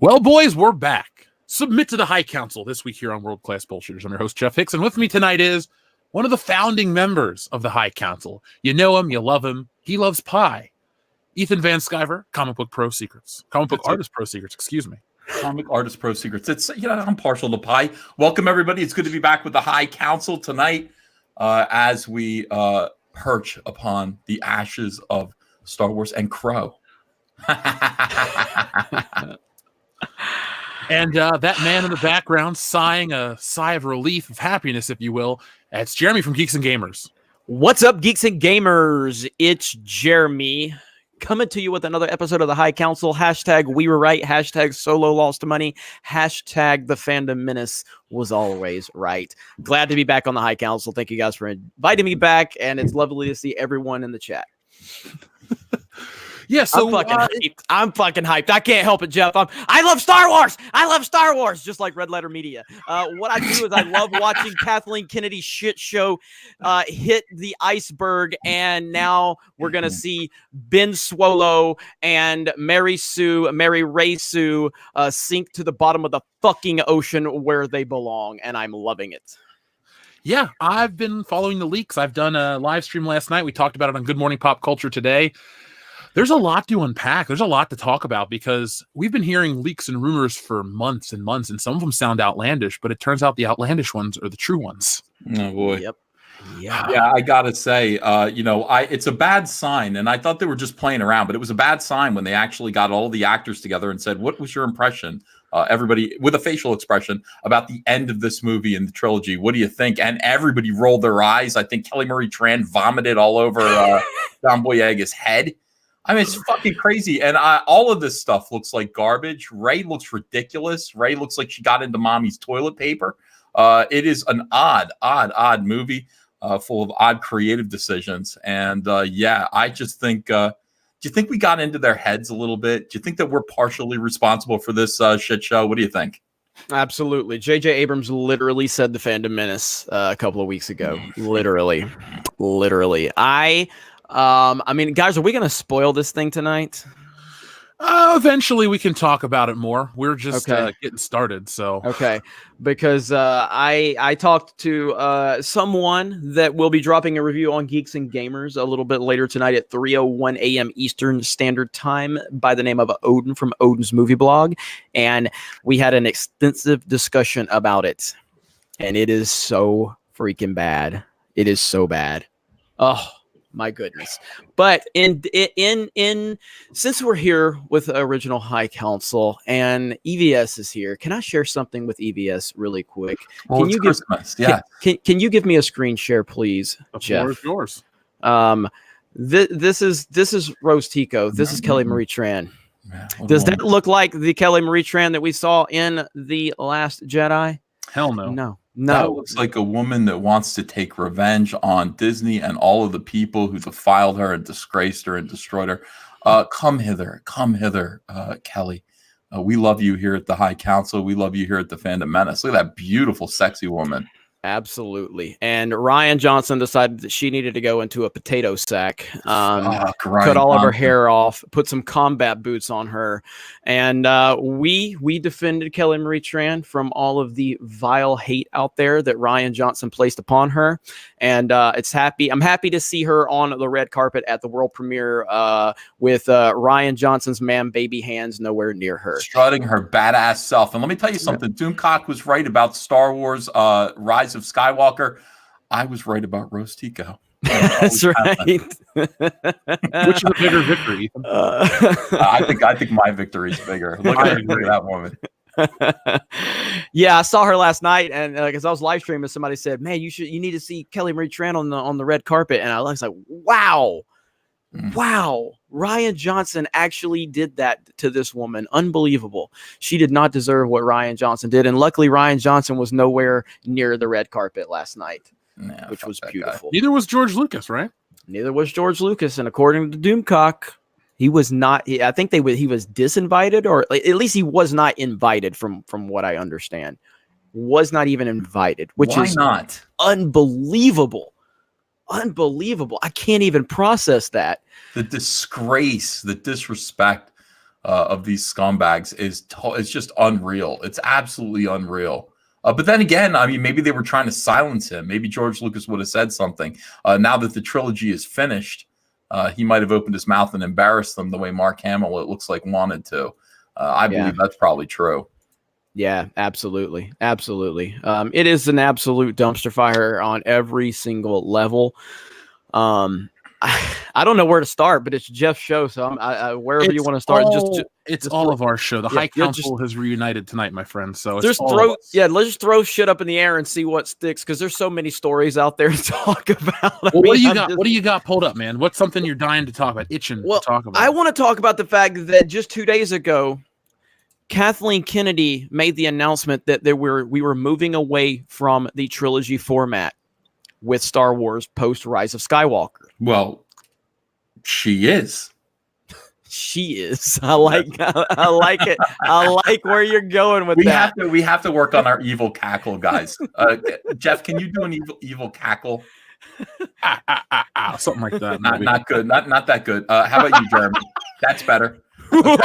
Well, boys, we're back. Submit to the High Council this week here on World Class Bullshitters. I'm your host, Jeff Hicks, and with me tonight is one of the founding members of the High Council. You know him, you love him. He loves pie. Ethan Van Sciver, Comic Book Pro Secrets. Comic Book Artist Pro Secrets, excuse me. Comic Artist Pro Secrets. It's, I'm partial to pie. Welcome, everybody. It's good to be back with the High Council tonight as we perch upon the ashes of Star Wars and Crow. And that man in the background sighing a sigh of relief, of happiness, if you will. It's Jeremy from Geeks and Gamers. What's up, Geeks and Gamers? It's Jeremy coming to you with another episode of the High Council. Hashtag we were right. Hashtag Solo lost money. Hashtag the fandom menace was always right. Glad to be back on the High Council. Thank you guys for inviting me back. And it's lovely to see everyone in the chat. Yeah, so I'm fucking hyped. I can't help it, Jeff. I love Star Wars. I love Star Wars, just like Red Letter Media. What I do is I love watching Kathleen Kennedy's shit show hit the iceberg, and now we're gonna see Ben Swallow and Mary Ray Sue sink to the bottom of the fucking ocean where they belong, and I'm loving it. Yeah, I've been following the leaks. I've done a live stream last night. We talked about it on Good Morning Pop Culture today. There's a lot to unpack. There's a lot to talk about because we've been hearing leaks and rumors for months and months, and some of them sound outlandish, but it turns out the outlandish ones are the true ones. Oh, boy. Yep. Yeah, I gotta say, it's a bad sign, and I thought they were just playing around, but it was a bad sign when they actually got all the actors together and said, what was your impression? Everybody with a facial expression about the end of this movie and the trilogy. What do you think? And everybody rolled their eyes. I think Kelly Marie Tran vomited all over John Boyega's head. I mean, it's fucking crazy. And all of this stuff looks like garbage. Rey looks ridiculous. Rey looks like she got into mommy's toilet paper. It is an odd movie full of odd creative decisions. And I just think, do you think we got into their heads a little bit? Do you think that we're partially responsible for this shit show? What do you think? Absolutely. J.J. Abrams literally said the fandom menace a couple of weeks ago. Literally. I mean, guys, are we going to spoil this thing tonight? Eventually we can talk about it more. We're just getting started. So okay, because I talked to someone that will be dropping a review on Geeks and Gamers a little bit later tonight at 3:01 a.m. Eastern Standard Time by the name of Odin from Odin's Movie Blog, and we had an extensive discussion about it, and it is so freaking bad. It is so bad. Oh my goodness. But in since we're here with Original High Council and EVS is here, can I share something with EVS really quick? Well, can you Christmas? Can you give me a screen share, please, Jeff? The floor is yours. This is Rose Tico. This is Kelly Marie Tran. Does that look like the Kelly Marie Tran that we saw in The Last Jedi? Hell no. No. That looks like a woman that wants to take revenge on Disney and all of the people who defiled her and disgraced her and destroyed her. Come hither, Kelly. We love you here at the High Council. We love you here at the Fandom Menace. Look at that beautiful, sexy woman. Absolutely. And Ryan Johnson decided that she needed to go into a potato sack, cut all of her hair off, put some combat boots on her. And we defended Kelly Marie Tran from all of the vile hate out there that Ryan Johnson placed upon her. And I'm happy to see her on the red carpet at the world premiere with Ryan Johnson's man baby hands nowhere near her. Strutting her badass self. And let me tell you something. Doomcock was right about Star Wars Rise of Skywalker. I was right about Rose Tico. That's right. which is a bigger victory? I think my victory is bigger. Look at that woman. Yeah, I saw her last night, and because I was live streaming, somebody said, "Man, you need to see Kelly Marie Tran on the red carpet." And I was like, "Wow, wow!" Ryan Johnson actually did that to this woman. Unbelievable. She did not deserve what Ryan Johnson did, and luckily, Ryan Johnson was nowhere near the red carpet last night, which was beautiful. Neither was George Lucas, right? Neither was George Lucas, and according to Doomcock, he was not. I think he was disinvited, or at least he was not invited. From what I understand, was not even invited, which is not unbelievable. Unbelievable. I can't even process that. The disgrace, the disrespect. of these scumbags is just unreal. It's absolutely unreal. But then again, I mean, maybe they were trying to silence him. Maybe George Lucas would have said something. Now that the trilogy is finished, he might have opened his mouth and embarrassed them the way Mark Hamill, it looks like, wanted to. I believe that's probably true. Yeah, absolutely. Absolutely. It is an absolute dumpster fire on every single level. I don't know where to start, but it's Jeff's show, so wherever you want to start. It's all of our show. The High Council has reunited tonight, my friend. So let's just throw shit up in the air and see what sticks, because there's so many stories out there to talk about. Well, what do you got pulled up, man? What's something you're dying to talk about, itching to talk about? I want to talk about the fact that just 2 days ago, Kathleen Kennedy made the announcement that we were moving away from the trilogy format with Star Wars post Rise of Skywalker. Well, she is. She is. I like it. I like where you're going with that. We have to work on our evil cackle, guys. Jeff, can you do an evil cackle? Something like that. Not good. Not that good. How about you, Jeremy? That's better. Okay.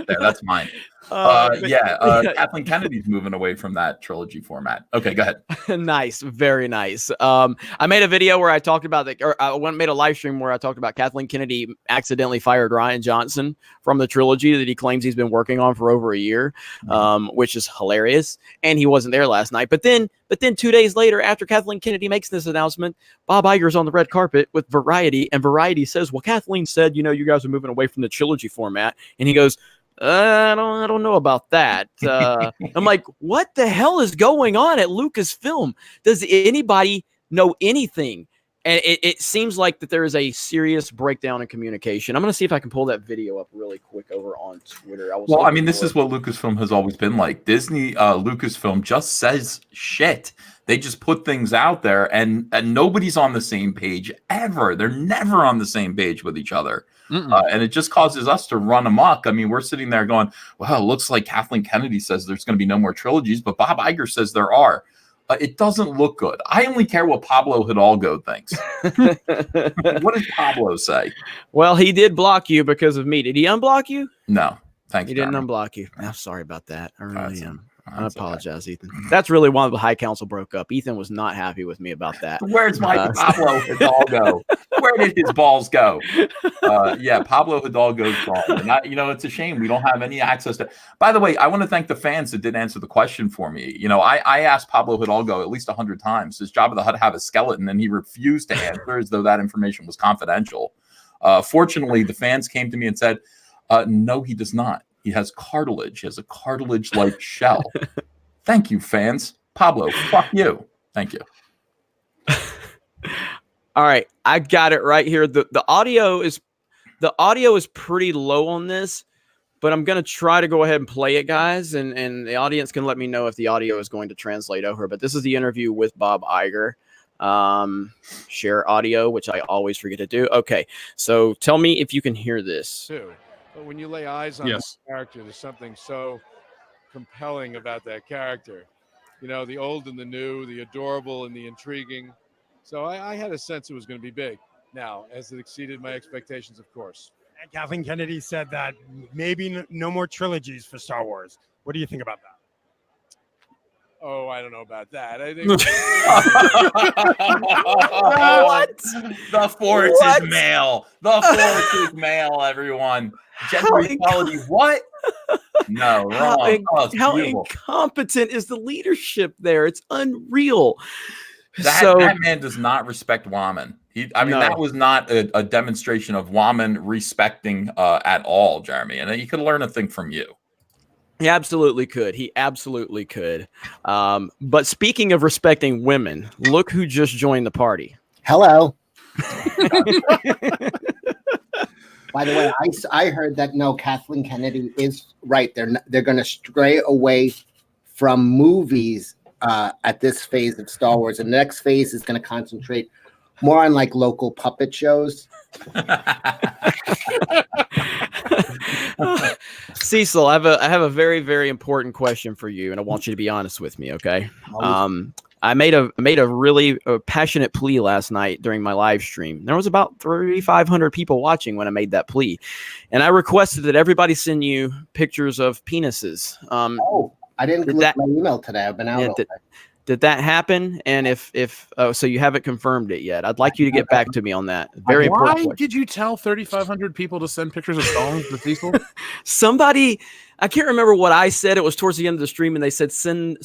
There, that's mine. Kathleen Kennedy's moving away from that trilogy format. Okay, go ahead. Nice, very nice. I made a video where I talked about made a live stream where I talked about Kathleen Kennedy accidentally fired Rian Johnson from the trilogy that he claims he's been working on for over a year, which is hilarious. And he wasn't there last night. But then 2 days later, after Kathleen Kennedy makes this announcement, Bob Iger's on the red carpet with Variety, and Variety says, "Well, Kathleen said, you guys are moving away from the trilogy format," and he goes, I don't know about that. I'm like, what the hell is going on at Lucasfilm? Does anybody know anything? And it seems like that there is a serious breakdown in communication. I'm going to see if I can pull that video up really quick over on Twitter. This is what Lucasfilm has always been like. Disney, Lucasfilm just says shit. They just put things out there, and nobody's on the same page ever. They're never on the same page with each other. And it just causes us to run amok. I mean, we're sitting there going, well, it looks like Kathleen Kennedy says there's going to be no more trilogies, but Bob Iger says there are. It doesn't look good. I only care what Pablo Hidalgo thinks. What does Pablo say? Well, he did block you because of me. Did he unblock you? No. Thanks. He didn't unblock you. I'm sorry about that. I really am. I apologize, okay. Ethan. That's really why the High Council broke up. Ethan was not happy with me about that. Where's my Pablo Hidalgo? Where did his balls go? Pablo Hidalgo's gone. And it's a shame we don't have any access to. By the way, I want to thank the fans that did answer the question for me. I asked Pablo Hidalgo at least 100 times. Does Jabba the Hutt have a skeleton? And he refused to answer as though that information was confidential. Fortunately, the fans came to me and said, no, he does not. He has cartilage. He has a cartilage-like shell. Thank you, fans. Pablo, fuck you. Thank you. All right, I got it right here. The audio is pretty low on this, but I'm gonna try to go ahead and play it, guys, and the audience can let me know if the audio is going to translate over. But this is the interview with Bob Iger. Share audio, which I always forget to do. Okay, so tell me if you can hear this. But when you lay eyes on that character, there's something so compelling about that character. The old and the new, the adorable and the intriguing. So I had a sense it was going to be big. Now, has it exceeded my expectations? Of course. And Kathleen Kennedy said that maybe no more trilogies for Star Wars. What do you think about that? Oh, I don't know about that. I think what? The Force is male. The Force is male, everyone. Gender equality. What? No, wrong. How incompetent is the leadership there? It's unreal. That man does not respect women. That was not a demonstration of woman respecting at all, Jeremy. And he could learn a thing from you. He absolutely could. He absolutely could. But speaking of respecting women, look who just joined the party. Hello. By the way, I heard that Kathleen Kennedy is right. They're going to stray away from movies at this phase of Star Wars. And the next phase is going to concentrate more on like local puppet shows. Cecil, I have a very, very important question for you, and I want you to be honest with me, okay? I made a really passionate plea last night during my live stream. There was about 3,500 people watching when I made that plea, and I requested that everybody send you pictures of penises. I didn't look at my email today. I've been out all day. Did that happen? And if so you haven't confirmed it yet. I'd like you to get back to me on that. Very important question. Why did you tell 3,500 people to send pictures of songs to Cecil? Somebody, I can't remember what I said. It was towards the end of the stream, and they said send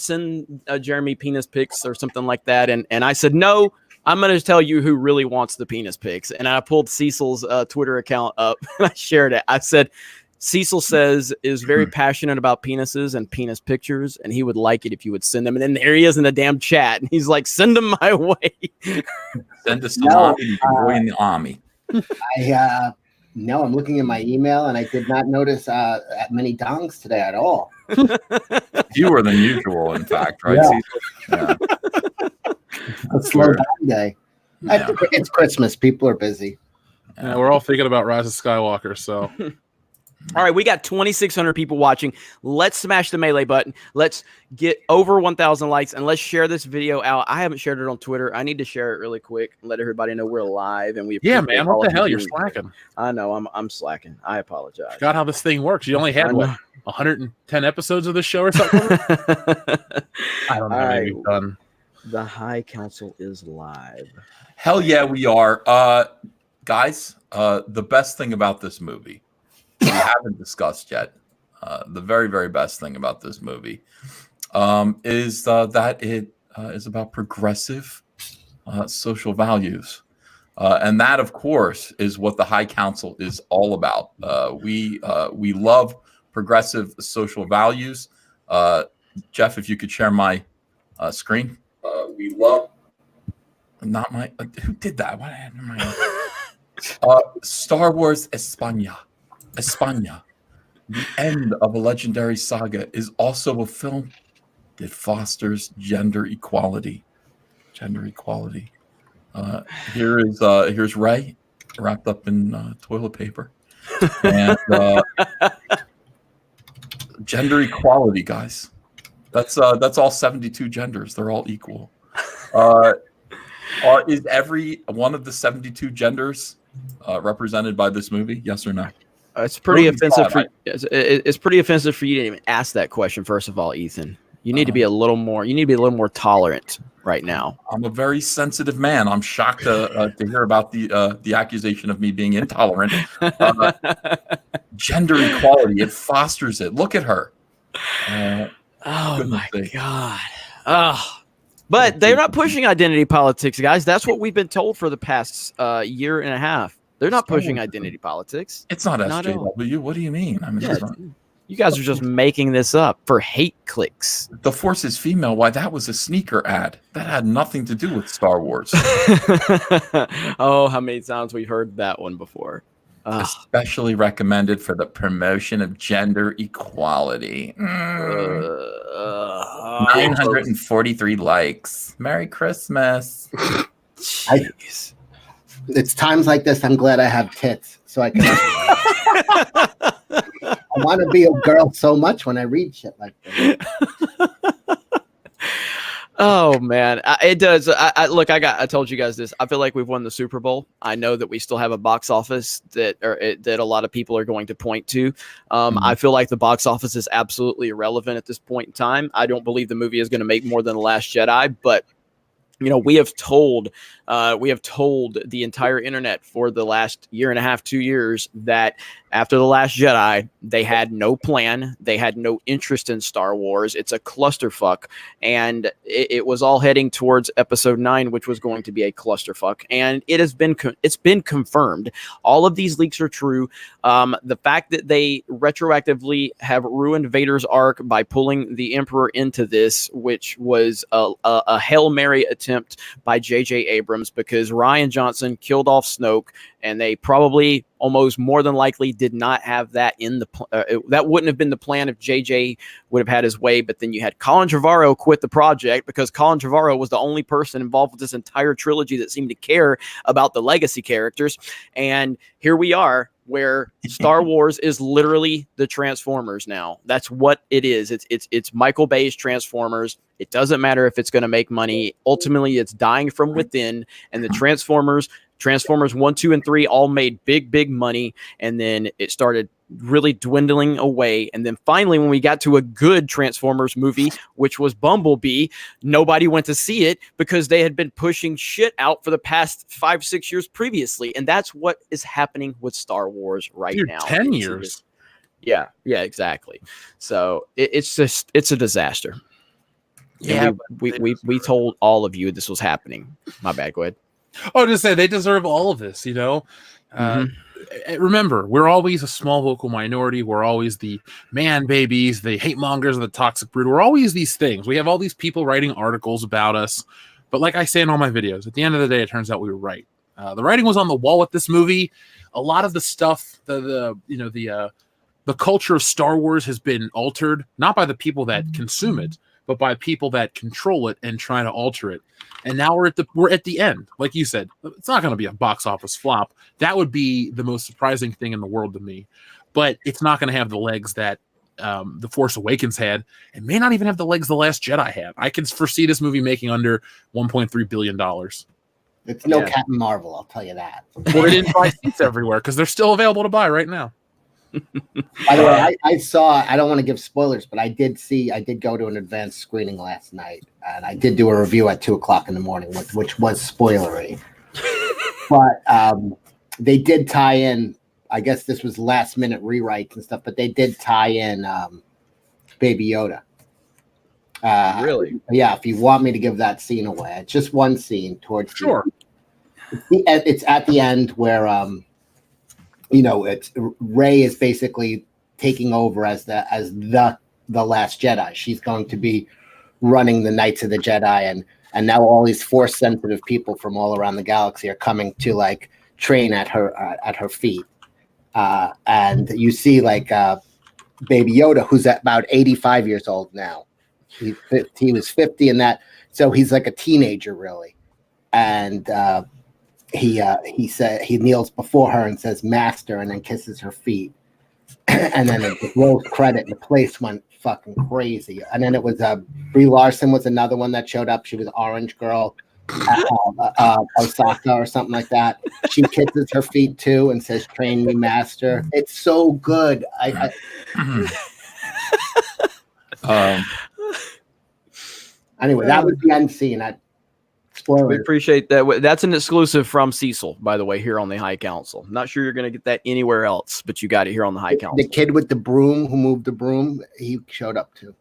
Jeremy penis pics or something like that. And I said no. I'm going to tell you who really wants the penis pics. And I pulled Cecil's Twitter account up and I shared it. I said, Cecil is very passionate about penises and penis pictures, and he would like it if you would send them. And then there he is in the damn chat, and he's like, "Send them my way." Send us boy in the army. No, I'm looking at my email, and I did not notice that many dongs today at all. Fewer than usual, in fact, right? Yeah. A slow down day. Yeah. It's Christmas. People are busy. Yeah, we're all thinking about Rise of Skywalker, so. All right, we got 2,600 people watching. Let's smash the melee button. Let's get over 1,000 likes, and let's share this video out. I haven't shared it on Twitter. I need to share it really quick and let everybody know we're live. And man, what the hell? You're slacking. I know, I'm slacking. I apologize. Forgot how this thing works. You only had 110 episodes of this show or something? I don't know. Right. Maybe done. The High Council is live. Hell yeah, we are. Guys, the best thing about this movie we haven't discussed yet. The very, very best thing about this movie is that it is about progressive social values. And that, of course, is what the High Council is all about. We love progressive social values. Jeff, if you could share my screen. We love... Not my... who did that? What happened to my... Star Wars España. The end of a legendary saga is also a film that fosters gender equality. Here's Rey wrapped up in toilet paper, and gender equality, guys. That's all 72 genders. They're all equal. Is every one of the 72 genders represented by this movie? Yes or no? It's pretty offensive. It's pretty offensive for you to even ask that question. First of all, Ethan, you need to be a little more. You need to be a little more tolerant right now. I'm a very sensitive man. I'm shocked to hear about the accusation of me being intolerant. Gender equality, it fosters it. Look at her. Oh my God. Oh. But they're not pushing identity politics, guys. That's what we've been told for the past year and a half. They're not pushing identity politics. It's not SJW. What do you mean? I mean, you guys are just making this up for hate clicks. The Force is female. Why, that was a sneaker ad. That had nothing to do with Star Wars. Oh, how many times we've heard that one before. Especially recommended for the promotion of gender equality. 943 likes. Merry Christmas. Jeez. It's times like this I'm glad I have tits, so I can. I want to be a girl so much when I read shit like this. Oh man, it does. I told you guys this. I feel like we've won the Super Bowl. I know that we still have a box office that a lot of people are going to point to. I feel like the box office is absolutely irrelevant at this point in time. I don't believe the movie is going to make more than The Last Jedi, but you know, we have told the entire internet for the last year and a half, 2 years, that after The Last Jedi, they had no plan. They had no interest in Star Wars. It's a clusterfuck. And it was all heading towards Episode 9, which was going to be a clusterfuck. And it's been confirmed. All of these leaks are true. The fact that they retroactively have ruined Vader's arc by pulling the Emperor into this, which was a Hail Mary attempt by J.J. Abrams, because Rian Johnson killed off Snoke, and they probably almost more than likely did not have that in the that wouldn't have been the plan if JJ would have had his way. But then you had Colin Trevorrow quit the project because Colin Trevorrow was the only person involved with this entire trilogy that seemed to care about the legacy characters. And here we are where Star Wars is literally the Transformers now. That's what it is. It's Michael Bay's Transformers. It doesn't matter if it's going to make money. Ultimately, it's dying from within. And the Transformers 1, 2, and 3 all made big money. And then it started really dwindling away. And then finally, when we got to a good Transformers movie, which was Bumblebee, nobody went to see it because they had been pushing shit out for the past 5-6 years previously. And that's what is happening with Star Wars now. 10 years. Yeah, exactly. So it's a disaster. Yeah, we told all of you this was happening. My bad. Go ahead. Oh, just say they deserve all of this, Remember, we're always a small vocal minority. We're always the man babies, the hate mongers, the toxic brood. We're always these things. We have all these people writing articles about us. But like I say in all my videos, at the end of the day, it turns out we were right. The writing was on the wall with this movie. A lot of the stuff, the culture of Star Wars has been altered, not by the people that consume it, but by people that control it and try to alter it. And now we're at the end. Like you said, it's not going to be a box office flop. That would be the most surprising thing in the world to me. But it's not going to have the legs that The Force Awakens had, and may not even have the legs The Last Jedi had. I can foresee this movie making under $1.3 billion. It's no Captain Marvel, I'll tell you that. Well, they didn't buy seats everywhere because they're still available to buy right now. By the way, I don't want to give spoilers, but I did go to an advanced screening last night, and I did do a review at 2:00 in the morning, which was spoilery. But they did tie in, I guess this was last minute rewrites and stuff, but they did tie in Baby Yoda. Really? Yeah, if you want me to give that scene away. It's just one scene towards sure. It's at the end where it's Rey is basically taking over as the Last Jedi. She's going to be running the Knights of the Jedi, and now all these Force sensitive people from all around the galaxy are coming to like train at her feet. And you see Baby Yoda, who's at about 85 years old now. He was 50 and that, so he's like a teenager really, and he said he kneels before her and says "Master," and then kisses her feet, and then it rolls credit, and the place went fucking crazy. And then it was Brie Larson was another one that showed up. She was Orange Girl, Osaka or something like that. She kisses her feet too and says, "Train me, Master." It's so good. Anyway, that was the end scene. We appreciate that. That's an exclusive from Cecil, by the way, here on the High Council. Not sure you're going to get that anywhere else, but you got it here on the High Council. The kid with the broom who moved the broom, he showed up too.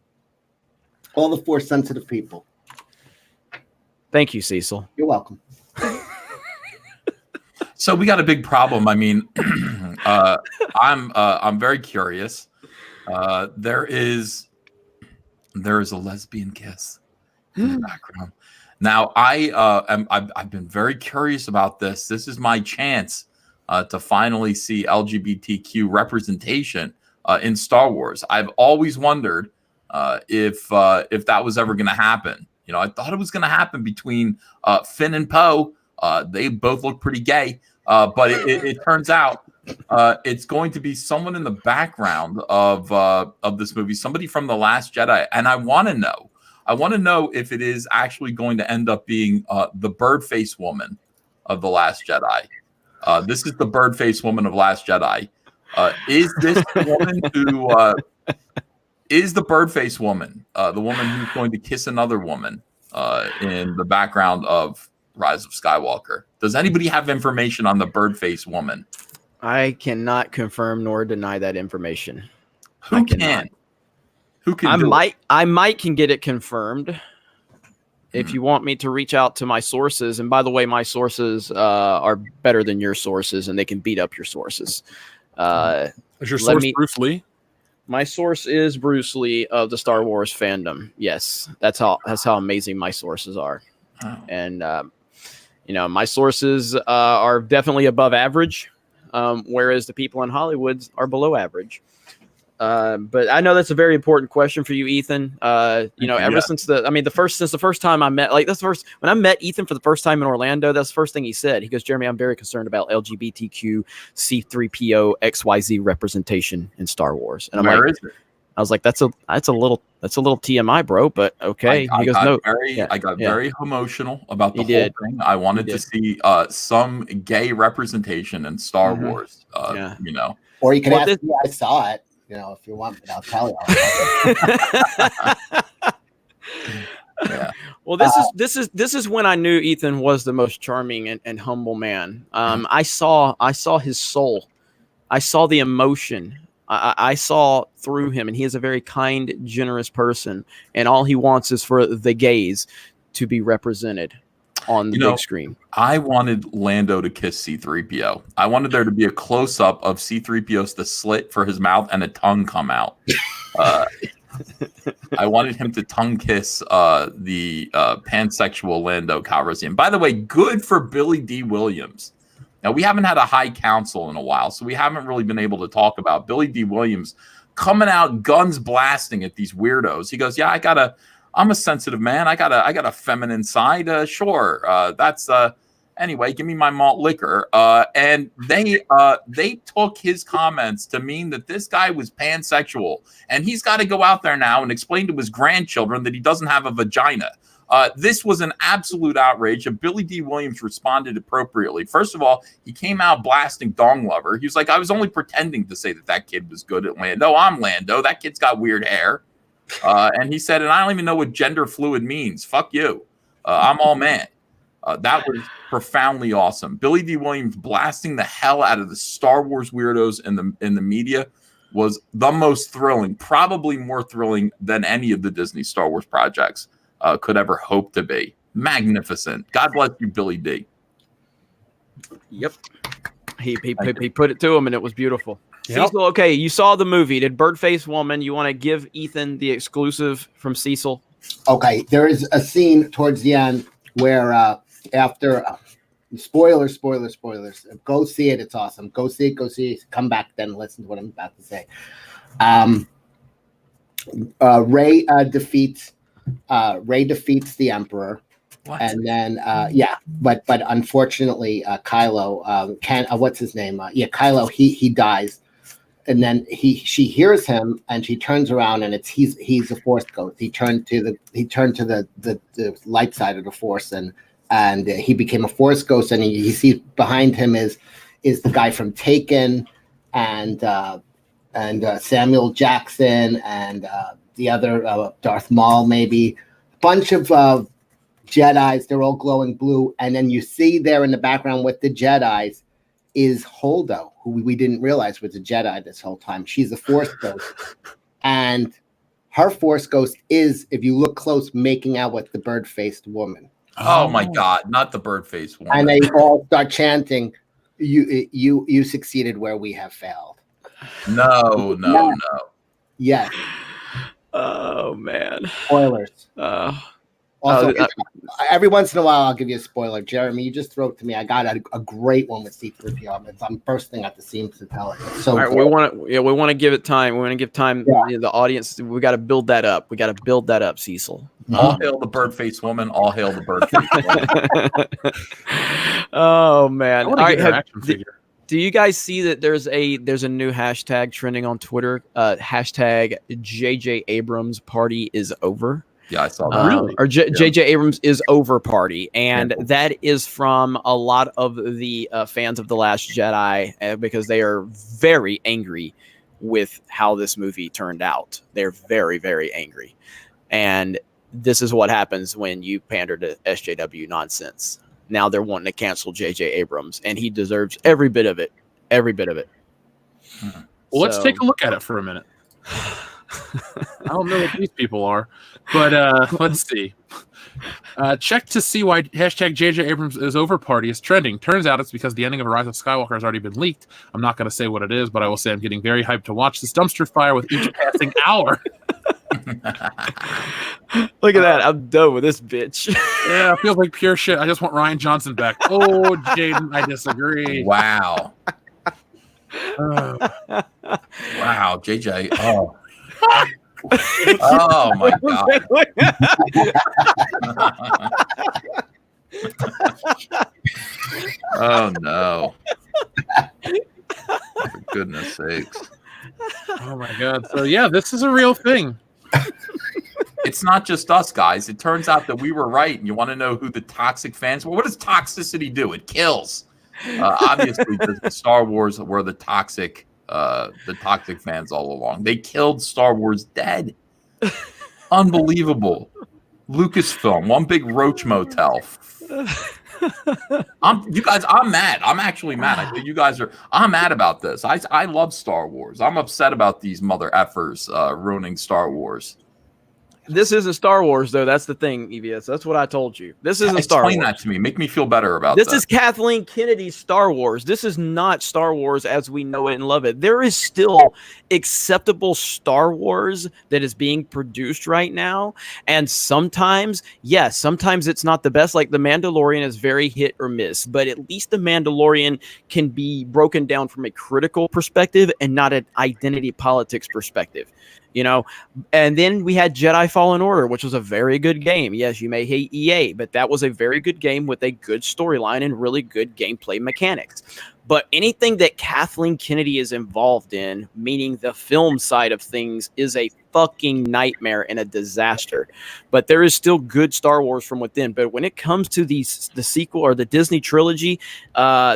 All the Force sensitive people. Thank you, Cecil. You're welcome. So we got a big problem. I mean, I'm very curious. There is a lesbian kiss in the background. Now, I've been very curious about this. This is my chance to finally see LGBTQ representation in Star Wars. I've always wondered if that was ever going to happen. I thought it was going to happen between Finn and Poe. They both look pretty gay, but it turns out it's going to be someone in the background of this movie, somebody from The Last Jedi, and I want to know if it is actually going to end up being the bird-faced woman of The Last Jedi. This is the bird-faced woman of Last Jedi. Is this the woman who is the bird-faced woman, the woman who's going to kiss another woman in the background of Rise of Skywalker? Does anybody have information on the bird-faced woman? I cannot confirm nor deny that information. Who can? Who can? I might can get it confirmed if you want me to reach out to my sources. And by the way, my sources are better than your sources, and they can beat up your sources. Is your source Bruce Lee? My source is Bruce Lee of the Star Wars fandom. Yes, that's how amazing my sources are. Oh. And my sources are definitely above average, whereas the people in Hollywood are below average. But I know that's a very important question for you, Ethan. Ever since the first time I met, when I met Ethan for the first time in Orlando, that's the first thing he said. He goes, Jeremy, I'm very concerned about LGBTQ C-3PO XYZ representation in Star Wars. And Where is it? I was like, that's a little TMI, bro. But okay. I got very emotional about the whole thing. I wanted to see some gay representation in Star Wars. Or you can ask me. I saw it. If you want, I'll tell you. Yeah. Well, this is when I knew Ethan was the most charming and humble man. I saw his soul. I saw the emotion. I saw through him, and he is a very kind, generous person. And all he wants is for the gays to be represented on the big screen. I wanted Lando to kiss C-3PO. I wanted there to be a close-up of C-3PO's the slit for his mouth and a tongue come out. I wanted him to tongue kiss the pansexual Lando Calrissian. By the way, good for Billy Dee Williams. Now, we haven't had a high council in a while, so we haven't really been able to talk about Billy Dee Williams coming out guns blasting at these weirdos. He goes, yeah, I'm a sensitive man. I got a feminine side. Sure. Anyway, give me my malt liquor. And they took his comments to mean that this guy was pansexual, and he's got to go out there now and explain to his grandchildren that he doesn't have a vagina. This was an absolute outrage, and Billy Dee Williams responded appropriately. First of all, he came out blasting Dong Lover. He was like, I was only pretending to say that kid was good at Lando. I'm Lando. That kid's got weird hair. And he said, and I don't even know what gender fluid means. Fuck you. I'm all man. That was profoundly awesome. Billy Dee Williams blasting the hell out of the Star Wars weirdos in the media was the most thrilling, probably more thrilling than any of the Disney Star Wars projects could ever hope to be. Magnificent. God bless you, Billy D. Yep. He put it to him, and it was beautiful. Yep. Cecil, okay, you saw the movie. Did Birdface Woman, you want to give Ethan the exclusive from Cecil? Okay, there is a scene towards the end where after spoilers. Go see it. It's awesome. Go see it. Come back then and listen to what I'm about to say. Rey defeats the Emperor. What? And then but unfortunately Kylo what's his name? Kylo he dies. And then she hears him and she turns around and he's a Force ghost. He turned to the light side of the Force and he became a Force ghost, and he sees behind him is the guy from Taken and Samuel Jackson and the other Darth Maul, maybe a bunch of Jedis. They're all glowing blue, and then you see there in the background with the Jedis is Holdo, who we didn't realize was a Jedi this whole time. She's a Force ghost, and her Force ghost is, if you look close, making out with the bird-faced woman. Oh my God, not the bird-faced woman. And they all start chanting, "You succeeded where we have failed." No. Yes. Oh man. Spoilers. Also, every once in a while, I'll give you a spoiler. Jeremy, you just throw it to me. I got a great one with C-3PO. I'm bursting at the seams to tell it. So all right, we want to give it time. We want to give time. Yeah. The audience. We got to build that up. Cecil. All hail the bird-faced woman. All hail the bird-faced woman. Oh man! All right, do you guys see that there's a new hashtag trending on Twitter? Hashtag JJ Abrams party is over. Yeah, I saw that. Really? Or J.J. Abrams is over party. And that is from a lot of the fans of The Last Jedi because they are very angry with how this movie turned out. They're very, very angry. And this is what happens when you pander to SJW nonsense. Now they're wanting to cancel J.J. Abrams, and he deserves every bit of it. Every bit of it. Well, let's take a look at it for a minute. I don't know what these people are, but let's see. Check to see why hashtag JJ Abrams is over party is trending. Turns out it's because the ending of Rise of Skywalker has already been leaked. I'm not going to say what it is, but I will say I'm getting very hyped to watch this dumpster fire with each passing hour. Look at that. I'm done with this bitch. Yeah, it feels like pure shit. I just want Ryan Johnson back. Oh, Jaden, I disagree. Wow. Wow, JJ. Oh. Oh my God. Oh no. For goodness sakes. Oh my God. So yeah, this is a real thing. It's not just us, guys. It turns out that we were right. And you want to know who the toxic fans were? What does toxicity do? It kills. Obviously, the Star Wars were the toxic fans all along. They killed Star Wars dead. Unbelievable. Lucasfilm, one big roach motel. I'm mad. I'm actually mad. I know you guys are. I'm mad about this. I love Star Wars. I'm upset about these mother effers ruining Star Wars. This isn't Star Wars, though. That's the thing, EVS. That's what I told you. This isn't Star Wars. Explain that to me. Make me feel better about this. This is Kathleen Kennedy's Star Wars. This is not Star Wars as we know it and love it. There is still acceptable Star Wars that is being produced right now. And sometimes, yes, sometimes it's not the best. Like The Mandalorian is very hit or miss. But at least The Mandalorian can be broken down from a critical perspective and not an identity politics perspective. You know, and then we had Jedi Fallen Order, which was a very good game. Yes, you may hate EA, but that was a very good game with a good storyline and really good gameplay mechanics. But anything that Kathleen Kennedy is involved in, meaning the film side of things, is a fucking nightmare and a disaster. But there is still good Star Wars from within. But when it comes to the sequel or the Disney trilogy,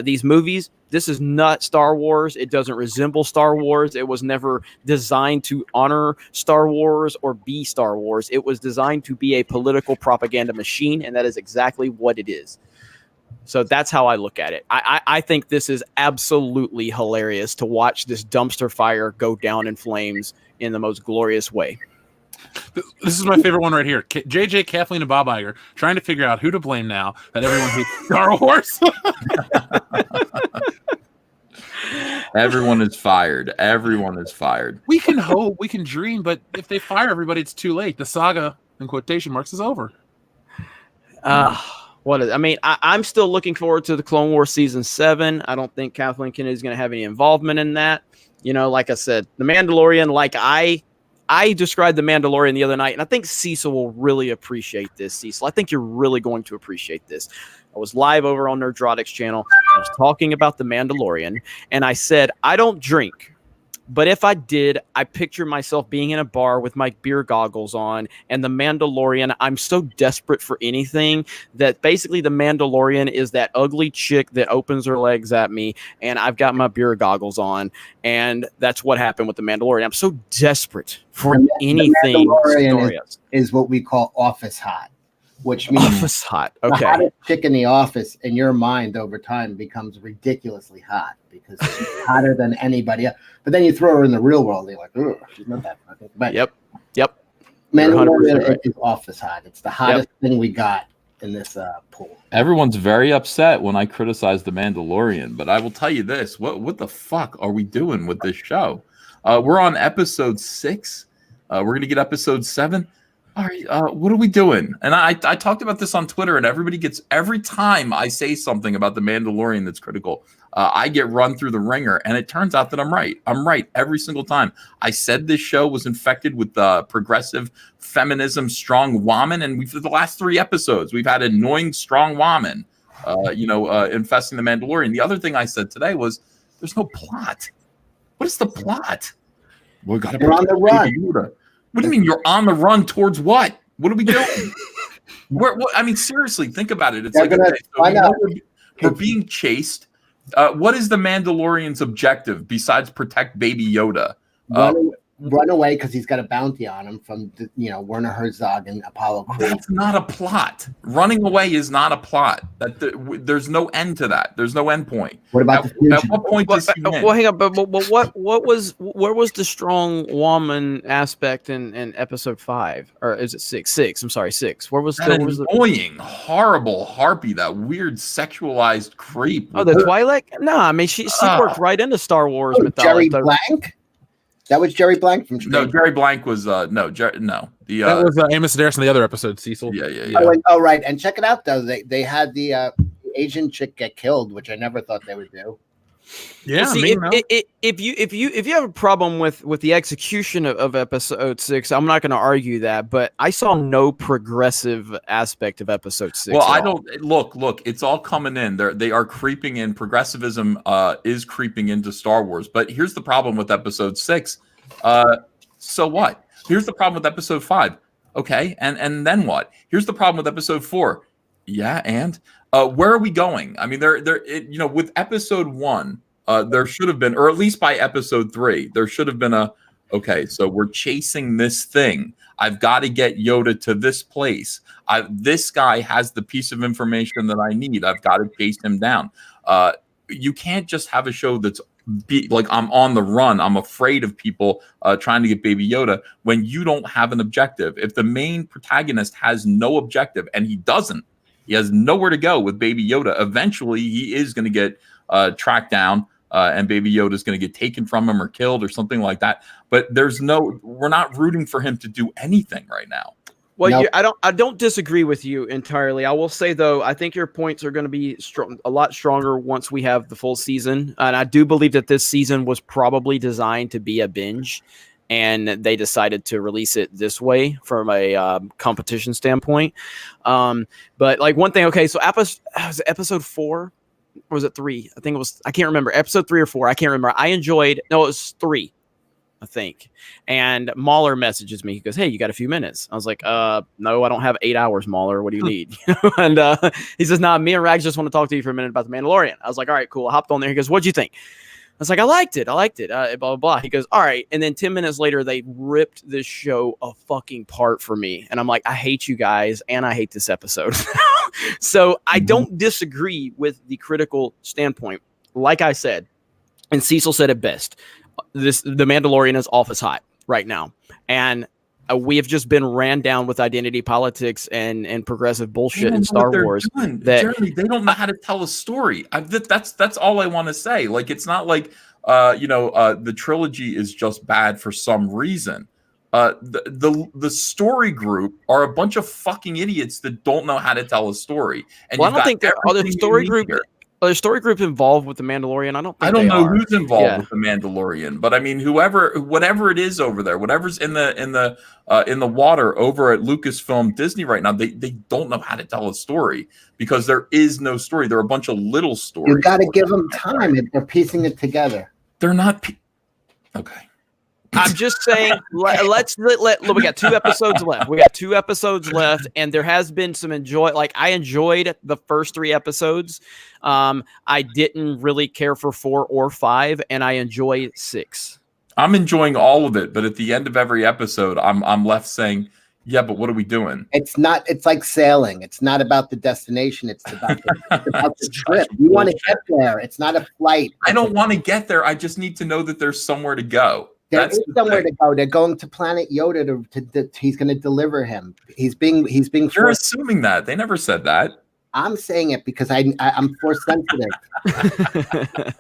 these movies, this is not Star Wars. It doesn't resemble Star Wars. It was never designed to honor Star Wars or be Star Wars. It was designed to be a political propaganda machine, and that is exactly what it is. So that's how I look at it. I think this is absolutely hilarious to watch this dumpster fire go down in flames in the most glorious way. This is my favorite one right here. JJ, Kathleen, and Bob Iger trying to figure out who to blame now that everyone hates Star Wars. Everyone is fired. Everyone is fired. We can hope, we can dream, but if they fire everybody, it's too late. The saga, in quotation marks, is over. I'm still looking forward to the Clone Wars Season 7. I don't think Kathleen Kennedy is going to have any involvement in that. You know, like I said, The Mandalorian, like I described The Mandalorian the other night, and I think Cecil will really appreciate this. Cecil, I think you're really going to appreciate this. I was live over on Nerdrotics channel. I was talking about The Mandalorian, and I said, I don't drink, but if I did, I picture myself being in a bar with my beer goggles on, and The Mandalorian, I'm so desperate for anything that basically The Mandalorian is that ugly chick that opens her legs at me, and I've got my beer goggles on, and that's what happened with The Mandalorian. I'm so desperate for anything. The Mandalorian is what we call office hot. Which means office hot. Okay. The hottest chick in the office in your mind over time becomes ridiculously hot because she's hotter than anybody else. But then you throw her in the real world, and you're like, oh, she's not that fucking. But Yep. Mandalorian is office hot. It's the hottest thing we got in this pool. Everyone's very upset when I criticize The Mandalorian, but I will tell you this: what the fuck are we doing with this show? We're on episode 6. We're gonna get episode 7. All right, what are we doing? And I talked about this on Twitter, and every time I say something about The Mandalorian that's critical, I get run through the ringer, and it turns out that I'm right. I'm right every single time. I said this show was infected with progressive feminism, strong woman, and for the last 3 episodes, we've had annoying strong woman, infesting The Mandalorian. The other thing I said today was there's no plot. What is the plot? We're on the run. What do you mean you're on the run towards what? What are we doing? I mean, seriously, think about it. It's we're being chased. What is the Mandalorian's objective besides protect Baby Yoda? Run away because he's got a bounty on him from Werner Herzog and Apollo Creed. That's not a plot. Running away is not a plot. There's no end to that. There's no end point. What about the future? At what point does he win? Well, hang on, but where was the strong woman aspect in episode 5, or is it 6? 6. I'm sorry, 6. Where was the annoying, horrible harpy? That weird sexualized creep. Oh, the Twi'lek? No, I mean she worked right into Star Wars mythology. Jerry Blank. That was Jerry Blank from Stranger. No, Jerry Blank was no. That was Amos Sedaris in the other episode, Cecil. Yeah. Oh, right. And check it out though. They had the Asian chick get killed, which I never thought they would do. Yeah, well, see, me, no. if you have a problem with the execution of episode 6, I'm not going to argue that, but I saw no progressive aspect of episode 6. Well, I don't look. It's all coming in. They are creeping in. Progressivism is creeping into Star Wars. But here's the problem with episode 6. So what? Here's the problem with episode 5. Okay, and then what? Here's the problem with episode 4. Yeah, and where are we going? I mean, with episode 1. There should have been, or at least by episode 3, there should have been okay, so we're chasing this thing. I've got to get Yoda to this place. This guy has the piece of information that I need. I've got to chase him down. You can't just have a show that's like I'm on the run. I'm afraid of people trying to get Baby Yoda when you don't have an objective. If the main protagonist has no objective, and he doesn't, he has nowhere to go with Baby Yoda. Eventually, he is going to get tracked down. And Baby Yoda is going to get taken from him or killed or something like that. But we're not rooting for him to do anything right now. Well, I don't disagree with you entirely. I will say though, I think your points are going to be a lot stronger once we have the full season. And I do believe that this season was probably designed to be a binge, and they decided to release it this way from a competition standpoint. But like one thing, okay, so episode 4. Or was it 3? I can't remember. Episode 3 or 4. I can't remember. It was 3, I think. And Mahler messages me. He goes, "Hey, you got a few minutes?" I was like, no, I don't have 8 hours, Mahler. What do you need? And he says, "Nah, me and Rags just want to talk to you for a minute about the Mandalorian." I was like, "All right, cool." I hopped on there. He goes, "What'd you think?" I was like, I liked it. Blah, blah, blah. He goes, "All right." And then 10 minutes later, they ripped this show a fucking part for me. And I'm like, I hate you guys. And I hate this episode. So I don't disagree with the critical standpoint. Like I said, and Cecil said it best, the Mandalorian is off as hot right now. And we have just been ran down with identity politics and progressive bullshit in Star Wars. Jeremy, they don't know how to tell a story. That's all I want to say. Like, it's not like the trilogy is just bad for some reason. The story group are a bunch of fucking idiots that don't know how to tell a story. And I don't think there are other story group. Are there story groups involved with the Mandalorian? I don't know who's involved with the Mandalorian, but I mean, whatever it is over there, whatever's in the water over at Lucasfilm Disney right now, they don't know how to tell a story because there is no story. There are a bunch of little stories. You got to give them time. They're piecing it together. They're not. Okay. I'm just saying, we got 2 episodes left. We got 2 episodes left, and there has been some I enjoyed the first 3 episodes. I didn't really care for 4 or 5, and I enjoy 6. I'm enjoying all of it, but at the end of every episode, I'm left saying, yeah, but what are we doing? It's like sailing. It's not about the destination. It's about the trip. You want to get there. It's not a flight. I don't want to get there. I just need to know that there's somewhere to go. There is somewhere to go. They're going to Planet Yoda he's going to deliver him. He's being. You're assuming that. They never said that. I'm saying it because I'm force sensitive. The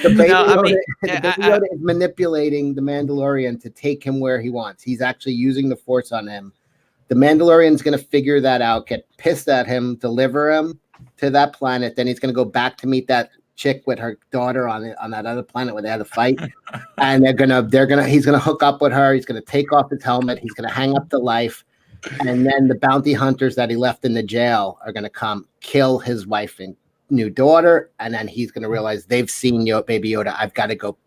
Baby Yoda is manipulating the Mandalorian to take him where he wants. He's actually using the Force on him. The Mandalorian's going to figure that out, get pissed at him, deliver him to that planet. Then he's going to go back to meet that chick with her daughter on that other planet where they had a fight, and he's gonna hook up with her. He's gonna take off his helmet. He's gonna hang up the life, and then the bounty hunters that he left in the jail are gonna come kill his wife and new daughter, and then he's gonna realize they've seen Baby Yoda. I've got to go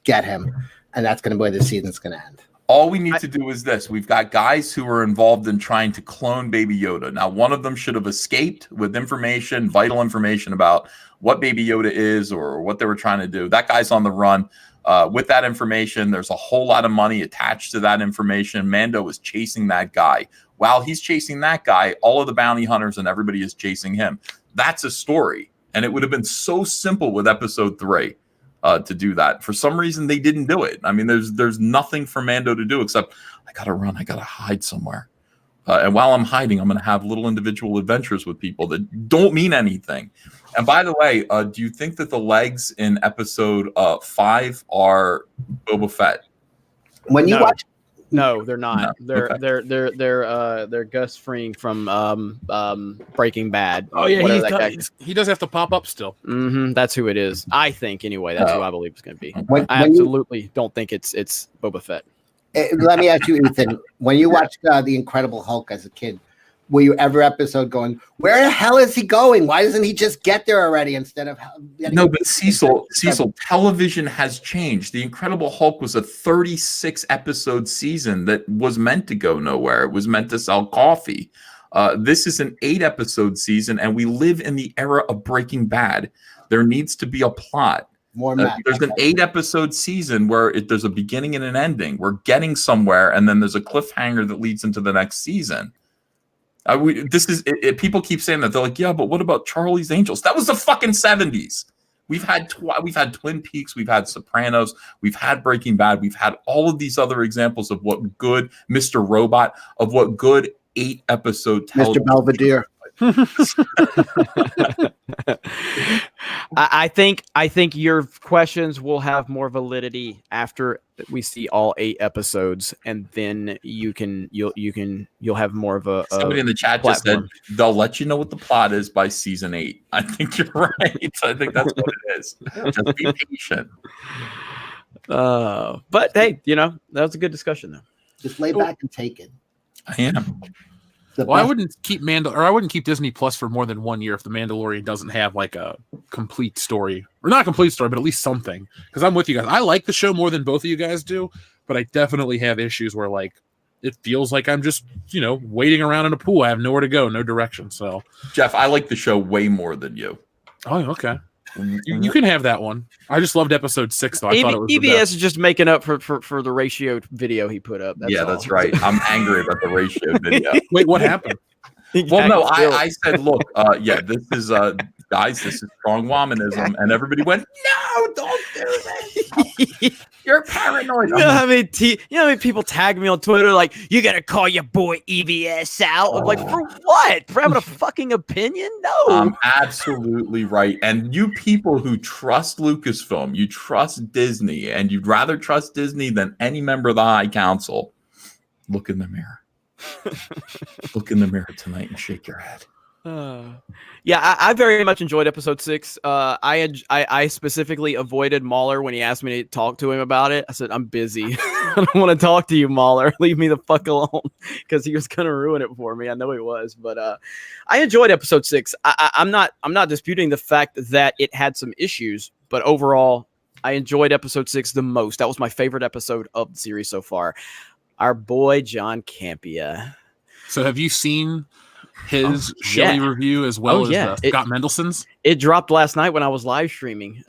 get him, and that's gonna be where the season's gonna end. All we need to do is this. We've got guys who are involved in trying to clone Baby Yoda. Now, one of them should have escaped with vital information about what Baby Yoda is or what they were trying to do. That guy's on the run. With that information, there's a whole lot of money attached to that information. Mando is chasing that guy. While he's chasing that guy, all of the bounty hunters and everybody is chasing him. That's a story. And it would have been so simple with episode 3. To do that. For some reason, they didn't do it. I mean, there's nothing for Mando to do except I gotta run, I gotta hide somewhere. And while I'm hiding, I'm gonna have little individual adventures with people that don't mean anything. And by the way, do you think that the legs in episode 5 are Boba Fett? When you No, they're not. No. They're Gus Fring from Breaking Bad. Oh yeah, whatever that guy. he does have to pop up still. That's who it is. I think anyway. That's who I believe it's going to be. I absolutely don't think it's Boba Fett. Let me ask you, Ethan. When you watched The Incredible Hulk as a kid, were you ever episode going, where the hell is he going? Why doesn't he just get there already instead of No, but Cecil, television has changed. The Incredible Hulk was a 36 episode season that was meant to go nowhere. It was meant to sell coffee. This is an 8 episode season, and we live in the era of Breaking Bad. There needs to be a plot. There's an 8 episode season where there's a beginning and an ending. We're getting somewhere, and then there's a cliffhanger that leads into the next season. People keep saying that. They're like, yeah, but what about Charlie's Angels? That was the fucking 70s. We've had Twin Peaks, we've had Sopranos, we've had Breaking Bad, we've had all of these other examples of what good Mr. Robot, of what good 8 episode television. Mr. Belvedere. I think your questions will have more validity after we see all 8 episods, and then you'll have more of a somebody in the chat platform. just said they'll let you know what the plot is by season 8. I think you're right. I think that's what it is. Just be patient. But hey, that was a good discussion though. Just lay back and take it. I am. I wouldn't keep I wouldn't keep Disney Plus for more than 1 year if the Mandalorian doesn't have like a complete story, or not a complete story, but at least something. Because I'm with you guys. I like the show more than both of you guys do, but I definitely have issues where like it feels like I'm just waiting around in a pool. I have nowhere to go, no direction. So Jeff, I like the show way more than you. Oh, okay. You can have that one. I just loved episode 6 though. I thought it was EBS is just making up for the ratio video he put up. That's right. I'm angry about the ratio video. Wait, what happened? Well, no, I said, look, this is guys, this is strong womanism, and everybody went, no, don't do that. You're paranoid. You know how many people tag me on Twitter like, you gotta call your boy EBS out? I'm like, for what? For having a fucking opinion? No. Absolutely right. And you people who trust Lucasfilm, you trust Disney, and you'd rather trust Disney than any member of the High Council, look in the mirror. Look in the mirror tonight and shake your head. I very much enjoyed episode 6. I specifically avoided Mahler when he asked me to talk to him about it. I said, I'm busy. I don't want to talk to you, Mahler. Leave me the fuck alone, because he was going to ruin it for me. I know he was, but I enjoyed episode 6. I'm not disputing the fact that it had some issues, but overall, I enjoyed episode 6 the most. That was my favorite episode of the series so far. Our boy John Campea. So have you seen his Shelley review as well as Scott Mendelson's? It dropped last night when I was live streaming.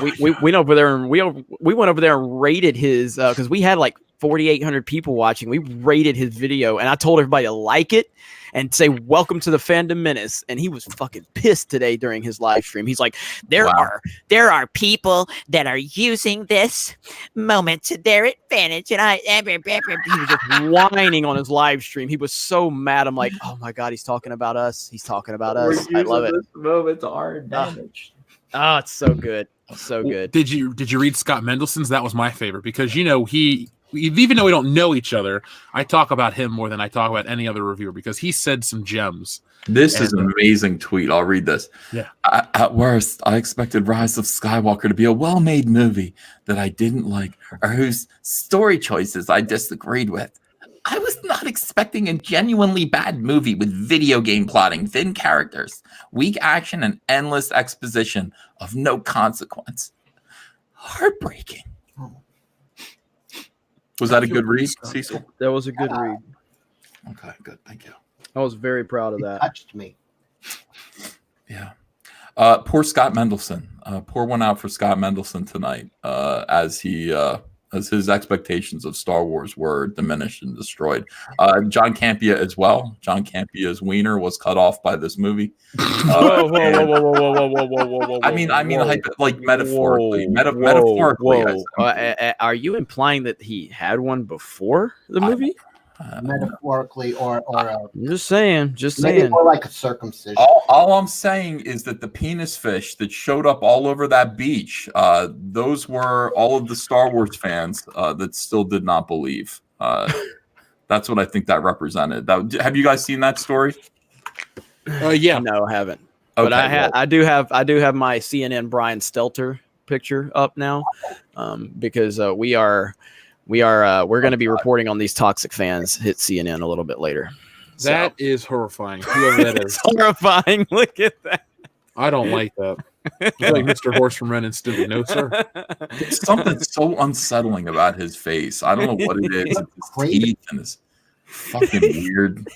We went over there and we went over there and rated his because we had like 4,800 people watching. We rated his video, and I told everybody to like it and say welcome to the fandom menace. And he was fucking pissed today during his live stream. He's like, there are people that are using this moment to their advantage, and he was just whining on his live stream. He was so mad. I'm like, oh my god, he's talking about us. He's talking about us. I love it. This moment to our advantage. Oh, it's so good. So good. Did you read Scott Mendelson's? That was my favorite, because even though we don't know each other, I talk about him more than I talk about any other reviewer, because he said some gems. This is an amazing tweet. I'll read this. Yeah. At worst, I expected Rise of Skywalker to be a well-made movie that I didn't like, or whose story choices I disagreed with. I was not expecting a genuinely bad movie with video game plotting, thin characters, weak action, and endless exposition of no consequence. Heartbreaking. Was that a good read, Cecil? That was a good read. Okay, good. Thank you. I was very proud of that. It touched me. Yeah. Poor Scott Mendelson. Pour one out for Scott Mendelson tonight, as his expectations of Star Wars were diminished and destroyed. John Campea as well. John Campea's wiener was cut off by this movie. Whoa. I mean, like metaphorically. Metaphorically. Are you implying that he had one before the movie? Metaphorically, or just saying. Maybe more like a circumcision. All I'm saying is that the penis fish that showed up all over that beach, those were all of the Star Wars fans that still did not believe. That's what I think that represented. Have you guys seen that story? Yeah. No, I haven't. Okay, But I do have my CNN Brian Stelter picture up now, because we're going to be reporting on these toxic fans. Hit CNN a little bit later. That is horrifying. Whoever that It's is. horrifying. Look at that. I don't like that. It's like Mr. Horse from Ren and Stimpy. No, sir. There's something so unsettling about his face. I don't know what it is. It's his teeth and his fucking weird.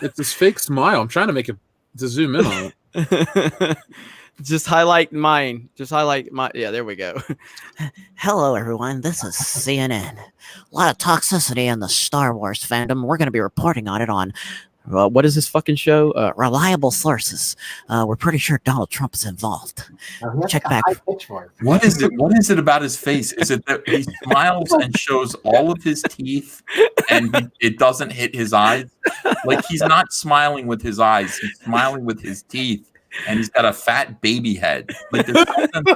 It's this fake smile. I'm trying to make it to zoom in on it. Just highlight mine. Yeah, there we go. Hello, everyone. This is CNN. A lot of toxicity in the Star Wars fandom. We're going to be reporting on it on what is this fucking show? reliable sources. We're pretty sure Donald Trump is involved. Check back. What is it? What is it about his face? Is it that he smiles and shows all of his teeth and it doesn't hit his eyes? Like he's not smiling with his eyes. He's smiling with his teeth. And he's got a fat baby head. Like there's something.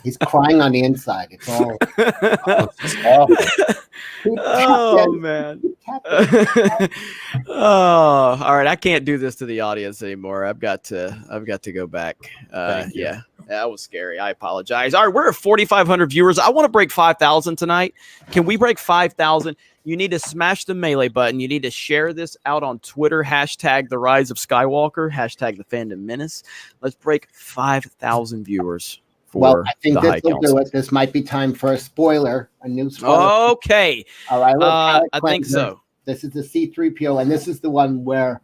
He's crying on the inside. It's all. It's awful. Oh man. Oh, all right. I can't do this to the audience anymore. I've got to go back. Yeah, that was scary. I apologize. All right, we're at 4,500 viewers. I want to break 5,000 tonight. Can we break 5,000? You need to smash the melee button. You need to share this out on Twitter. Hashtag the Rise of Skywalker. Hashtag the Fandom Menace. Let's break 5,000 viewers. Well, I think this will do it. This might be time for a spoiler, a new spoiler. Okay. All right. I think so. This is the C-3PO, and this is the one where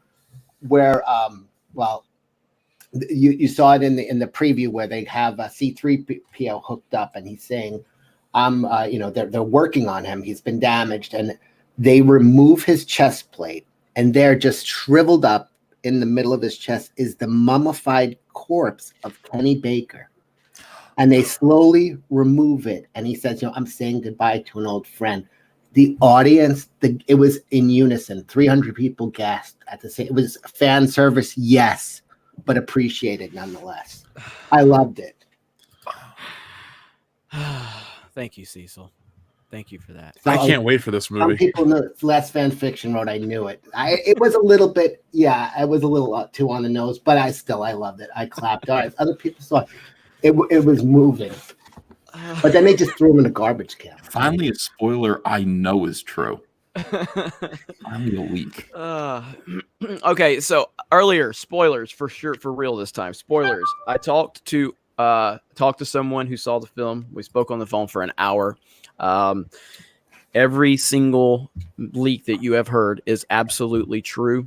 you saw it in the preview where they have a C-3PO hooked up, and he's saying, they're working on him. He's been damaged, and they remove his chest plate, and there, just shriveled up in the middle of his chest, is the mummified corpse of Kenny Baker. And they slowly remove it. And he says, I'm saying goodbye to an old friend. The audience, it was in unison. 300 people gasped at the same. It was fan service, yes, but appreciated nonetheless. I loved it. Thank you, Cecil. Thank you for that. I can't wait for this movie. Some people know it's less fan fiction wrote. I knew it. It was a little bit, I was a little too on the nose, but I loved it. I clapped. All right, other people saw it. It was moving, but then they just threw him in a garbage can. Finally, a spoiler I know is true. Finally, a leak. Okay, so earlier, spoilers for sure, for real this time. Spoilers. I talked to someone who saw the film. We spoke on the phone for an hour. Every single leak that you have heard is absolutely true.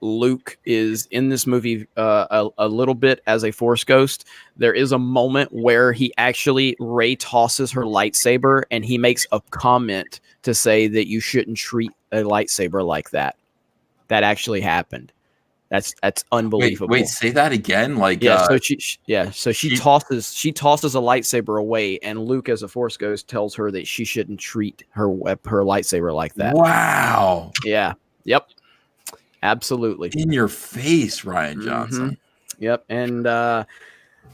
Luke is in this movie a little bit as a Force ghost. There is a moment where Rey tosses her lightsaber, and he makes a comment to say that you shouldn't treat a lightsaber like that. That actually happened. That's unbelievable. Wait, say that again. Like, so she tosses a lightsaber away, and Luke, as a Force ghost, tells her that she shouldn't treat her lightsaber like that. Wow. Yeah. Yep. Absolutely. In your face, Rian Johnson. Mm-hmm. Yep. And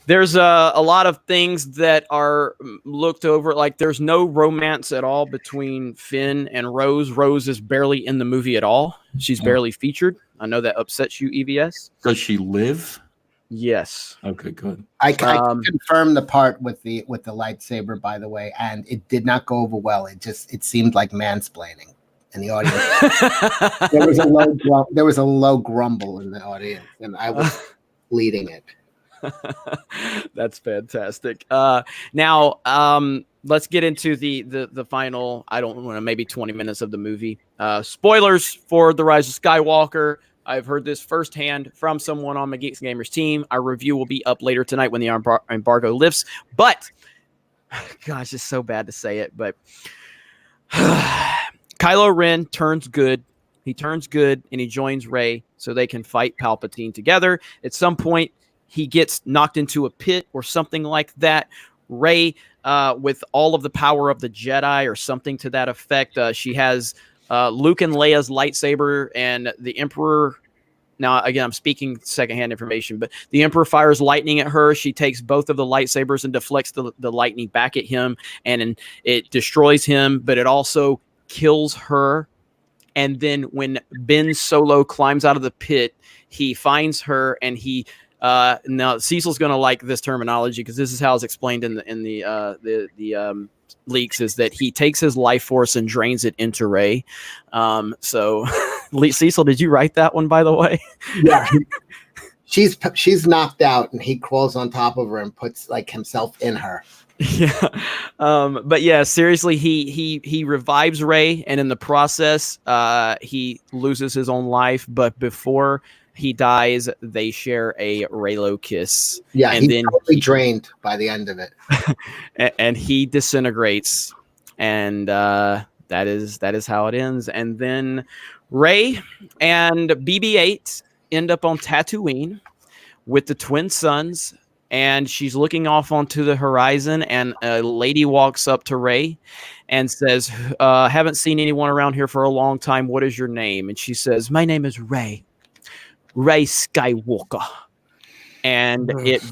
there's a lot of things that are looked over. Like, there's no romance at all between Finn and Rose. Rose is barely in the movie at all. She's barely featured. I know that upsets you, EVS. Does she live? Yes. Okay, good. I can confirm the part with the lightsaber, by the way, and it did not go over well. It seemed like mansplaining in the audience. there was a low grumble in the audience, and I was leading it. That's fantastic. Now, let's get into the final, I don't know, maybe 20 minutes of the movie. Spoilers for The Rise of Skywalker. I've heard this firsthand from someone on my Geeks and Gamers team. Our review will be up later tonight when the embargo lifts. But, gosh, it's so bad to say it, but Kylo Ren turns good. He turns good, and he joins Rey so they can fight Palpatine together. At some point, he gets knocked into a pit or something like that. Rey, with all of the power of the Jedi or something to that effect, she has Luke and Leia's lightsaber, and the Emperor now again, I'm speaking secondhand information, but the Emperor fires lightning at her. She takes both of the lightsabers and deflects the lightning back at him, and it destroys him, but it also kills her. And then when Ben Solo climbs out of the pit, he finds her, and he now Cecil's going to like this terminology because this is how it's explained in the leaks, is that he takes his life force and drains it into Rey. So Cecil, did you write that one, by the way? Yeah. She's knocked out, and he crawls on top of her and puts like himself in her. Yeah. But yeah, seriously, he revives Rey, and in the process, he loses his own life. But before he dies, they share a Reylo kiss. Yeah, and he's then totally drained by the end of it. and he disintegrates, and that is how it ends. And then Rey and BB-8 end up on Tatooine with the twin sons, and she's looking off onto the horizon, and a lady walks up to Rey and says, haven't seen anyone around here for a long time. What is your name? And she says, my name is Rey Skywalker. And it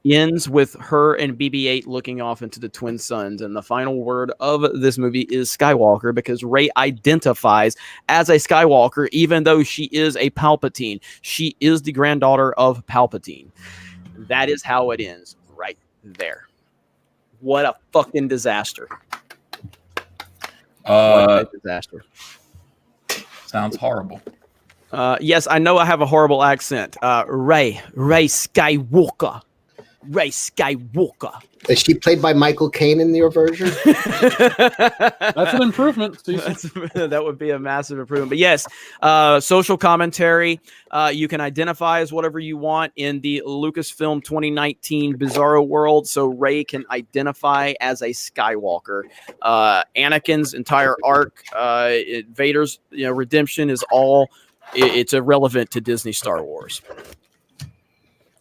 ends with her and BB-8 looking off into the twin suns. And the final word of this movie is Skywalker, because Rey identifies as a Skywalker, even though she is a Palpatine. She is the granddaughter of Palpatine. That is how it ends right there. What a fucking disaster. What a disaster. Sounds horrible. Yes, I know I have a horrible accent. Rey Skywalker. Rey Skywalker. Is she played by Michael Caine in your version? That's an improvement. That would be a massive improvement. But yes, social commentary. You can identify as whatever you want in the Lucasfilm 2019 Bizarro world. So Rey can identify as a Skywalker. Anakin's entire arc, Vader's redemption is all. It's irrelevant to Disney Star Wars.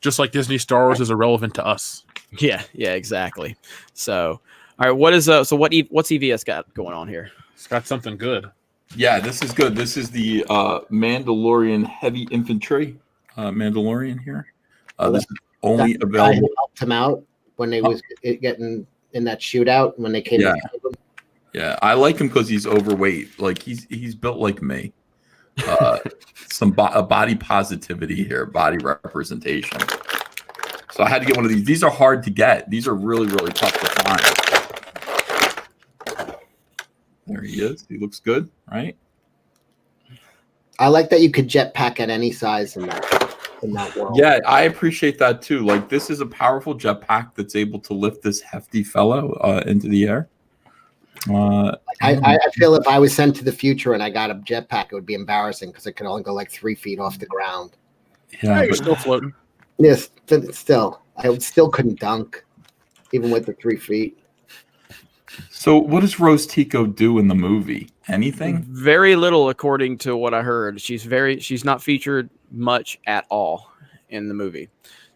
Just like Disney Star Wars is irrelevant to us. Yeah, exactly. So, all right, what's EVS got going on here? It's got something good. Yeah, this is good. This is the Mandalorian Heavy Infantry Mandalorian here. This is only available. Helped him out when they was getting in that shootout when they came. Yeah, to him. Yeah, I like him because he's overweight. Like he's built like me. Some body positivity here, body representation. So I had to get one of these. These are hard to get. These are really, really tough to find. There he is. He looks good, right? I like that you could jetpack at any size in that world. Yeah, I appreciate that too. Like this is a powerful jetpack that's able to lift this hefty fellow into the air. I feel if I was sent to the future and I got a jetpack, it would be embarrassing because it could only go like 3 feet off the ground. Yeah, you're still floating. Yes, but still, I still couldn't dunk, even with the 3 feet. So, what does Rose Tico do in the movie? Anything? Very little, according to what I heard. She's not featured much at all in the movie.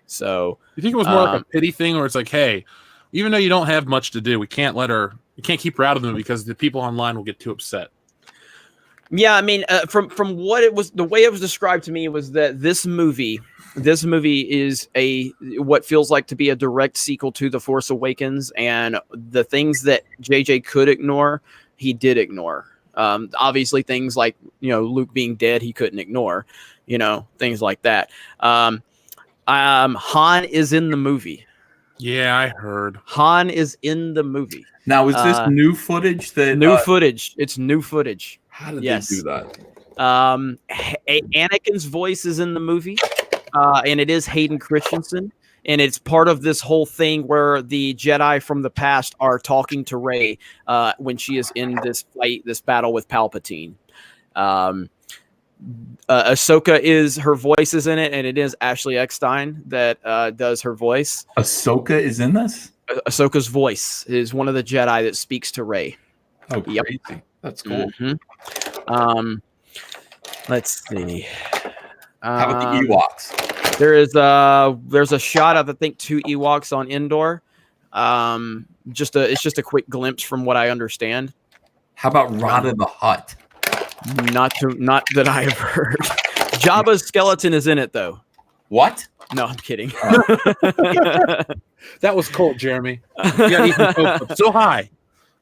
So, you think it was more like a pity thing, where it's like, hey, even though you don't have much to do, we can't keep her out of the movie because the people online will get too upset. Yeah, I mean, from what it was, the way it was described to me was that this movie is what feels like to be a direct sequel to The Force Awakens, and the things that JJ could ignore, he did ignore. Obviously, things like Luke being dead, he couldn't ignore. Things like that. Han is in the movie. Yeah, I heard. Han is in the movie. Now, is this new footage? Footage. It's new footage. How did they do that? Anakin's voice is in the movie, and it is Hayden Christensen. And it's part of this whole thing where the Jedi from the past are talking to Rey when she is in this battle with Palpatine. Ahsoka her voice is in it, and it is Ashley Eckstein that does her voice. Ahsoka is in this? Ahsoka's voice is one of the Jedi that speaks to Rey. Oh, crazy. Yep. That's cool. Mm-hmm. Let's see. How about the Ewoks? There's a shot of, I think, 2 Ewoks on Endor. It's just a quick glimpse from what I understand. How about Rada the Hutt? Not that I have heard. Jabba's skeleton is in it, though. What? No, I'm kidding. That was cold, Jeremy. You got Ethan Cope up so high.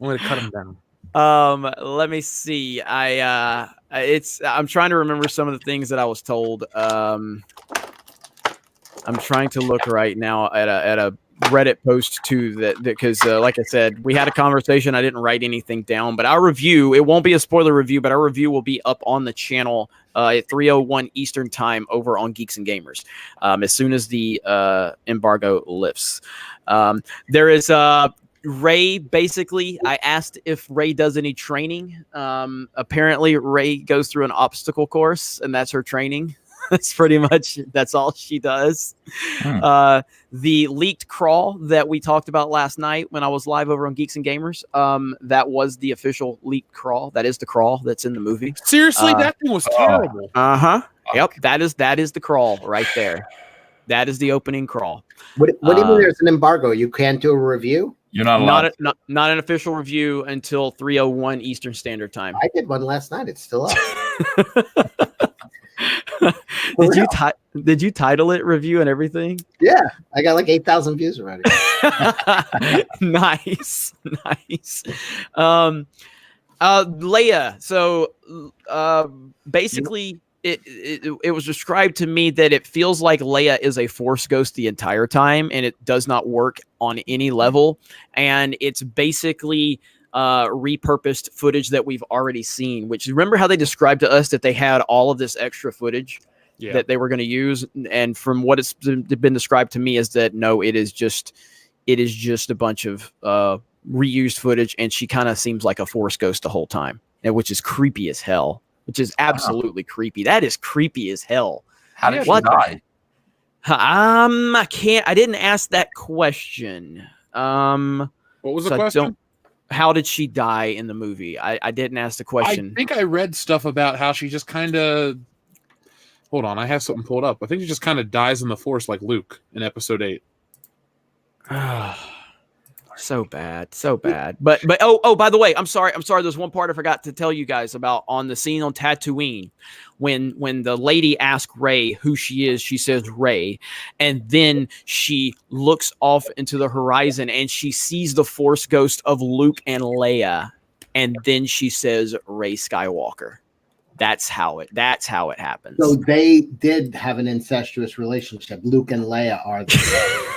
I'm going to cut him down. Let me see. I'm trying to remember some of the things that I was told. I'm trying to look right now at a Reddit post too, that because like I said, we had a conversation. I didn't write anything down, but our review, it won't be a spoiler review, but our review will be up on the channel at 3:01 Eastern time over on Geeks and Gamers as soon as the embargo lifts. There is Rey. Basically, I asked if Rey does any training. Apparently Rey goes through an obstacle course, and that's her training. That's all she does. The leaked crawl that we talked about last night when I was live over on Geeks and Gamers, that was the official leaked crawl. That is the crawl that's in the movie. Seriously, that thing was terrible. Yep, that is the crawl right there. That is the opening crawl. What do you mean there's an embargo? You can't do a review? You're not allowed. Not an official review until 3:01 Eastern Standard Time. I did one last night. It's still up. Did you title it review and everything? Yeah, I got like 8,000 views already. Nice. Leia. So basically, it was described to me that it feels like Leia is a Force ghost the entire time, and it does not work on any level. And it's basically repurposed footage that we've already seen, which remember how they described to us that they had all of this extra footage that they were going to use, and from what it's been described to me is that no, it is just a bunch of reused footage, and she kind of seems like a Force ghost the whole time, which is creepy as hell. Which is absolutely creepy. That is creepy as hell. How did she die? I didn't ask that question. What was the question? How did she die in the movie? I didn't ask the question. I think I read stuff about how she just kind of. Hold on, I have something pulled up. I think she just kind of dies in the Force like Luke in Episode 8. So bad. But oh, by the way, I'm sorry. There's one part I forgot to tell you guys about on the scene on Tatooine when the lady asks Rey who she is. She says Rey, and then she looks off into the horizon and she sees the Force ghost of Luke and Leia, and then she says Rey Skywalker. That's how it happens. So they did have an incestuous relationship. Luke and Leia are the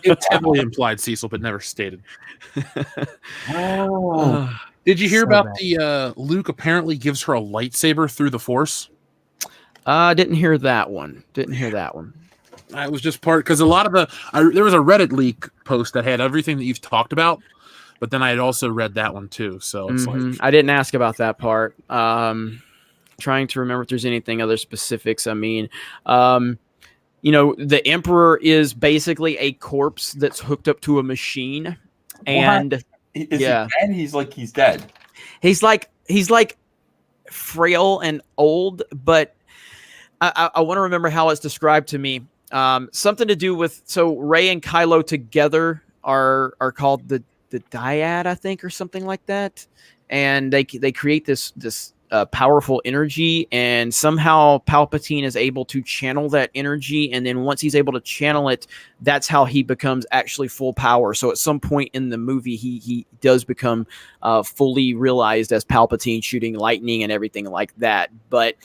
It's heavily implied, Cecil, but never stated. Did you hear about the Luke apparently gives her a lightsaber through the Force? Didn't hear that one. I was just part because a lot of there was a Reddit leak post that had everything that you've talked about, but then I had also read that one too. So it's like I didn't ask about that part. Trying to remember if there's anything other specifics. I mean, the Emperor is basically a corpse that's hooked up to a machine, and he dead? He's dead. He's like frail and old, but I want to remember how it's described to me. Something to do with Rey and Kylo together are called the dyad, I think, or something like that, and they create this powerful energy, and somehow Palpatine is able to channel that energy, and then once he's able to channel it, that's how he becomes actually full power. So at some point in the movie, he does become fully realized as Palpatine, shooting lightning and everything like that. But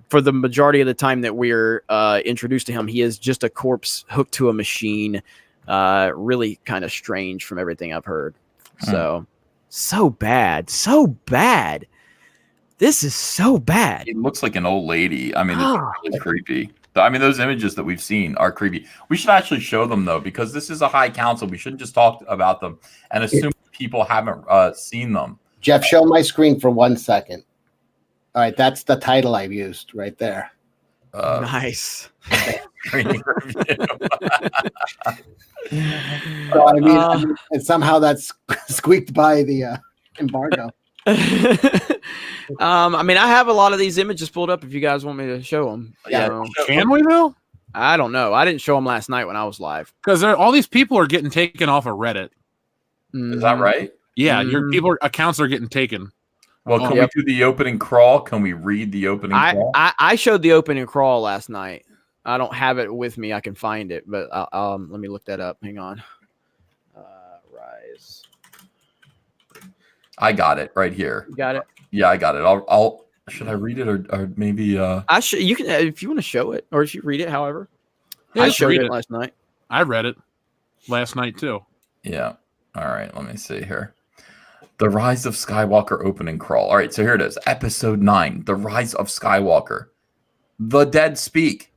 for the majority of the time that we're introduced to him, he is just a corpse hooked to a machine. Really kind of strange from everything I've heard. So bad. This is so bad. It looks like an old lady. I mean, it's really creepy. I mean, those images that we've seen are creepy. We should actually show them, though, because this is a high council. We shouldn't just talk about them and assume people haven't seen them. Jeff, show my screen for 1 second. All right, that's the title I've used right there. Nice. Training review. So, I mean, and somehow that's squeaked by the embargo. I mean, I have a lot of these images pulled up if you guys want me to show them. Yeah. Can we though? I don't know. I didn't show them last night when I was live. Because all these people are getting taken off of Reddit. Is that right? Yeah, your accounts are getting taken. Well, can we do the opening crawl? Can we read the opening crawl? I showed the opening crawl last night. I don't have it with me. I can find it, but let me look that up. Hang on. Rise. I got it right here. You got it? Yeah, I got it. I'll should I read it or maybe I should. You can if you want to show it or if you read it. However, yeah, I showed it last night. I read it last night too. Yeah. All right. Let me see here. The Rise of Skywalker opening crawl. All right, so here it is. Episode 9, The Rise of Skywalker. The dead speak.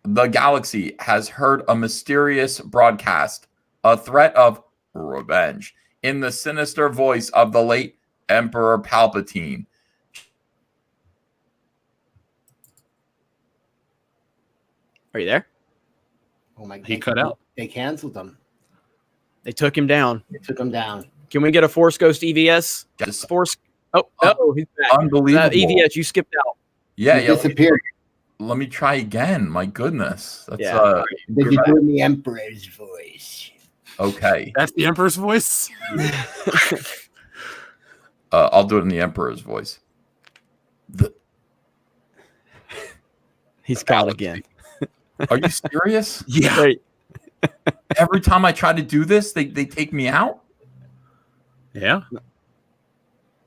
The galaxy has heard a mysterious broadcast, a threat of revenge, in the sinister voice of the late Emperor Palpatine. Are you there? Oh my God. He cut out. They canceled him. They took him down. They took him down. Can we get a Force Ghost EVS? Just Force. Oh, he's back. unbelievable. EVS, you skipped out. Yeah, He disappeared. Let me try again. My goodness. That's Did you do it in the Emperor's voice? okay. That's the Emperor's voice. I'll do it in the Emperor's voice. He's out again. Are you serious? Yeah. Wait. Every time I try to do this, they take me out? Yeah.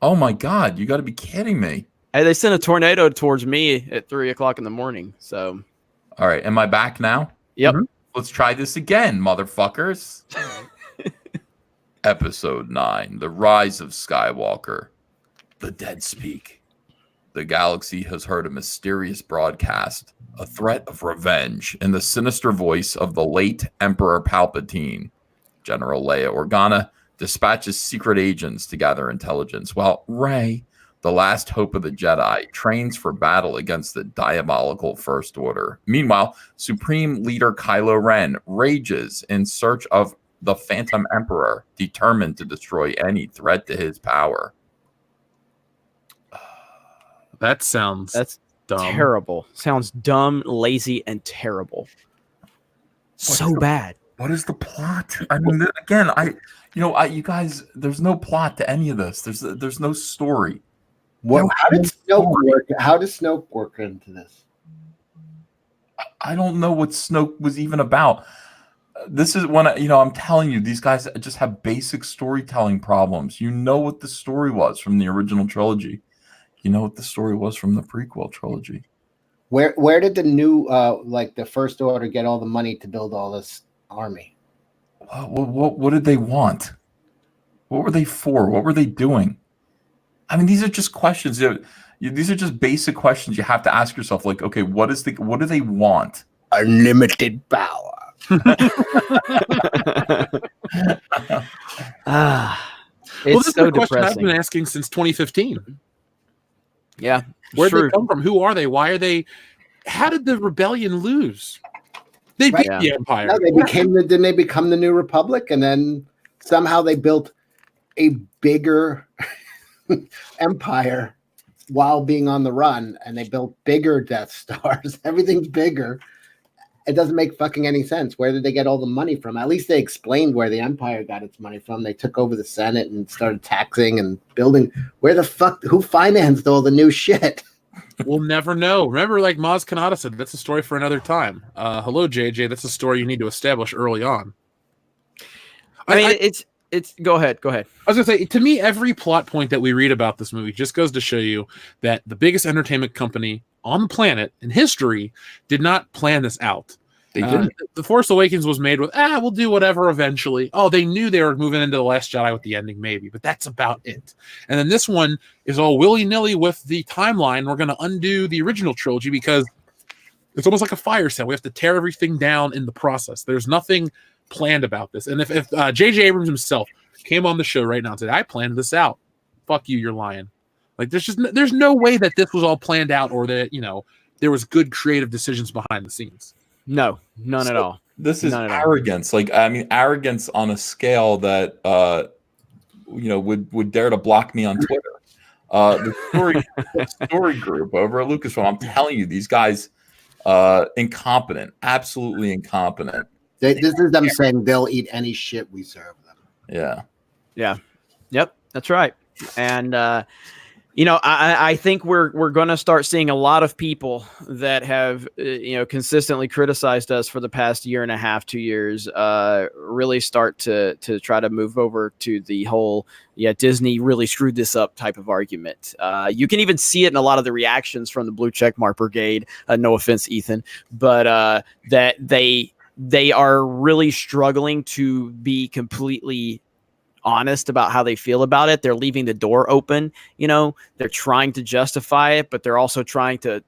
Oh my God, you got to be kidding me. Hey, they sent a tornado towards me at 3:00 in the morning. So, All right, am I back now? yep. Mhm. Let's try this again, motherfuckers. Episode 9, The Rise of Skywalker. The dead speak. The galaxy has heard a mysterious broadcast, a threat of revenge, in the sinister voice of the late Emperor Palpatine. General Leia Organa dispatches secret agents to gather intelligence, while Rey, the last hope of the Jedi, trains for battle against the diabolical First Order. Meanwhile, Supreme Leader Kylo Ren rages in search of the Phantom Emperor, determined to destroy any threat to his power. That sounds That's dumb. terrible. Sounds dumb, lazy, and terrible. So bad. What is the plot? I mean, again, you guys, there's no plot to any of this. There's no story. How did Snoke work into this? I don't know what Snoke was even about. This is when I'm telling you, these guys just have basic storytelling problems. You know what the story was from the original trilogy. You know what the story was from the prequel trilogy. Where did the new the First Order get all the money to build all this army? What did they want? What were they for? What were they doing? I mean, these are just questions. These are just basic questions you have to ask yourself. Like, okay, what do they want? Unlimited power. It's This is so a question I've depressing. been asking since 2015. Yeah. Where'd true. they come from? Who are they? Why are they? How did the rebellion lose? They beat Right. the Empire. No, didn't they become the New Republic? And then somehow they built a bigger empire while being on the run, and they built bigger Death Stars. Everything's bigger. It doesn't make fucking any sense. Where did they get all the money from? At least they explained where the Empire got its money from. They took over the Senate and started taxing and building. Where the fuck? Who financed all the new shit? We'll never know. Remember, like Maz Kanata said, that's a story for another time. Hello, JJ. That's a story you need to establish early on. I mean, it's. Go ahead. I was going to say, to me, every plot point that we read about this movie just goes to show you that the biggest entertainment company on the planet in history did not plan this out. They didn't. The Force Awakens was made with, we'll do whatever eventually. Oh, they knew they were moving into The Last Jedi with the ending, maybe, but that's about it. And then this one is all willy-nilly with the timeline. We're going to undo the original trilogy because it's almost like a fire sale. We have to tear everything down in the process. There's nothing planned about this. And if J.J. Abrams himself came on the show right now and said, I planned this out, fuck you, you're lying. Like, there's no way that this was all planned out or that, there was good creative decisions behind the scenes. No, none at all. This is None at all. arrogance. Like, I mean, arrogance on a scale that would dare to block me on Twitter. The story group over at Lucasfilm. I'm telling you, these guys, incompetent, absolutely incompetent. This is them saying they'll eat any shit we serve them. Yeah. Yep, that's right. And You know, I think we're going to start seeing a lot of people that have consistently criticized us for the past year and a half, 2 years, really start to try to move over to the whole Disney really screwed this up type of argument. You can even see it in a lot of the reactions from the Blue Checkmark Brigade. No offense, Ethan, but that they are really struggling to be completely honest about how they feel about it. They're leaving the door open. They're trying to justify it, but they're also trying to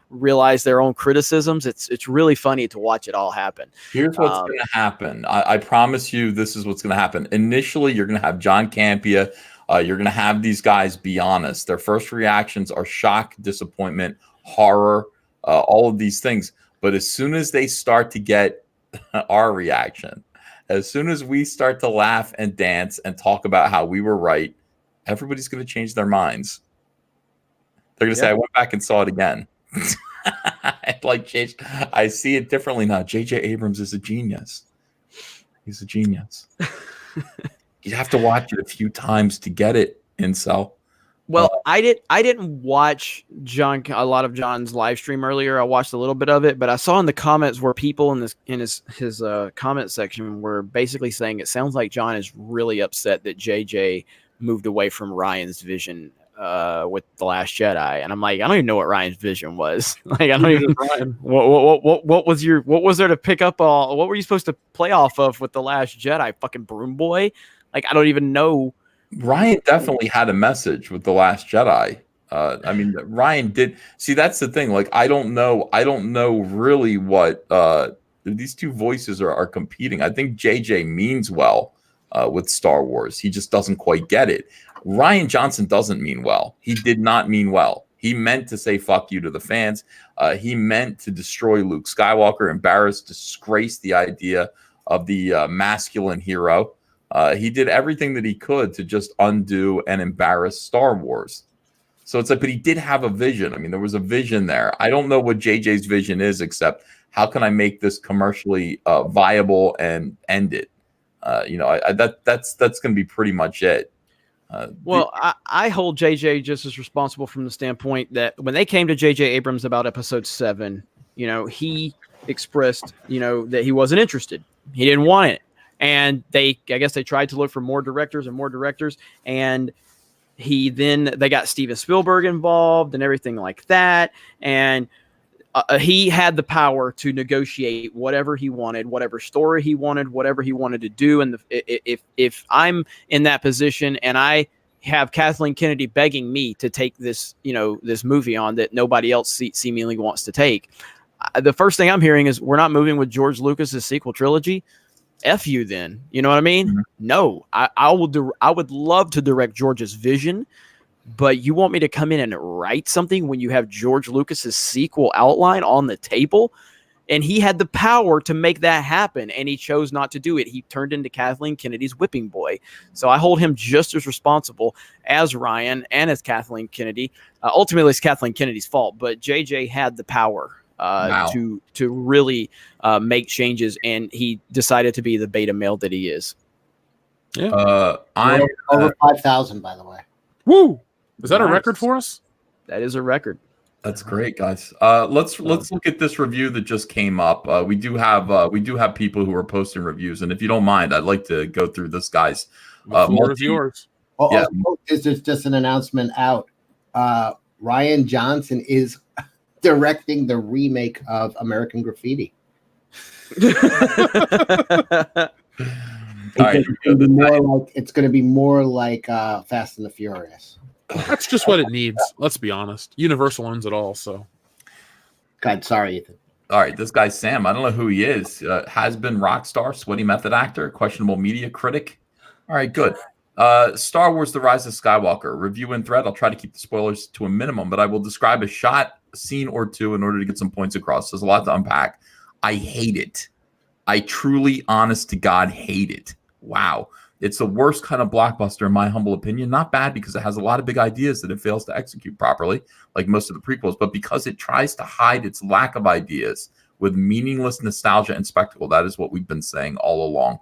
realize their own criticisms. It's really funny to watch it all happen. Here's what's going to happen. I promise you this is what's going to happen. Initially, you're going to have John Campea. You're going to have these guys be honest. Their first reactions are shock, disappointment, horror, all of these things. But as soon as they start to get our reaction, as soon as we start to laugh and dance and talk about how we were right, everybody's going to change their minds. They're going to say, I went back and saw it again. I see it differently now. J.J. Abrams is a genius. He's a genius. You have to watch it a few times to get it, incel. Well, I didn't watch a lot of John's live stream earlier. I watched a little bit of it, but I saw in the comments where people in his comment section were basically saying it sounds like John is really upset that JJ moved away from Ryan's vision with The Last Jedi, and I'm like, I don't even know what Ryan's vision was. Like, I don't even. What was there to pick up? What were you supposed to play off of with The Last Jedi? Fucking Broom Boy? Like, I don't even know. Ryan definitely had a message with The Last Jedi. Ryan did. See, that's the thing. Like, I don't know really what these two voices are competing. I think JJ means well with Star Wars. He just doesn't quite get it. Rian Johnson doesn't mean well. He did not mean well. He meant to say fuck you to the fans. He meant to destroy Luke Skywalker, embarrass, disgrace the idea of the masculine hero. He did everything that he could to just undo and embarrass Star Wars. So it's like, but he did have a vision. I mean, there was a vision there. I don't know what JJ's vision is, except how can I make this commercially viable and end it? That's going to be pretty much it. I hold JJ just as responsible from the standpoint that when they came to JJ Abrams about episode 7, he expressed, that he wasn't interested. He didn't want it. And I guess they tried to look for more directors, and they got Steven Spielberg involved and everything like that. And he had the power to negotiate whatever he wanted, whatever story he wanted, whatever he wanted to do. And if I'm in that position and I have Kathleen Kennedy begging me to take this, this movie on that nobody else seemingly wants to take, the first thing I'm hearing is we're not moving with George Lucas's sequel trilogy. F you then. You know what I mean? Mm-hmm. No, I would love to direct George's vision, but you want me to come in and write something when you have George Lucas's sequel outline on the table? And he had the power to make that happen, and he chose not to do it. He turned into Kathleen Kennedy's whipping boy. So I hold him just as responsible as Ryan and as Kathleen Kennedy. Ultimately, it's Kathleen Kennedy's fault, but JJ had the power to really make changes, and he decided to be the beta male that he is. Yeah, I'm over 5,000, by the way. Woo! Is that a record for us? That is a record. That's great, guys. Let's look at this review that just came up. We do have people who are posting reviews, and if you don't mind, I'd like to go through this guy's yours. This is just an announcement out. Rian Johnson is directing the remake of American Graffiti. It's going to be more like Fast and the Furious. That's just what it needs. Let's be honest. Universal owns it all. So, God, sorry, Ethan. All right, this guy Sam. I don't know who he is. Has been rock star, sweaty method actor, questionable media critic. All right, good. Star Wars: The Rise of Skywalker review and thread. I'll try to keep the spoilers to a minimum, but I will describe a shot, a scene or two in order to get some points across. There's a lot to unpack. I hate it. I truly, honest to God, hate it. Wow. It's the worst kind of blockbuster, in my humble opinion. Not bad because it has a lot of big ideas that it fails to execute properly, like most of the prequels, but because it tries to hide its lack of ideas with meaningless nostalgia and spectacle. That is what we've been saying all along.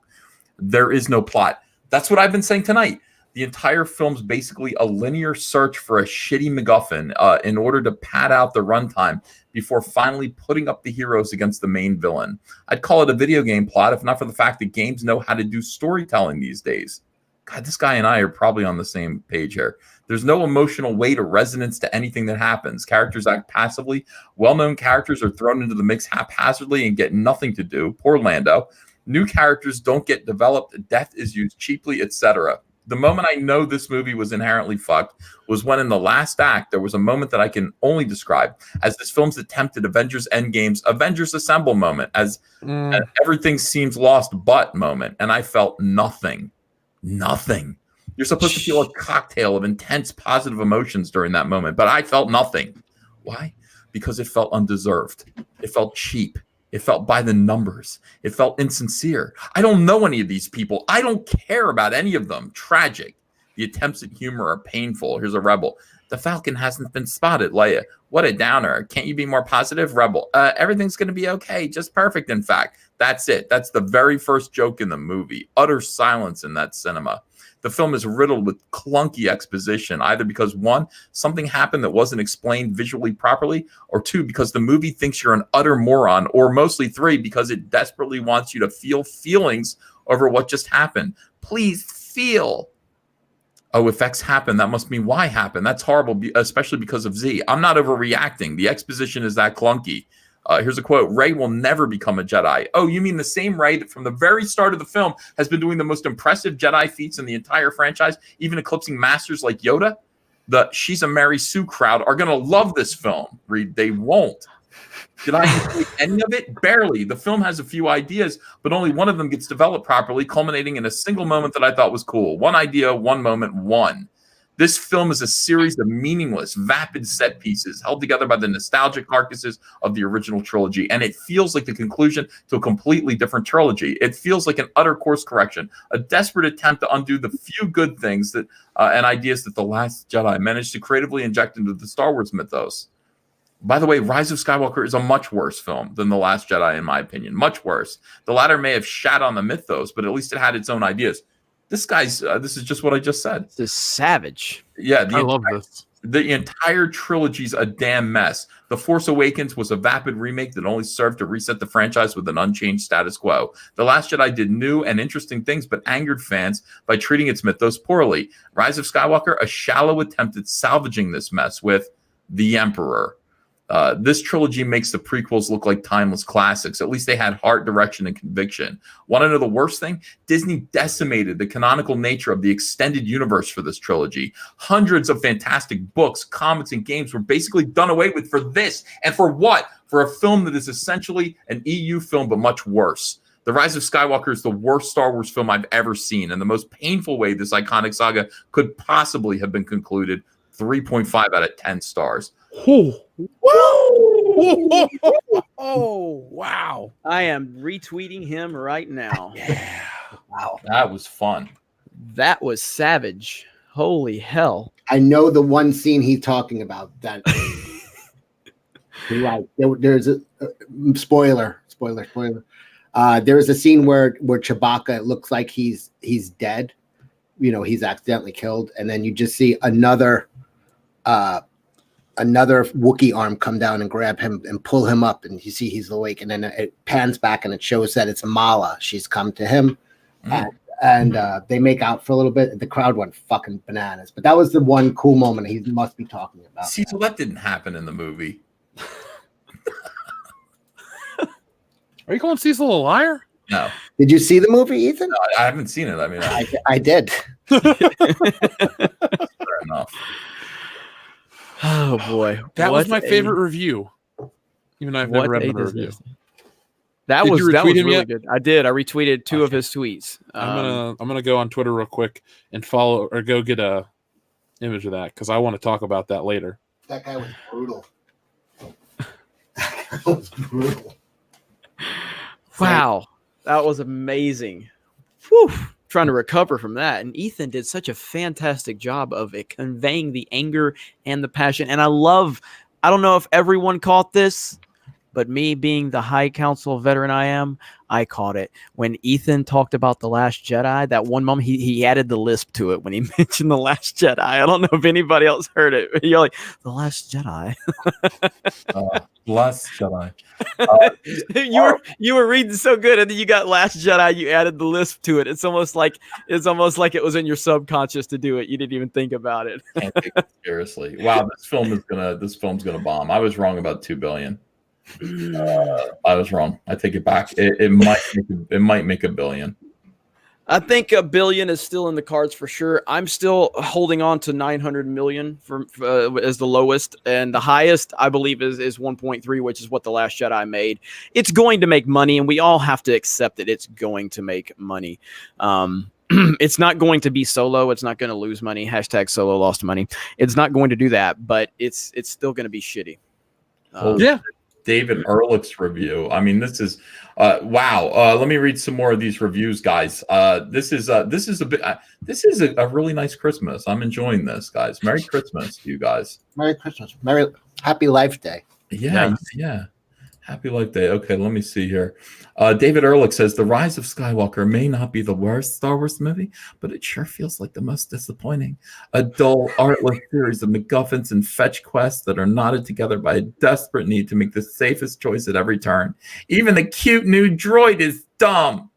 There is no plot. That's what I've been saying tonight. The entire film's basically a linear search for a shitty MacGuffin in order to pad out the runtime before finally putting up the heroes against the main villain. I'd call it a video game plot, if not for the fact that games know how to do storytelling these days. God, this guy and I are probably on the same page here. There's no emotional weight or resonance to anything that happens. Characters act passively. Well-known characters are thrown into the mix haphazardly and get nothing to do. Poor Lando. New characters don't get developed. Death is used cheaply, etc. The moment I know this movie was inherently fucked was when in the last act, there was a moment that I can only describe as this film's attempted Avengers Endgame's Avengers Assemble moment, as an everything seems lost but moment. And I felt nothing. Nothing. You're supposed to feel a cocktail of intense positive emotions during that moment, but I felt nothing. Why? Because it felt undeserved. It felt cheap. It felt by the numbers. It felt insincere. I don't know any of these people. I don't care about any of them. Tragic. The attempts at humor are painful. Here's a Rebel. The Falcon hasn't been spotted, Leia. What a downer. Can't you be more positive, Rebel? Everything's going to be okay. Just perfect, in fact. That's it. That's the very first joke in the movie. Utter silence in that cinema. The film is riddled with clunky exposition, either because, one, something happened that wasn't explained visually properly, or two, because the movie thinks you're an utter moron, or mostly three, because it desperately wants you to feel feelings over what just happened. Please feel. Oh, if X happened, that must mean Y happened. That's horrible, especially because of Z. I'm not overreacting. The exposition is that clunky. Here's a quote. Rey will never become a Jedi. Oh, you mean the same Rey that from the very start of the film has been doing the most impressive Jedi feats in the entire franchise, even eclipsing masters like Yoda? The She's a Mary Sue crowd are going to love this film. Reed, they won't. Did I enjoy any of it? Barely. The film has a few ideas, but only one of them gets developed properly, culminating in a single moment that I thought was cool. One idea, one moment, one. This film is a series of meaningless, vapid set pieces held together by the nostalgic carcasses of the original trilogy, and it feels like the conclusion to a completely different trilogy. It feels like an utter course correction, a desperate attempt to undo the few good things that and ideas that The Last Jedi managed to creatively inject into the Star Wars mythos. By the way, Rise of Skywalker is a much worse film than The Last Jedi, in my opinion. Much worse. The latter may have shat on the mythos, but at least it had its own ideas. This guy's, this is just what I just said. This is savage. Yeah, I love this. The entire trilogy's a damn mess. The Force Awakens was a vapid remake that only served to reset the franchise with an unchanged status quo. The Last Jedi did new and interesting things, but angered fans by treating its mythos poorly. Rise of Skywalker, a shallow attempt at salvaging this mess with The Emperor. This trilogy makes the prequels look like timeless classics. At least they had heart, direction, and conviction. Want to know the worst thing? Disney decimated the canonical nature of the extended universe for this trilogy. Hundreds of fantastic books, comics, and games were basically done away with for this. And for what? For a film that is essentially an EU film, but much worse. The Rise of Skywalker is the worst Star Wars film I've ever seen, and the most painful way this iconic saga could possibly have been concluded. 3.5 out of 10 stars. Oh, wow. I am retweeting him right now. Yeah. Wow. That was fun. That was savage. Holy hell. I know the one scene he's talking about. That right. There's a spoiler. There's a scene where Chewbacca, it looks like he's dead. You know, he's accidentally killed, and then you just see another Wookiee arm come down and grab him and pull him up, and you see he's awake, and then it pans back and it shows that it's Mala. She's come to him, and they make out for a little bit. The crowd went fucking bananas, but that was the one cool moment he must be talking about. See, so that didn't happen in the movie. Are you calling Cecil a liar? No. Did you see the movie, Ethan? No, I haven't seen it. I mean, I did. fair enough. Oh boy. That was my favorite review. Even though I've never read another review. That Did was you retweet him really yet? good. I did. I retweeted two of his tweets. I'm gonna go on Twitter real quick and follow or go get a image of that because I want to talk about that later. That guy was brutal. That was brutal. Wow. That was amazing. Whew. Trying to recover from that. And Ethan did such a fantastic job of it conveying the anger and the passion. And I don't know if everyone caught this, But me being the High Council veteran I am, I caught it. When Ethan talked about The Last Jedi, that one moment, he added the lisp to it when he mentioned The Last Jedi. I don't know if anybody else heard it. But you're like, The Last Jedi. Last Jedi. You were reading so good, and then you got Last Jedi. You added the lisp to it. It's almost like it was in your subconscious to do it. You didn't even think about it. Can't take it seriously. Wow, this film's gonna bomb. I was wrong about $2 billion. I was wrong. I take it back. It might make $1 billion. I think $1 billion is still in the cards for sure. I'm still holding on to 900 million as the lowest, and the highest I believe is 1.3, which is what The Last Jedi made. It's going to make money, and we all have to accept that it's going to make money. It's not going to be Solo. It's not going to lose money. # Solo lost money. It's not going to do that, but it's still going to be shitty. Yeah. David Ehrlich's review. I mean, this is wow. Let me read some more of these reviews, guys. This is a really nice Christmas. I'm enjoying this, guys. Merry Christmas to you guys. Merry Christmas. Happy Life Day. Yeah. Happy Life Day. Okay, let me see here. David Ehrlich says, The Rise of Skywalker may not be the worst Star Wars movie, but it sure feels like the most disappointing. A dull, artless series of MacGuffins and fetch quests that are knotted together by a desperate need to make the safest choice at every turn. Even the cute new droid is dumb.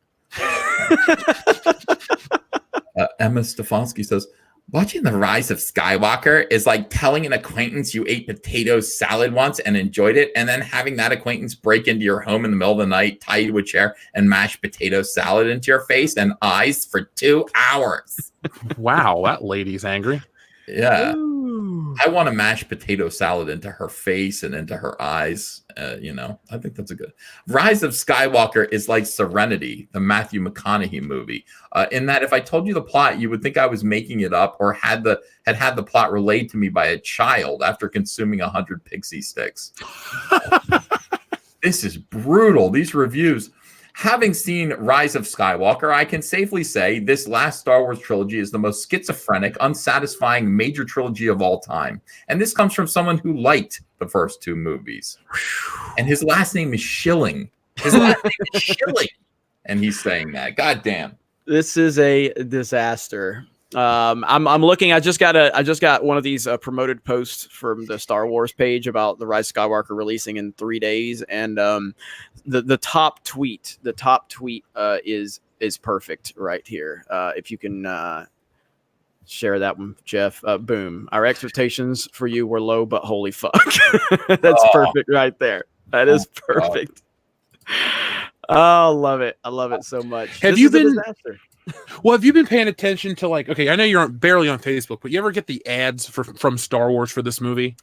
Emma Stefanski says, watching The Rise of Skywalker is like telling an acquaintance you ate potato salad once and enjoyed it, and then having that acquaintance break into your home in the middle of the night, tie you to a chair, and mash potato salad into your face and eyes for 2 hours. Wow, that lady's angry. Yeah. I want to mash potato salad into her face and into her eyes. I think that's a good. Rise of Skywalker is like Serenity, the Matthew McConaughey movie, in that if I told you the plot, you would think I was making it up or had the plot relayed to me by a child after consuming 100 pixie sticks. This is brutal. These reviews. Having seen Rise of Skywalker, I can safely say this last Star Wars trilogy is the most schizophrenic, unsatisfying major trilogy of all time. And this comes from someone who liked the first 2 movies. And his last name is Schilling. And he's saying that. God damn. This is a disaster. I'm looking. I just got one of these promoted posts from the Star Wars page about the Rise of Skywalker releasing in 3 days, and the top tweet is perfect right here. If you can share that one, Jeff. Boom. Our expectations for you were low, but holy fuck, that's perfect right there. That is perfect. Oh, love it. I love it so much. Have you been? Well, have you been paying attention to okay, I know you're barely on Facebook, but you ever get the ads from Star Wars for this movie?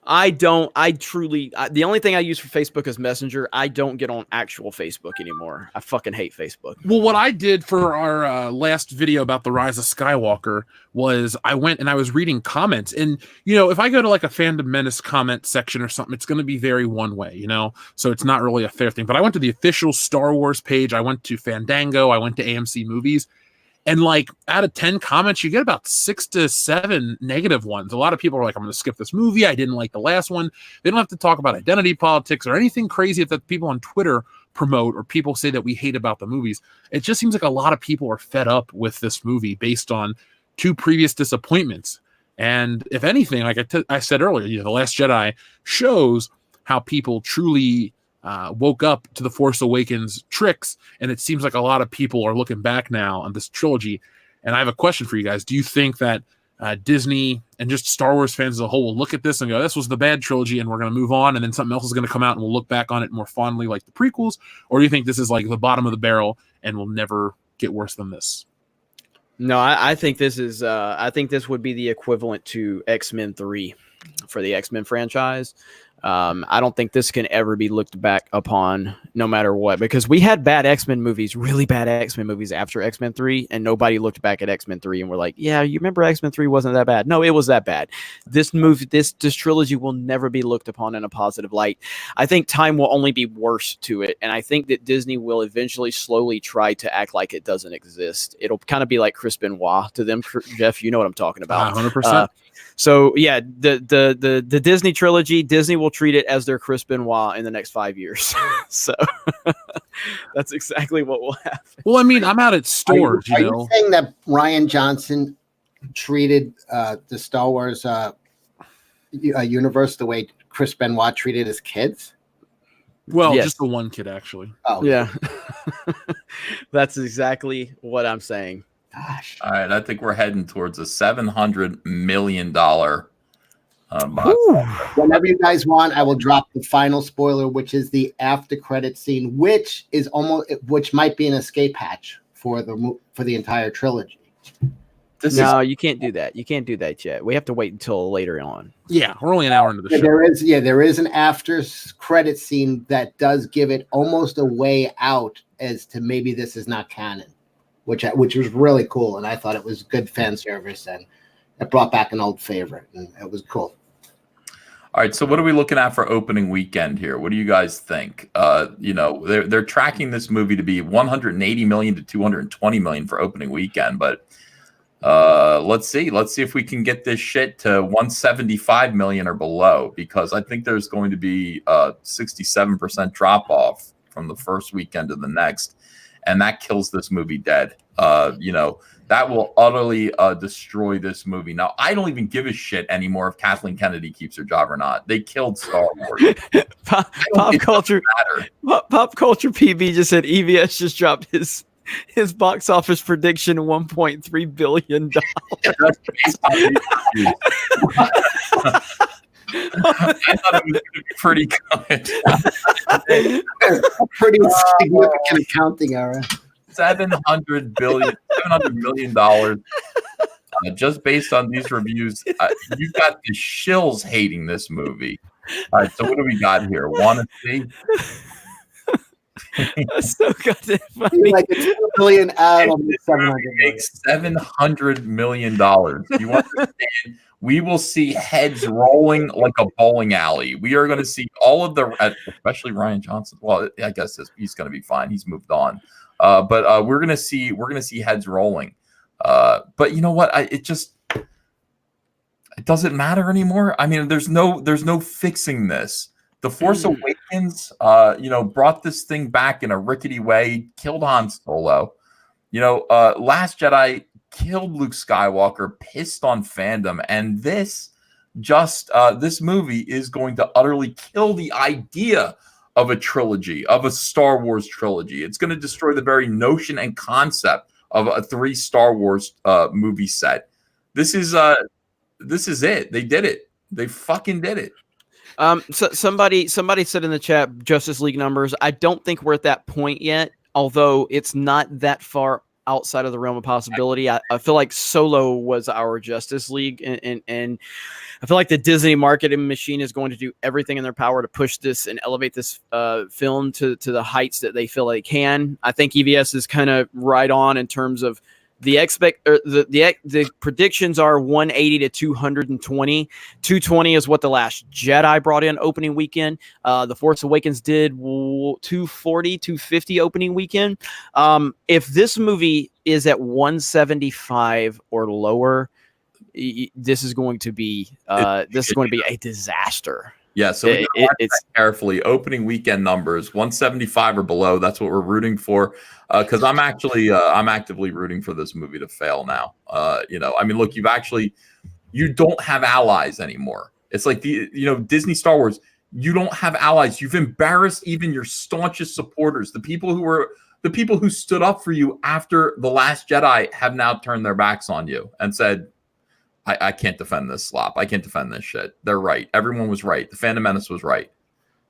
I don't. The only thing I use for Facebook is Messenger. I don't get on actual Facebook anymore. I fucking hate Facebook. Well, what I did for our last video about the Rise of Skywalker was I went and I was reading comments. And, if I go to a Fandom Menace comment section or something, it's going to be very one way, so it's not really a fair thing. But I went to the official Star Wars page. I went to Fandango. I went to AMC Movies. And out of 10 comments, you get about 6 to 7 negative ones. A lot of people are like, I'm going to skip this movie. I didn't like the last one. They don't have to talk about identity politics or anything crazy that people on Twitter promote or people say that we hate about the movies. It just seems like a lot of people are fed up with this movie based on 2 previous disappointments. And if anything, like I said earlier, The Last Jedi shows how people truly woke up to the Force Awakens tricks, and it seems like a lot of people are looking back now on this trilogy. And I have a question for you guys. Do you think that Disney and just Star Wars fans as a whole will look at this and go, this was the bad trilogy and we're going to move on, and then something else is going to come out and we'll look back on it more fondly like the prequels? Or do you think this is like the bottom of the barrel and will never get worse than this? No, I think this is I think this would be the equivalent to X-Men 3 for the X-Men franchise. I don't think this can ever be looked back upon no matter what, because we had bad X-Men movies, really bad X-Men movies after X-Men 3, and nobody looked back at X-Men 3 and were like, yeah, you remember X-Men 3 wasn't that bad. No, it was that bad. This movie, this trilogy will never be looked upon in a positive light. I think time will only be worse to it, and I think that Disney will eventually slowly try to act like it doesn't exist. It'll kind of be like Chris Benoit to them. Jeff, you know what I'm talking about. 100%. So yeah, the Disney trilogy, Disney will treat it as their Chris Benoit in the next 5 years. So that's exactly what will happen. Well, I mean, I'm out at stores, Are you saying that Rian Johnson treated the Star Wars universe the way Chris Benoit treated his kids? Well, Yes. just the one kid, actually. Oh, Yeah. That's exactly what I'm saying. gosh. All right, I think we're heading towards a $700 million box. Whenever you guys want, I will drop the final spoiler, which is the after credit scene, which might be an escape hatch for the entire trilogy. No, you can't do that. You can't do that yet. We have to wait until later on. Yeah, we're only an hour into the show. There is an after credit scene that does give it almost a way out as to maybe this is not canon, which was really cool, and I thought it was good fan service, and it brought back an old favorite, and it was cool. All right, so what are we looking at for opening weekend here? What do you guys think? They're tracking this movie to be 180 million to 220 million for opening weekend, but let's see if we can get this shit to 175 million or below, because I think there's going to be a 67% drop off from the first weekend to the next, and that kills this movie dead. That will utterly destroy this movie. Now, I don't even give a shit anymore if Kathleen Kennedy keeps her job or not. They killed Star Wars. Pop culture PB just said EVS just dropped his box office prediction $1.3 billion. That's based on these reviews. I thought it was going to be pretty good. A pretty significant accounting error. $700 million. Just based on these reviews, you've got the shills hating this movie. All right, so what do we got here? Want to see? That's so goddamn funny. Like a $2 billion out on the $700 million. You understand? We will see heads rolling like a bowling alley. We are going to see all of especially Rian Johnson. Well, I guess he's going to be fine. He's moved on. But we're gonna see heads rolling. But you know what? It doesn't matter anymore. I mean, there's no fixing this. The Force Awakens, brought this thing back in a rickety way, killed Han Solo. Last Jedi killed Luke Skywalker, pissed on fandom, and this movie is going to utterly kill the idea of a trilogy, of a Star Wars trilogy. It's going to destroy the very notion and concept of a 3 Star Wars movie set. This is it. They did it. They fucking did it. So somebody said in the chat, Justice League numbers. I don't think we're at that point yet, although it's not that far outside of the realm of possibility. I feel like Solo was our Justice League, and I feel like the Disney marketing machine is going to do everything in their power to push this and elevate this film to the heights that they feel they can. I think EVS is kind of right on in terms of the predictions are 180 to 220. 220 is what The Last Jedi brought in opening weekend. The Force Awakens did 240, 250 opening weekend. If this movie is at 175 or lower, this is going to be a disaster. Yeah, so we watch that carefully. Opening weekend numbers 175 or below. That's what we're rooting for. Because I'm actively rooting for this movie to fail now. Look, you don't have allies anymore. It's like Disney Star Wars. You don't have allies. You've embarrassed even your staunchest supporters. The people who stood up for you after The Last Jedi have now turned their backs on you and said, I can't defend this slop. I can't defend this shit. They're right. Everyone was right. The Phantom Menace was right.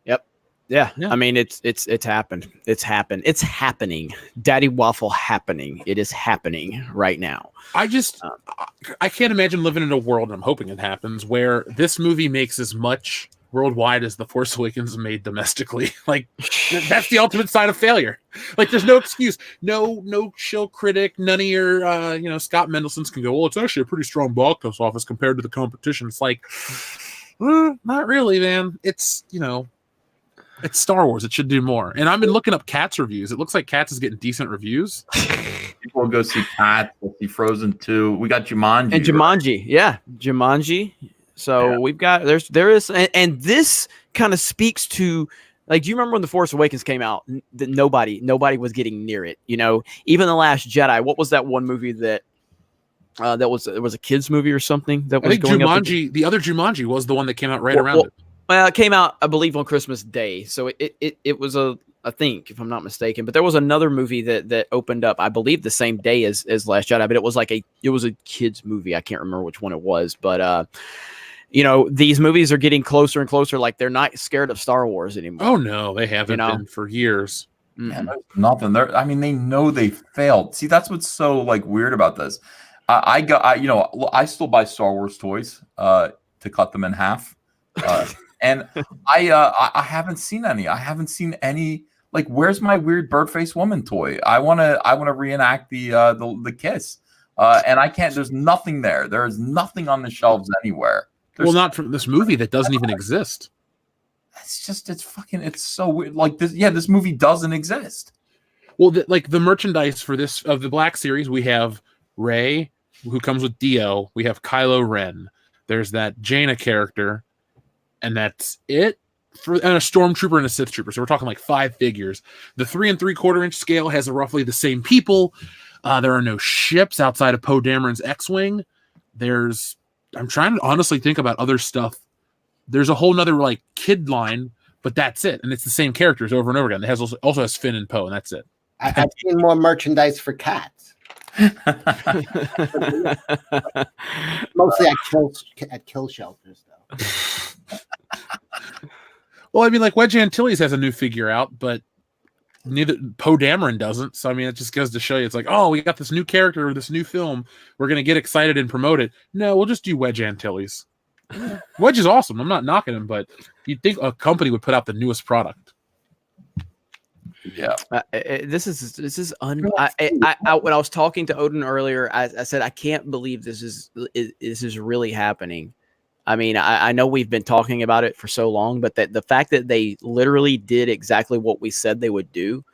Yep. Yeah. I mean, it's happened. It's happened. It's happening. Daddy Waffle happening. It is happening right now. I can't imagine living in a world, and I'm hoping it happens, where this movie makes as much worldwide as The Force Awakens made domestically. Like, that's the ultimate sign of failure. Like, there's no excuse. No chill critic. None of your, Scott Mendelsons can go, well, it's actually a pretty strong box office compared to the competition. It's like, not really, man. It's, It's Star Wars. It should do more. And I've been looking up Cats reviews. It looks like Cats is getting decent reviews. People will go see Cats. We'll see Frozen 2. We got Jumanji. And Jumanji, right? yeah, Jumanji. So we've got there is, and this kind of speaks to, like, do you remember when The Force Awakens came out? That nobody was getting near it. You know, even The Last Jedi. What was that one movie that it was a kids movie or something? That was going Jumanji. The other Jumanji was the one that came out around it. Well, it came out, I believe, on Christmas Day. So it was I think, if I'm not mistaken. But there was another movie that opened up, I believe, the same day as Last Jedi. But it was a kids movie. I can't remember which one it was. But you know, these movies are getting closer and closer. Like, they're not scared of Star Wars anymore. Oh no, they haven't been for years. Yeah, there's nothing there. I mean, they know they failed. See, that's what's so weird about this. I still buy Star Wars toys to cut them in half, and I haven't seen any. I haven't seen any. Like, where's my weird bird-faced woman toy? I wanna reenact the kiss, and I can't. There's nothing there. There is nothing on the shelves anywhere. Not from this movie that doesn't even exist. It's so weird. Like this, this movie doesn't exist. Well, the merchandise for this of the Black Series, we have Rey, who comes with Dio. We have Kylo Ren. There's that Jaina character, and that's it. And a stormtrooper and a Sith trooper. So we're talking like 5 figures. The 3 3/4 inch scale has roughly the same people. There are no ships outside of Poe Dameron's X-wing. I'm trying to honestly think about other stuff. There's a whole nother kid line, but that's it. And it's the same characters over and over again. It also has Finn and Poe, and that's it. I've seen more merchandise for Cats. Mostly at kill shelters, though. Well, I mean, Wedge Antilles has a new figure out, but neither Poe Dameron doesn't. So I mean, it just goes to show you, it's like, oh, we got this new character or this new film, we're gonna get excited and promote it. No, we'll just do Wedge Antilles. Wedge is awesome. I'm not knocking him, but you'd think a company would put out the newest product. Yeah, this is when I was talking to Odin earlier, I said I can't believe this is really happening. I mean, I know we've been talking about it for so long, but the fact that they literally did exactly what we said they would do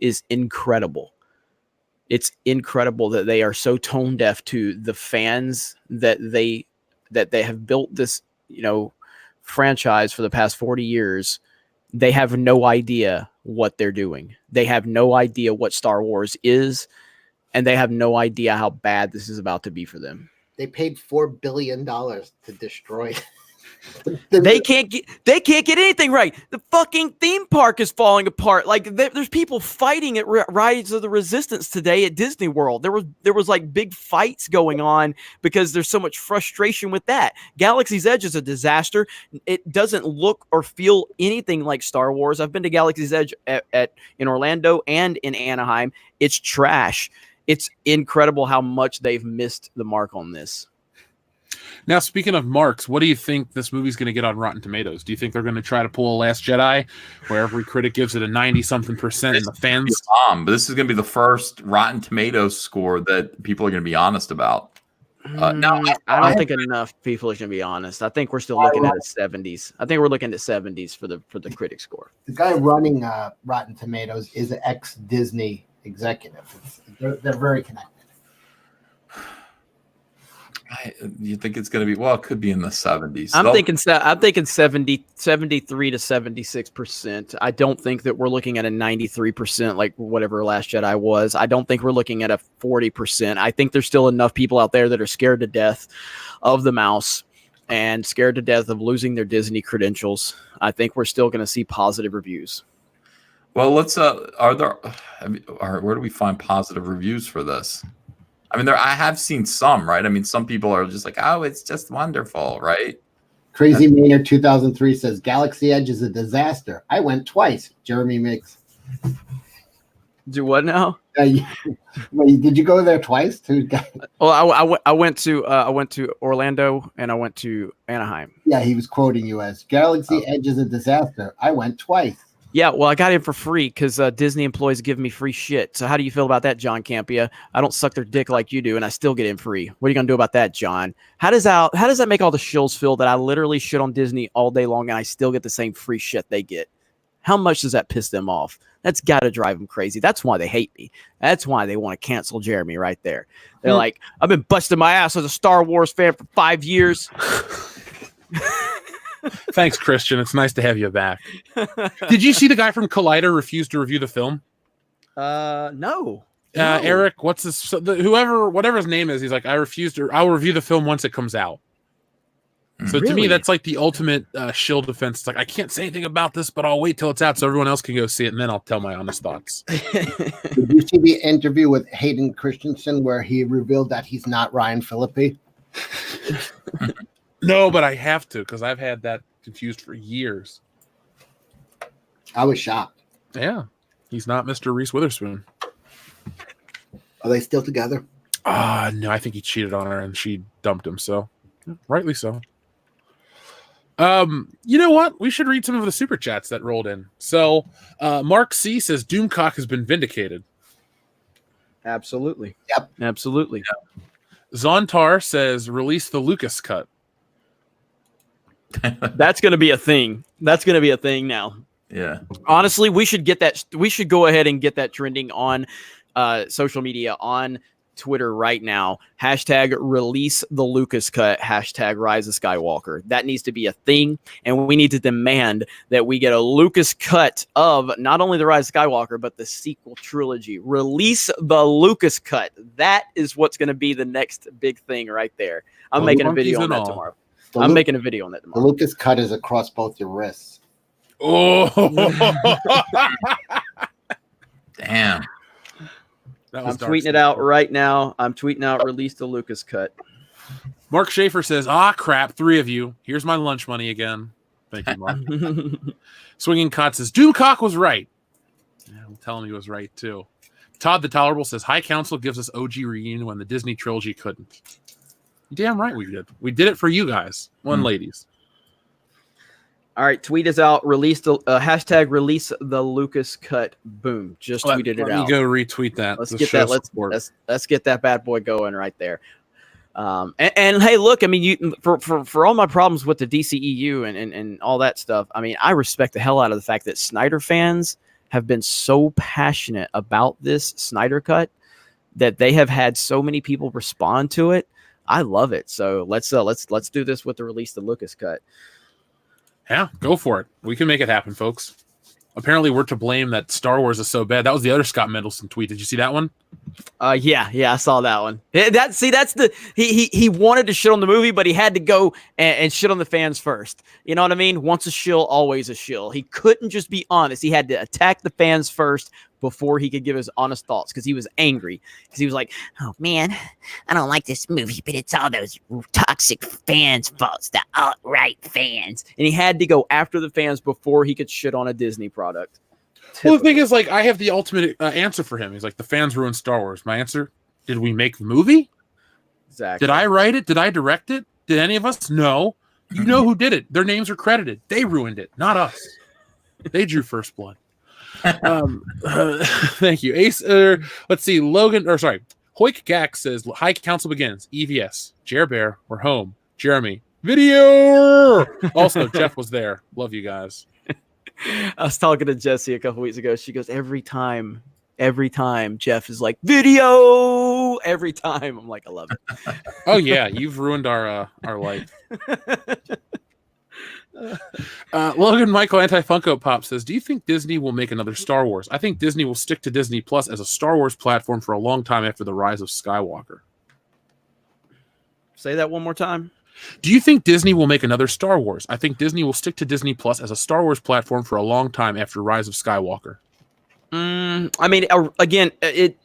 is incredible. It's incredible that they are so tone deaf to the fans that they have built this, franchise for the past 40 years. They have no idea what they're doing. They have no idea what Star Wars is, and they have no idea how bad this is about to be for them. They paid $4 billion to destroy it. They can't get anything right. The fucking theme park is falling apart. There's people fighting at Rise of the Resistance today at Disney World. There was big fights going on because there's so much frustration with that. Galaxy's Edge is a disaster. It doesn't look or feel anything like Star Wars. I've been to Galaxy's Edge in Orlando and in Anaheim. It's trash. It's incredible how much they've missed the mark on this. Now, speaking of marks, what do you think this movie's going to get on Rotten Tomatoes? Do you think they're going to try to pull a Last Jedi, where every critic gives it a 90-something% and the fans? But this is going to be the first Rotten Tomatoes score that people are going to be honest about. No, I don't think enough people are going to be honest. I think we're still looking at the 70s. I think we're looking at 70s for the critic score. The guy running Rotten Tomatoes is an ex-Disney executive. They're very connected. You think it's going to be? Well, it could be in the 70s. I'm thinking 73 to 76%. I don't think that we're looking at a 93% like whatever Last Jedi was. I don't think we're looking at a 40%. I think there's still enough people out there that are scared to death of the mouse and scared to death of losing their Disney credentials. I think we're still going to see positive reviews. Well, let's. Where do we find positive reviews for this? I mean, I have seen some, right? I mean, some people are just like, oh, it's just wonderful, right? Crazy Maynard 2003 says, Galaxy Edge is a disaster. I went twice. Jeremy makes. Do what now? Did you go there twice? Well, I went to Orlando and I went to Anaheim. Yeah, he was quoting you as, Galaxy Edge is a disaster. I went twice. Yeah, well, I got in for free because Disney employees give me free shit. So how do you feel about that, John Campea? I don't suck their dick like you do, and I still get in free. What are you gonna do about that, John? How does that make all the shills feel that I literally shit on Disney all day long and I still get the same free shit they get? How much does that piss them off? That's got to drive them crazy. That's why they hate me. That's why they want to cancel Jeremy right there. They're like, I've been busting my ass as a Star Wars fan for 5 years. Thanks, Christian. It's nice to have you back. Did you see the guy from Collider refuse to review the film? No. Eric, what's his whatever his name is? He's like, I'll review the film once it comes out. So to me, that's like the ultimate shill defense. It's like, I can't say anything about this, but I'll wait till it's out so everyone else can go see it, and then I'll tell my honest thoughts. Did you see the interview with Hayden Christensen where he revealed that he's not Ryan Phillippe? No, but I have to, because I've had that confused for years. I was shocked. Yeah. He's not Mr. Reese Witherspoon. Are they still together? No, I think he cheated on her and she dumped him, so rightly so. You know what? We should read some of the super chats that rolled in. So, Mark C says Doomcock has been vindicated. Absolutely. Yep. Absolutely. Yeah. Zontar says release the Lucas cut. That's going to be a thing. That's going to be a thing now. Yeah. Honestly, we should get that. We should go ahead and get that trending on social media, on Twitter right now. Hashtag release the Lucas cut. Hashtag Rise of Skywalker. That needs to be a thing, and we need to demand that we get a Lucas cut of not only the Rise of Skywalker but the sequel trilogy. Release the Lucas cut. That is what's going to be the next big thing right there. I'm making a video on that tomorrow. I'm making a video on that tomorrow. The Lucas cut is across both your wrists. Oh, damn. I'm tweeting it out right now. I'm tweeting out release the Lucas cut. Mark Schaefer says, crap, 3 of you. Here's my lunch money again. Thank you, Mark. Swinging Cot says, Doomcock was right. Yeah, I'm telling you he was right, too. Todd the Tolerable says, High Council gives us OG reunion when the Disney trilogy couldn't. Damn right we did. We did it for you guys. Ladies. All right, tweet us out. Release the hashtag release the Lucas cut. Boom. Just tweeted it out. Let me go retweet that. Let's get that. Let's get that bad boy going right there. And hey, look, I mean, for all my problems with the DCEU and all that stuff, I mean, I respect the hell out of the fact that Snyder fans have been so passionate about this Snyder cut that they have had so many people respond to it. I love it. So let's do this with the release the Lucas cut. Yeah, go for it. We can make it happen, folks. Apparently, we're to blame that Star Wars is so bad. That was the other Scott Mendelson tweet. Did you see that one? Yeah, I saw that one. That's the he wanted to shit on the movie, but he had to go and shit on the fans first. You know what I mean? Once a shill, always a shill. He couldn't just be honest. He had to attack the fans first before he could give his honest thoughts, because he was angry. Because he was like, oh man, I don't like this movie, but it's all those toxic fans' faults, the alt-right fans. And he had to go after the fans before he could shit on a Disney product. Well, the thing is, like, I have the ultimate answer for him. He's like, the fans ruined Star Wars. My answer, did we make the movie? Exactly. Did I write it? Did I direct it? Did any of us? No. You know who did it. Their names are credited. They ruined it, not us. They drew first blood. Thank you. Ace. Let's see. Hoik Gak says, High Council begins. EVS. Jer Bear. We're home. Jeremy. Video. Also, Jeff was there. Love you guys. I was talking to Jessie a couple weeks ago. She goes, every time Jeff is like, video, every time. I'm like, I love it. Oh yeah, you've ruined our life. Logan Michael Anti-Funko Pop says, do you think Disney will make another Star Wars? I think Disney will stick to Disney Plus as a Star Wars platform for a long time after the Rise of Skywalker. Say that one more time. Do you think Disney will make another Star Wars? I think Disney will stick to Disney Plus as a Star Wars platform for a long time after Rise of Skywalker. I mean, again,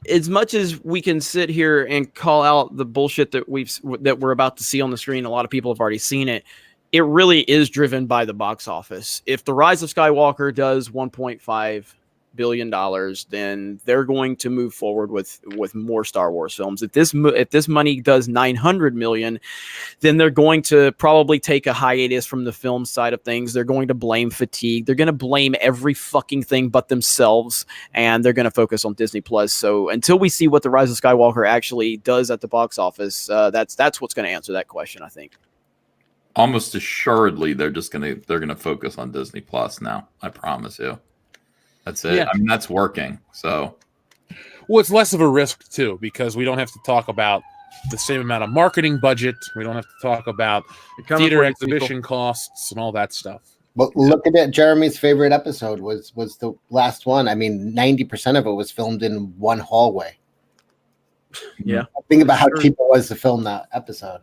as much as we can sit here and call out the bullshit that we're about to see on the screen, a lot of people have already seen it. It really is driven by the box office. If the Rise of Skywalker does $1.5 billion, then they're going to move forward with more Star Wars films. If this money does $900 million, then they're going to probably take a hiatus from the film side of things. They're going to blame fatigue. They're going to blame every fucking thing but themselves, and they're going to focus on Disney Plus. So until we see what the Rise of Skywalker actually does at the box office, that's what's going to answer that question, I think. Almost assuredly, they're gonna focus on Disney Plus now. I promise you. That's it. Yeah. I mean, that's working. So, well, it's less of a risk too, because we don't have to talk about the same amount of marketing budget. We don't have to talk about theater exhibition costs and all that stuff. But look at it. Jeremy's favorite episode was the last one. I mean, 90% of it was filmed in one hallway. Yeah. Think about how cheap it was to film that episode.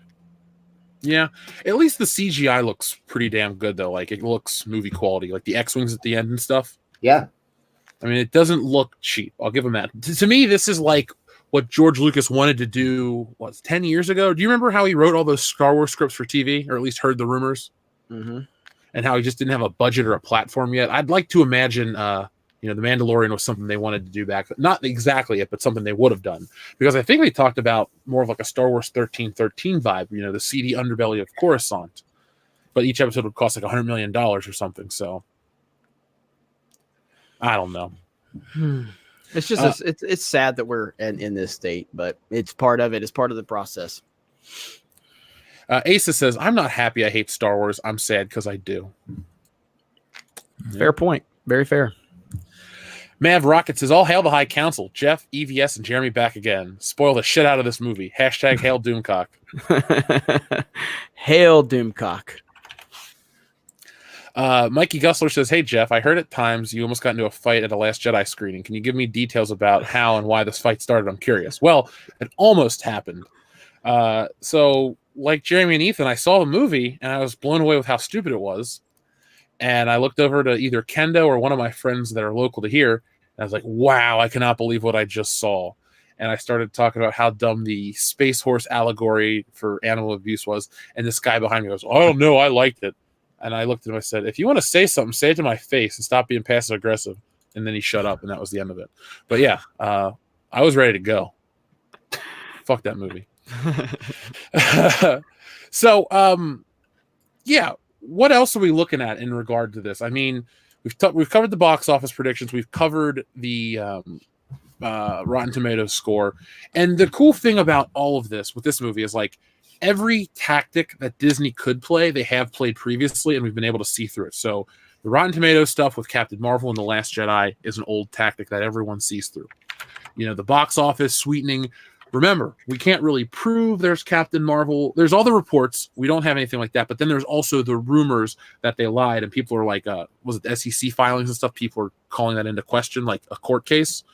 Yeah. At least the CGI looks pretty damn good, though. Like, it looks movie quality. Like, the X-Wings at the end and stuff. Yeah. I mean, it doesn't look cheap. I'll give them that. To me, this is like what George Lucas wanted to do, 10 years ago? Do you remember how he wrote all those Star Wars scripts for TV? Or at least heard the rumors? Mm-hmm. And how he just didn't have a budget or a platform yet? I'd like to imagine... the Mandalorian was something they wanted to do back. Not exactly it, but something they would have done. Because I think they talked about more of like a Star Wars 1313 vibe, the seedy underbelly of Coruscant. But each episode would cost like $100 million or something. So, I don't know. It's just, it's sad that we're in this state, but it's part of it. It's part of the process. Asa says, I'm not happy I hate Star Wars. I'm sad because I do. Fair point. Very fair. Mav Rocket says, all hail the High Council. Jeff, EVS, and Jeremy back again. Spoil the shit out of this movie. Hashtag hail Doomcock. Hail Doomcock. Mikey Gussler says, hey, Jeff, I heard at times you almost got into a fight at a Last Jedi screening. Can you give me details about how and why this fight started? I'm curious. Well, it almost happened. So, like Jeremy and Ethan, I saw the movie, and I was blown away with how stupid it was. And I looked over to either Kendo or one of my friends that are local to here. And I was like, wow, I cannot believe what I just saw. And I started talking about how dumb the Space Horse allegory for animal abuse was. And this guy behind me goes, I don't know, I liked it. And I looked at him, I said, if you want to say something, say it to my face and stop being passive aggressive. And then he shut up, and that was the end of it. But yeah, I was ready to go. Fuck that movie. So, yeah. What else are we looking at in regard to this? I mean, we've covered the box office predictions. We've covered the Rotten Tomatoes score. And the cool thing about all of this with this movie is like every tactic that Disney could play, they have played previously, and we've been able to see through it. So the Rotten Tomatoes stuff with Captain Marvel and The Last Jedi is an old tactic that everyone sees through. The box office sweetening. Remember, we can't really prove there's Captain Marvel. There's all the reports. We don't have anything like that. But then there's also the rumors that they lied. And people are like, was it the SEC filings and stuff? People are calling that into question, like a court case.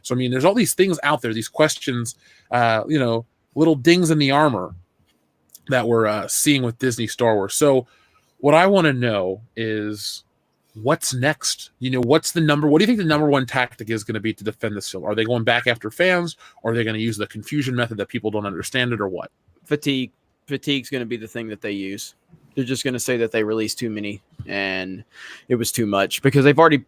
So, I mean, there's all these things out there, these questions, little dings in the armor that we're seeing with Disney Star Wars. So what I want to know is what's next? What do you think the number one tactic is going to be to defend this film? Are they going back after fans, or are they going to use the confusion method that people don't understand it, or what? Fatigue's going to be the thing that they use. They're just going to say that they released too many and it was too much, because they've already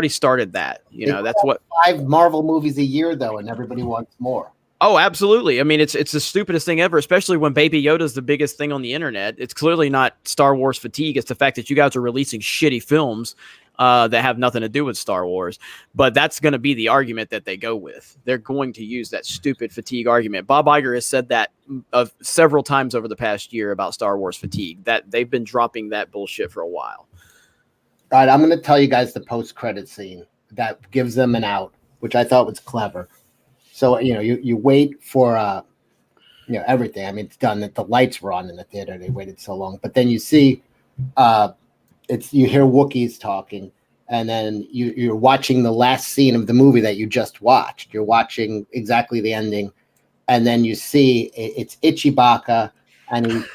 started that. That's what 5 Marvel movies a year though, and everybody wants more. Oh, absolutely. I mean, it's the stupidest thing ever, especially when Baby Yoda's the biggest thing on the internet. It's clearly not Star Wars fatigue. It's the fact that you guys are releasing shitty films that have nothing to do with Star Wars. But that's going to be the argument that they go with. They're going to use that stupid fatigue argument. Bob Iger has said that several times over the past year about Star Wars fatigue, that they've been dropping that bullshit for a while. All right, I'm going to tell you guys the post-credit scene that gives them an out, which I thought was clever. So, you wait for, everything. I mean, it's done that the lights were on in the theater. They waited so long. But then you see, you hear Wookiees talking, and then you're watching the last scene of the movie that you just watched. You're watching exactly the ending. And then you see it's Ichibaka, and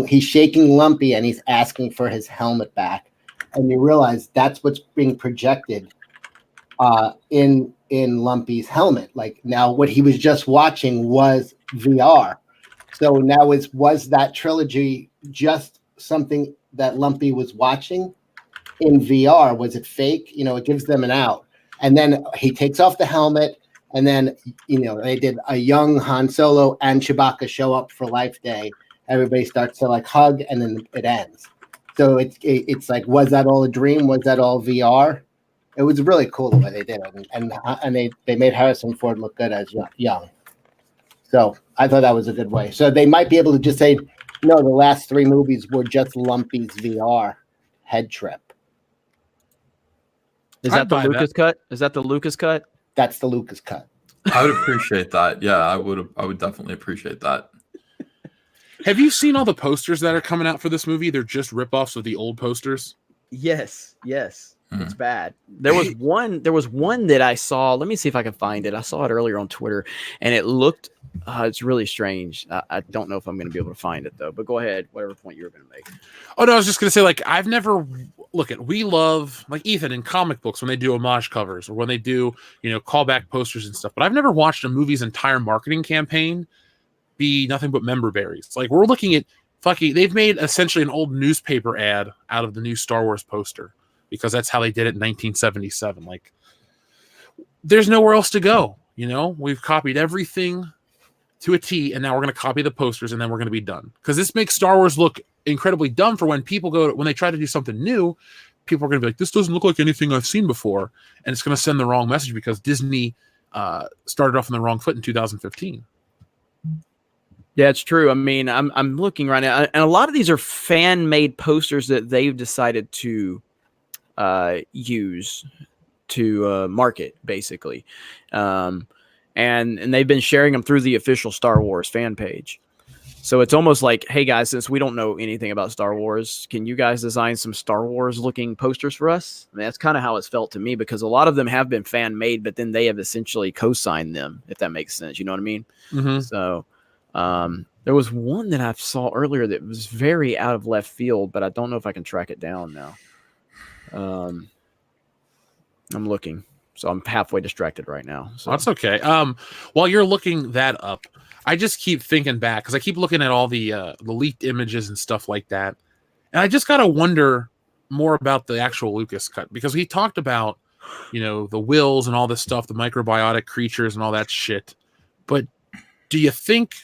he's shaking Lumpy, and he's asking for his helmet back. And you realize that's what's being projected in Lumpy's helmet. Like, now what he was just watching was VR. So now was that trilogy just something that Lumpy was watching in VR? Was it fake? It gives them an out. And then he takes off the helmet, and then they did a young Han Solo and Chewbacca show up for Life Day. Everybody starts to like hug, and then it ends. So it's like, was that all a dream? Was that all VR? It was really cool the way they did it, and they made Harrison Ford look good as young. So I thought that was a good way. So they might be able to just say, no, the last 3 movies were just Lumpy's VR head trip. Is I'd that the buy Lucas cut? Is that the Lucas cut? That's the Lucas cut. I would appreciate that. Yeah, I would definitely appreciate that. Have you seen all the posters that are coming out for this movie? They're just ripoffs of the old posters. Yes. It's bad. There was one that I saw. Let me see if I can find it. I saw it earlier on Twitter, and it looked. It's really strange. I don't know if I'm going to be able to find it though. But go ahead. Whatever point you were going to make. Oh no, I was just going to say, like, I've never we love, like, Ethan in comic books when they do homage covers or when they do, callback posters and stuff. But I've never watched a movie's entire marketing campaign be nothing but member berries. Like, we're looking at they've made essentially an old newspaper ad out of the new Star Wars poster because that's how they did it in 1977. Like, there's nowhere else to go. We've copied everything to a T, and now we're going to copy the posters, and then we're going to be done. Because this makes Star Wars look incredibly dumb for when they try to do something new, people are going to be like, this doesn't look like anything I've seen before, and it's going to send the wrong message because Disney started off on the wrong foot in 2015. Yeah, it's true. I mean, I'm looking right now, and a lot of these are fan-made posters that they've decided to use to market, basically, and they've been sharing them through the official Star Wars fan page. So it's almost like, hey guys, since we don't know anything about Star Wars, can you guys design some Star Wars looking posters for us? I mean, that's kind of how it's felt to me, because a lot of them have been fan made, but then they have essentially co-signed them, if that makes sense. You know what I mean? Mm-hmm. So there was one that I saw earlier that was very out of left field, but I don't know if I can track it down now. I'm looking, so I'm halfway distracted right now. So that's okay. While you're looking that up, I just keep thinking back because I keep looking at all the leaked images and stuff like that, and I just gotta wonder more about the actual Lucas cut, because he talked about, the wills and all this stuff, the microbiotic creatures and all that shit. But do you think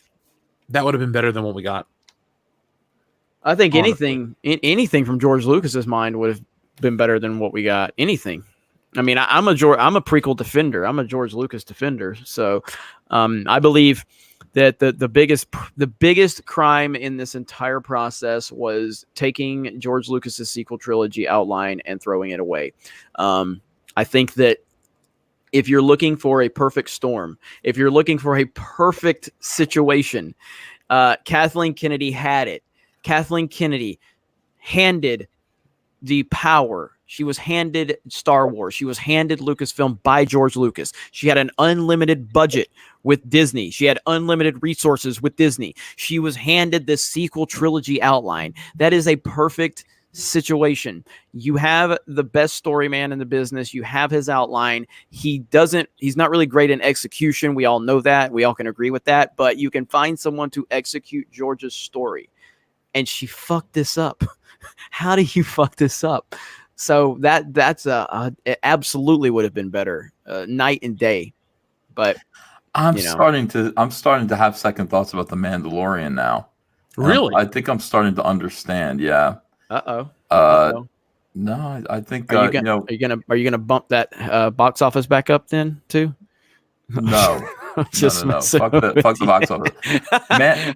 that would have been better than what we got? I think anything from George Lucas's mind would have been better than what we got. Anything. I mean, I'm a prequel defender. I'm a George Lucas defender. So I believe that the biggest crime in this entire process was taking George Lucas's sequel trilogy outline and throwing it away. I think that if you're looking for a perfect storm, if you're looking for a perfect situation, Kathleen Kennedy had it. Kathleen Kennedy handed the power. She was handed Star Wars. She was handed Lucasfilm by George Lucas. She had an unlimited budget with Disney. She had unlimited resources with Disney. She was handed the sequel trilogy outline. That is a perfect situation. You have the best story man in the business. You have his outline. He's not really great in execution. We all know that. We all can agree with that. But you can find someone to execute George's story. And she fucked this up. How do you fuck this up? So that's it absolutely would have been better, night and day. But I'm starting to have second thoughts about the Mandalorian now. Really? I think I'm starting to understand. Yeah. No, I think are you gonna bump that box office back up then too? No. Just no. Fuck the box office. Man,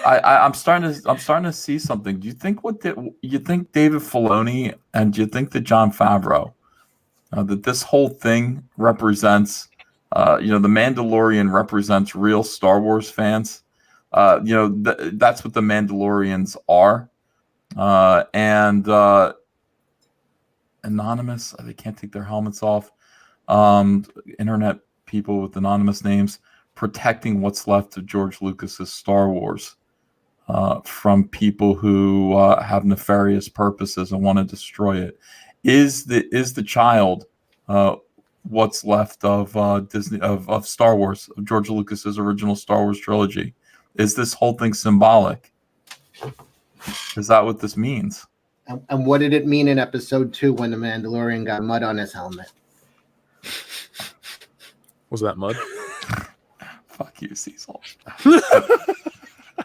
I'm starting to see something. Do you think you think David Filoni and do you think that Jon Favreau that this whole thing represents the Mandalorian represents real Star Wars fans? That's what the Mandalorians are. And anonymous, they can't take their helmets off. Internet people with anonymous names protecting what's left of George Lucas's Star Wars from people who have nefarious purposes and want to destroy it. Is the child what's left of Disney of Star Wars, of George Lucas's original Star Wars trilogy? Is this whole thing symbolic? Is that what this means? And what did it mean in episode 2 when the Mandalorian got mud on his helmet? Was that mud? Fuck you, Cecil.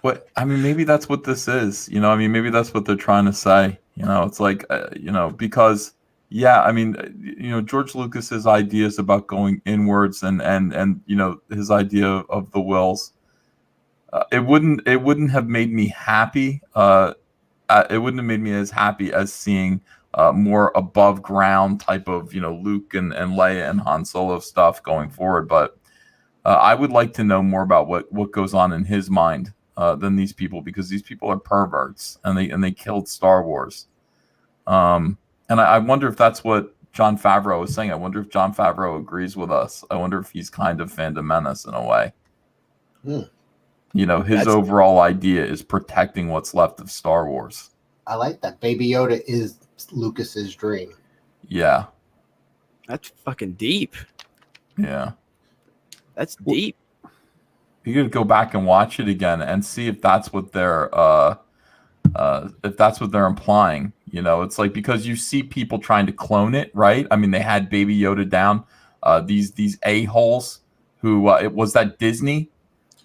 What I mean, maybe that's what this is. Maybe that's what they're trying to say. It's like, because George Lucas's ideas about going inwards and his idea of the wills. It wouldn't have made me happy. It wouldn't have made me as happy as seeing more above ground type of, Luke and Leia and Han Solo stuff going forward. But I would like to know more about what goes on in his mind than these people, because these people are perverts and they killed Star Wars. And I wonder if that's what Jon Favreau is saying. I wonder if Jon Favreau agrees with us. I wonder if he's kind of fandom menace in a way. His overall idea is protecting what's left of Star Wars. I like that. Baby Yoda is Lucas's dream. Yeah. That's fucking deep. Yeah. That's deep. You gotta go back and watch it again and see if that's what they're implying. It's like, because you see people trying to clone it, right? I mean, they had Baby Yoda down. These a-holes who it was that Disney.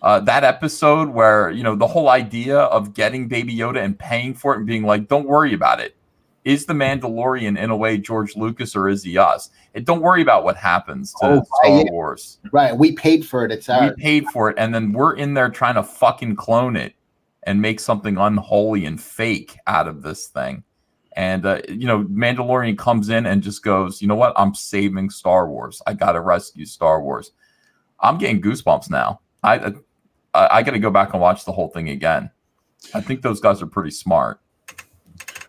That episode where, the whole idea of getting Baby Yoda and paying for it and being like, don't worry about it. Is the Mandalorian in a way George Lucas, or is he us? And don't worry about what happens to Star Wars. Right. We paid for it. We paid for it. And then we're in there trying to fucking clone it and make something unholy and fake out of this thing. And, Mandalorian comes in and just goes, you know what? I'm saving Star Wars. I got to rescue Star Wars. I'm getting goosebumps now. I got to go back and watch the whole thing again. I think those guys are pretty smart.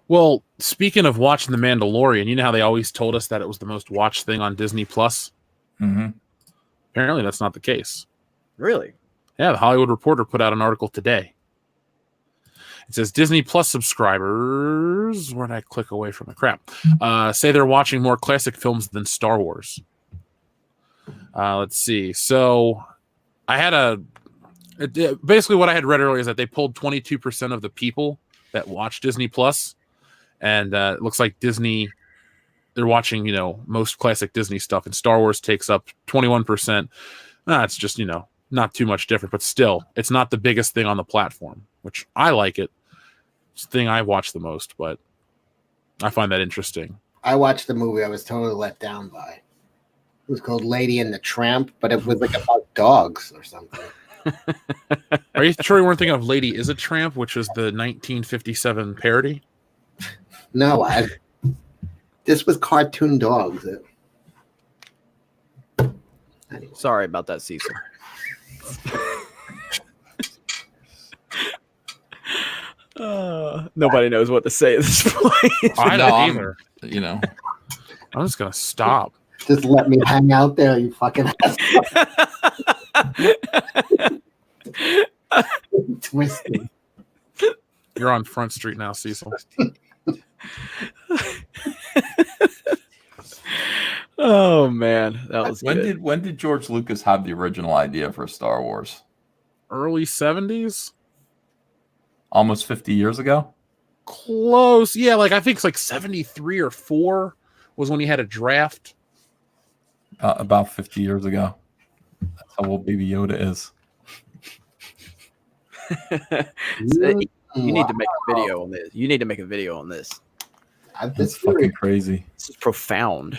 Well, speaking of watching The Mandalorian, you know how they always told us that it was the most watched thing on Disney Plus? Mm-hmm. Apparently that's not the case. Really? Yeah, the Hollywood Reporter put out an article today. It says Disney Plus subscribers, where did I click away from the crap? Say they're watching more classic films than Star Wars. Let's see. So I had basically what I had read earlier is that they pulled 22% of the people that watch Disney Plus, and it looks like Disney, they're watching, most classic Disney stuff, and Star Wars takes up 21%. It's just, not too much different, but still, it's not the biggest thing on the platform, which I like it. It's the thing I watch the most, but I find that interesting. I watched the movie I was totally let down by. It was called Lady and the Tramp, but it was like about dogs or something. Are you sure you weren't thinking of Lady is a Tramp, which is the 1957 parody? No, this was cartoon dogs. Anyway. Sorry about that, Cecil. Nobody knows what to say at this point. I don't either. I'm just gonna stop. Just let me hang out there, you fucking twisted. You're on Front Street now, Cecil. Oh man, that was good. When did George Lucas have the original idea for Star Wars? Early 70s? Almost 50 years ago? Close. Yeah, I think it's 73 or 4 was when he had a draft. About 50 years ago. That's how old Baby Yoda is. You need to make a video on this. You need to make a video on this. That's fucking crazy. This is profound.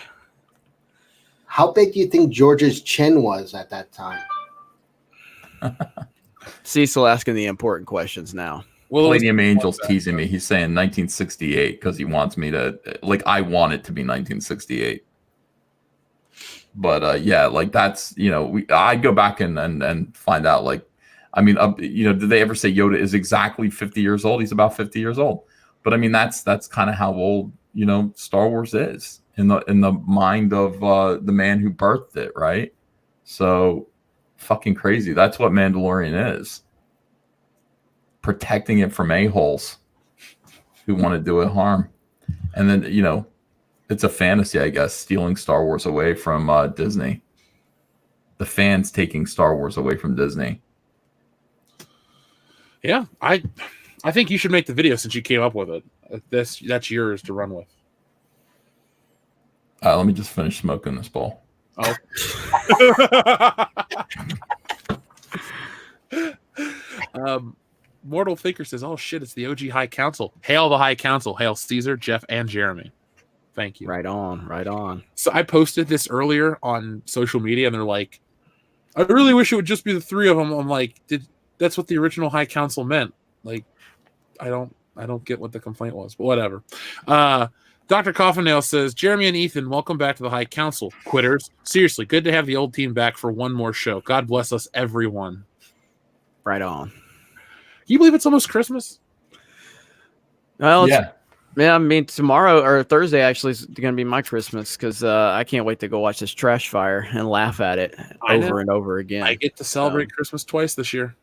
How big do you think George's chin was at that time? Cecil asking the important questions now. Palladium Angel's teasing me. He's saying 1968 because he wants me to, I want it to be 1968. But that's, I'd go back and find out, did they ever say Yoda is exactly 50 years old? He's about 50 years old. But that's kind of how old, Star Wars is in the mind of the man who birthed it, right? So fucking crazy. That's what Mandalorian is. Protecting it from a-holes who want to do it harm. And then, it's a fantasy, I guess, stealing Star Wars away from Disney. The fans taking Star Wars away from Disney. Yeah, I think you should make the video since you came up with it. That's yours to run with. Let me just finish smoking this bowl. Oh. Mortal Thinker says, "Oh shit, it's the OG High Council. Hail the High Council. Hail Caesar, Jeff, and Jeremy." Thank you. Right on. So I posted this earlier on social media, and they're like, "I really wish it would just be the three of them." I'm like, that's what the original High Council meant. I don't get what the complaint was, but whatever. Dr. Coffindale says, Jeremy and Ethan, welcome back to the High Council. Quitters, seriously, good to have the old team back for one more show. God bless us, everyone. Right on. Can you believe it's almost Christmas? Well, Yeah. Yeah, I mean, tomorrow or Thursday actually is going to be my Christmas because I can't wait to go watch this trash fire and laugh at it over and over again. I get to celebrate Christmas twice this year.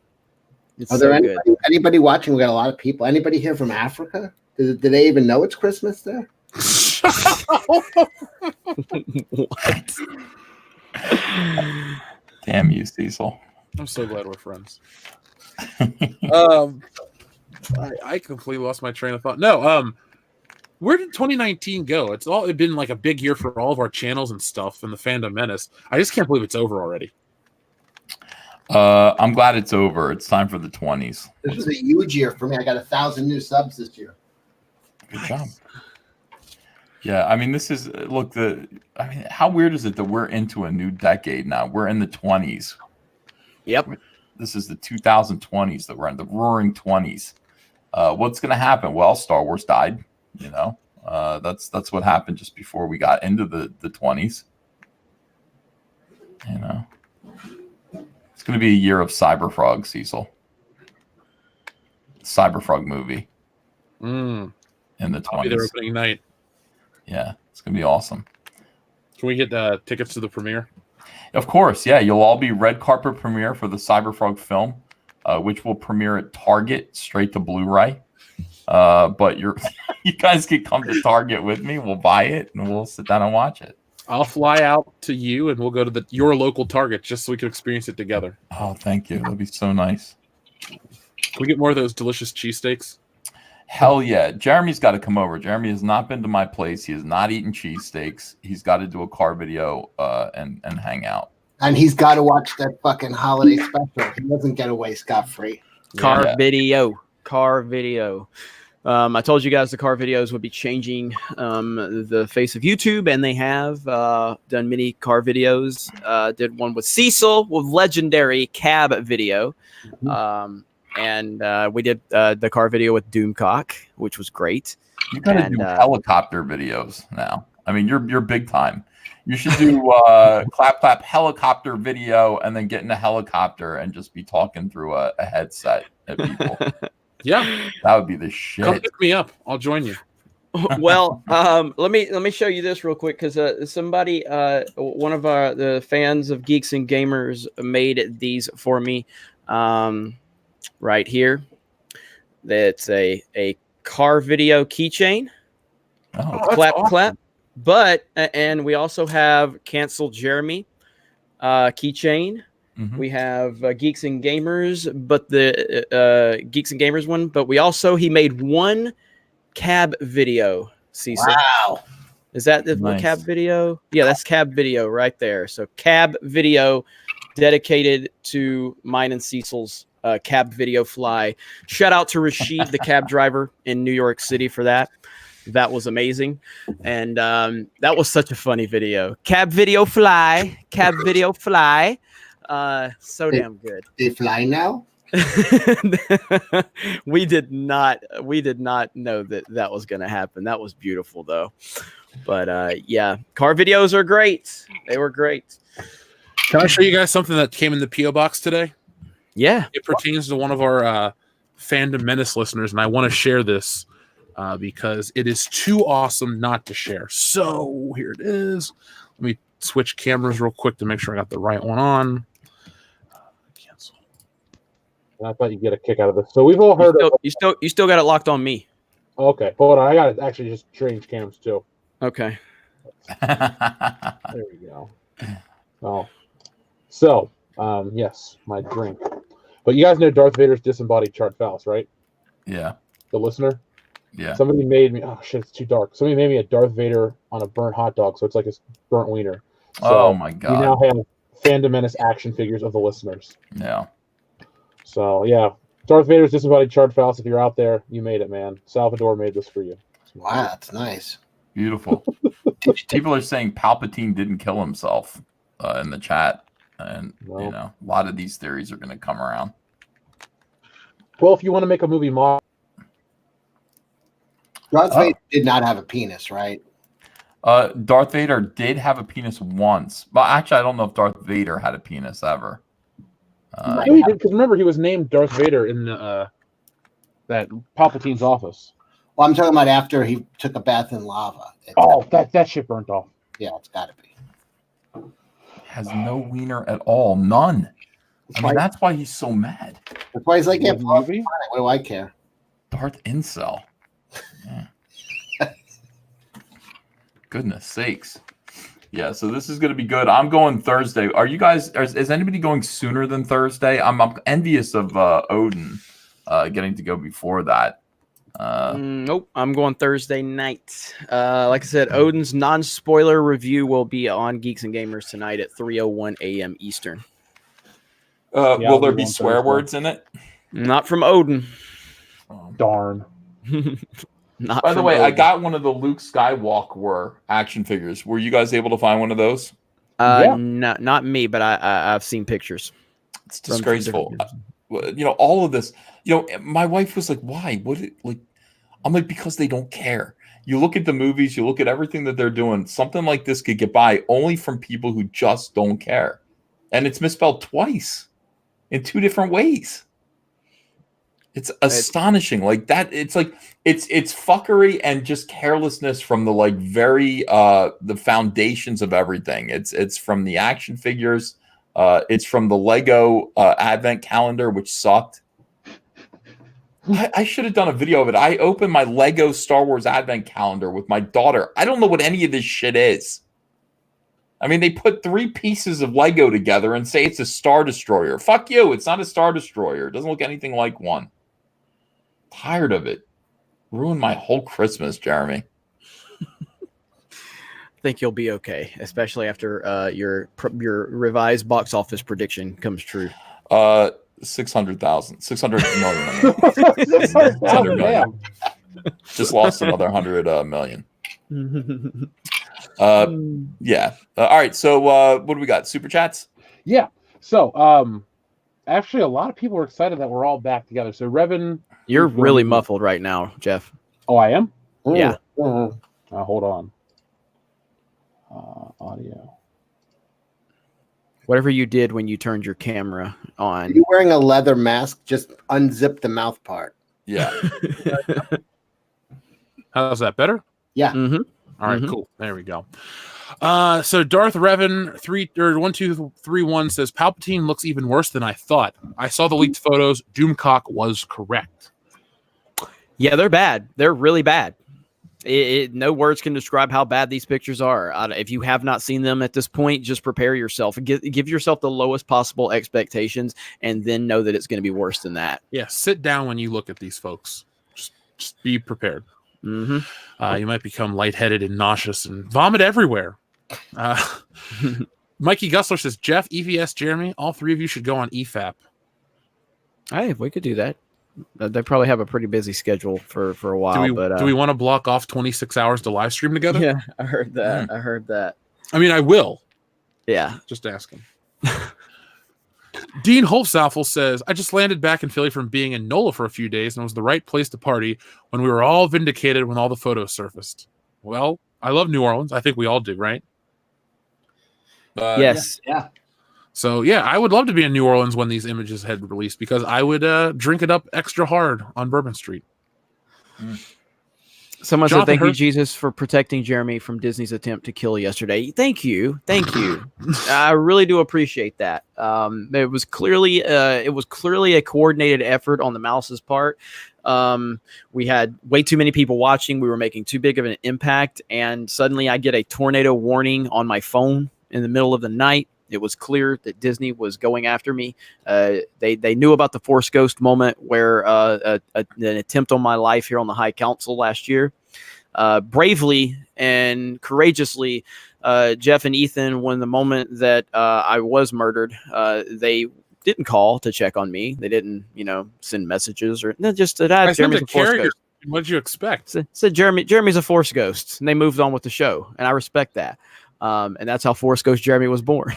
It's Are there so anybody watching? We got a lot of people. Anybody here from Africa? Do they even know it's Christmas there? What? Damn you, Cecil. I'm so glad we're friends. I completely lost my train of thought. No, where did 2019 go? It's been like a big year for all of our channels and stuff and the Fandom Menace. I just can't believe it's over already. I'm glad it's over. It's time for the 20s. This was a huge year for me. I got 1,000 new subs this year. Good job. Yeah, I mean, this is how weird is it that we're into a new decade now? We're in the 20s. Yep. This is the 2020s that we're in, the roaring 20s. What's going to happen? Well, Star Wars died. You know, that's what happened just before we got into the 20s. You know, it's going to be a year of Cyberfrog, Cecil. Cyberfrog movie in the 20s. I'll be there opening night. Yeah, it's going to be awesome. Can we get tickets to the premiere? Of course, yeah. You'll all be red carpet premiere for the Cyberfrog film, which will premiere at Target straight to Blu-ray. But you guys can come to Target with me. We'll buy it and we'll sit down and watch it. I'll fly out to you and we'll go to your local Target just so we can experience it together. Oh, thank you. That'd be so nice. Can we get more of those delicious cheesesteaks? Hell yeah. Jeremy's got to come over. Jeremy has not been to my place. He has not eaten cheesesteaks. He's got to do a car video and hang out. And he's got to watch that fucking holiday special. He doesn't get away scot-free. Car video. I told you guys the car videos would be changing the face of YouTube, and they have done many car videos. Did one with Cecil with legendary cab video. And we did the car video with Doomcock, which was great. You got to do helicopter videos now. I mean, you're big time. You should do clap helicopter video and then get in a helicopter and just be talking through a headset at people. Yeah, that would be the shit. Come pick me up. I'll join you. Well, let me show you this real quick because somebody, one of the fans of Geeks and Gamers, made these for me. Right here, that's a car video keychain. Oh, clap awesome. clap. But and we also have Cancel Jeremy keychain. Mm-hmm. We have Geeks and Gamers, but the Geeks and Gamers one. But he made one cab video. Cecil. Wow. Is that the Nice. cab video? Yeah, that's cab video right there. So cab video dedicated to mine and Cecil's cab video fly. Shout out to Rashid, the cab driver in New York City, for that. That was amazing. And that was such a funny video. Cab video fly. So damn good. They fly now? We did not know that was going to happen. That was beautiful though. But yeah, car videos are great. They were great. Can I show you guys something that came in the P.O. box today? Yeah. It pertains to one of our Fandom Menace listeners, and I want to share this because it is too awesome not to share. So here it is. Let me switch cameras real quick to make sure I got the right one on. Cancel. I thought you'd get a kick out of this. So we've all heard of. You still got it locked on me. Okay, hold on. I got to actually just change cams too. Okay. There we go. Oh, so yes, my drink. But you guys know Darth Vader's disembodied Chart Faust, right? Yeah. The listener. Yeah. Somebody made me. Oh shit, it's too dark. Somebody made me a Darth Vader on a burnt hot dog, so it's like a burnt wiener. So Oh my we god. now have Fandom Menace action figures of the listeners. Yeah. So yeah, Darth Vader's disembodied Chart Faust. If you're out there, you made it, man. Salvador made this for you. Wow, that's nice. Beautiful. People are saying Palpatine didn't kill himself in the chat, and No. you know, a lot of these theories are going to come around. Well, if you want to make a movie model, Darth Vader did not have a penis, right? Darth Vader did have a penis once, but actually, I don't know if Darth Vader had a penis ever. No, he did, because remember, he was named Darth Vader in that Palpatine's office. Well, I'm talking about after he took a bath in lava. That shit burnt off. Yeah, it's got to be. Has no wiener at all. None. That's why he's so mad. That's why he's like, yeah, what movie? do I care? Darth Incel. Yeah. Goodness sakes. Yeah, so this is going to be good. I'm going Thursday. Are you guys, is anybody going sooner than Thursday? I'm envious of Odin getting to go before that. Nope, I'm going Thursday night. Like I said, Odin's non-spoiler review will be on Geeks and Gamers tonight at 3:01 a.m. Eastern. Will there be swear words in it? Not from Odin. Darn. Not By the way, Odin. I got one of the Luke Skywalker action figures. Were you guys able to find one of those? Not me, but I've seen pictures. It's disgraceful. All of this. My wife was like, "Why? I'm like, because they don't care. You look at the movies, you look at everything that they're doing. Something like this could get by only from people who just don't care, and it's misspelled twice, in 2 different ways. It's astonishing. Like that. It's like it's fuckery and just carelessness from the very the foundations of everything. It's from the action figures. It's from the Lego Advent calendar, which sucked. I should have done a video of it. I opened my Lego Star Wars Advent calendar with my daughter. I don't know what any of this shit is. I mean, they put 3 pieces of Lego together and say it's a Star Destroyer. Fuck you. It's not a Star Destroyer. It doesn't look anything like one. Tired of it. Ruined my whole Christmas, Jeremy. I think you'll be okay, especially after your revised box office prediction comes true. 600,000. 600 million. 600 million. Just lost another 100 million. Yeah. All right. So what do we got? Super chats? Yeah. So actually, a lot of people are excited that we're all back together. So Revan, you're really muffled right now, Jeff. Oh, I am? Yeah. Hold on. Audio. Whatever you did when you turned your camera on. Are you wearing a leather mask? Just unzip the mouth part. Yeah. How's that better? Yeah. Mm-hmm. All right, cool. There we go. So Darth Revan 1231 says Palpatine looks even worse than I thought. I saw the leaked photos. Doomcock was correct. Yeah, they're bad. They're really bad. No words can describe how bad these pictures are. If you have not seen them at this point, just prepare yourself. Give yourself the lowest possible expectations, and then know that it's going to be worse than that. Yeah, sit down when you look at these folks. Just be prepared. Mm-hmm. You might become lightheaded and nauseous and vomit everywhere. Mikey Gussler says, Jeff, EVS, Jeremy, all 3 of you should go on EFAP. Hey, we could do that. They probably have a pretty busy schedule for a while. Do we want to block off 26 hours to live stream together? Yeah, I heard that. I heard that. I mean, I will. Yeah. Just asking. Dean Holfsaffel says, I just landed back in Philly from being in NOLA for a few days, and it was the right place to party when we were all vindicated when all the photos surfaced. Well, I love New Orleans. I think we all do, right? Yes. Yeah. So, yeah, I would love to be in New Orleans when these images had released because I would drink it up extra hard on Bourbon Street. Someone Jonathan said, thank you, Hurst- Jesus, for protecting Jeremy from Disney's attempt to kill yesterday. Thank you. Thank you. I really do appreciate that. It was clearly a coordinated effort on the mouse's part. We had way too many people watching. We were making too big of an impact. And suddenly I get a tornado warning on my phone in the middle of the night. It was clear that Disney was going after me. They knew about the Force Ghost moment where an attempt on my life here on the High Council last year. Bravely and courageously, Jeff and Ethan, when the moment that I was murdered, they didn't call to check on me. They didn't, send messages or just that Jeremy's a Force Ghost. What did you expect? Said Jeremy's a Force Ghost, and they moved on with the show, and I respect that. And that's how Force Ghost Jeremy was born.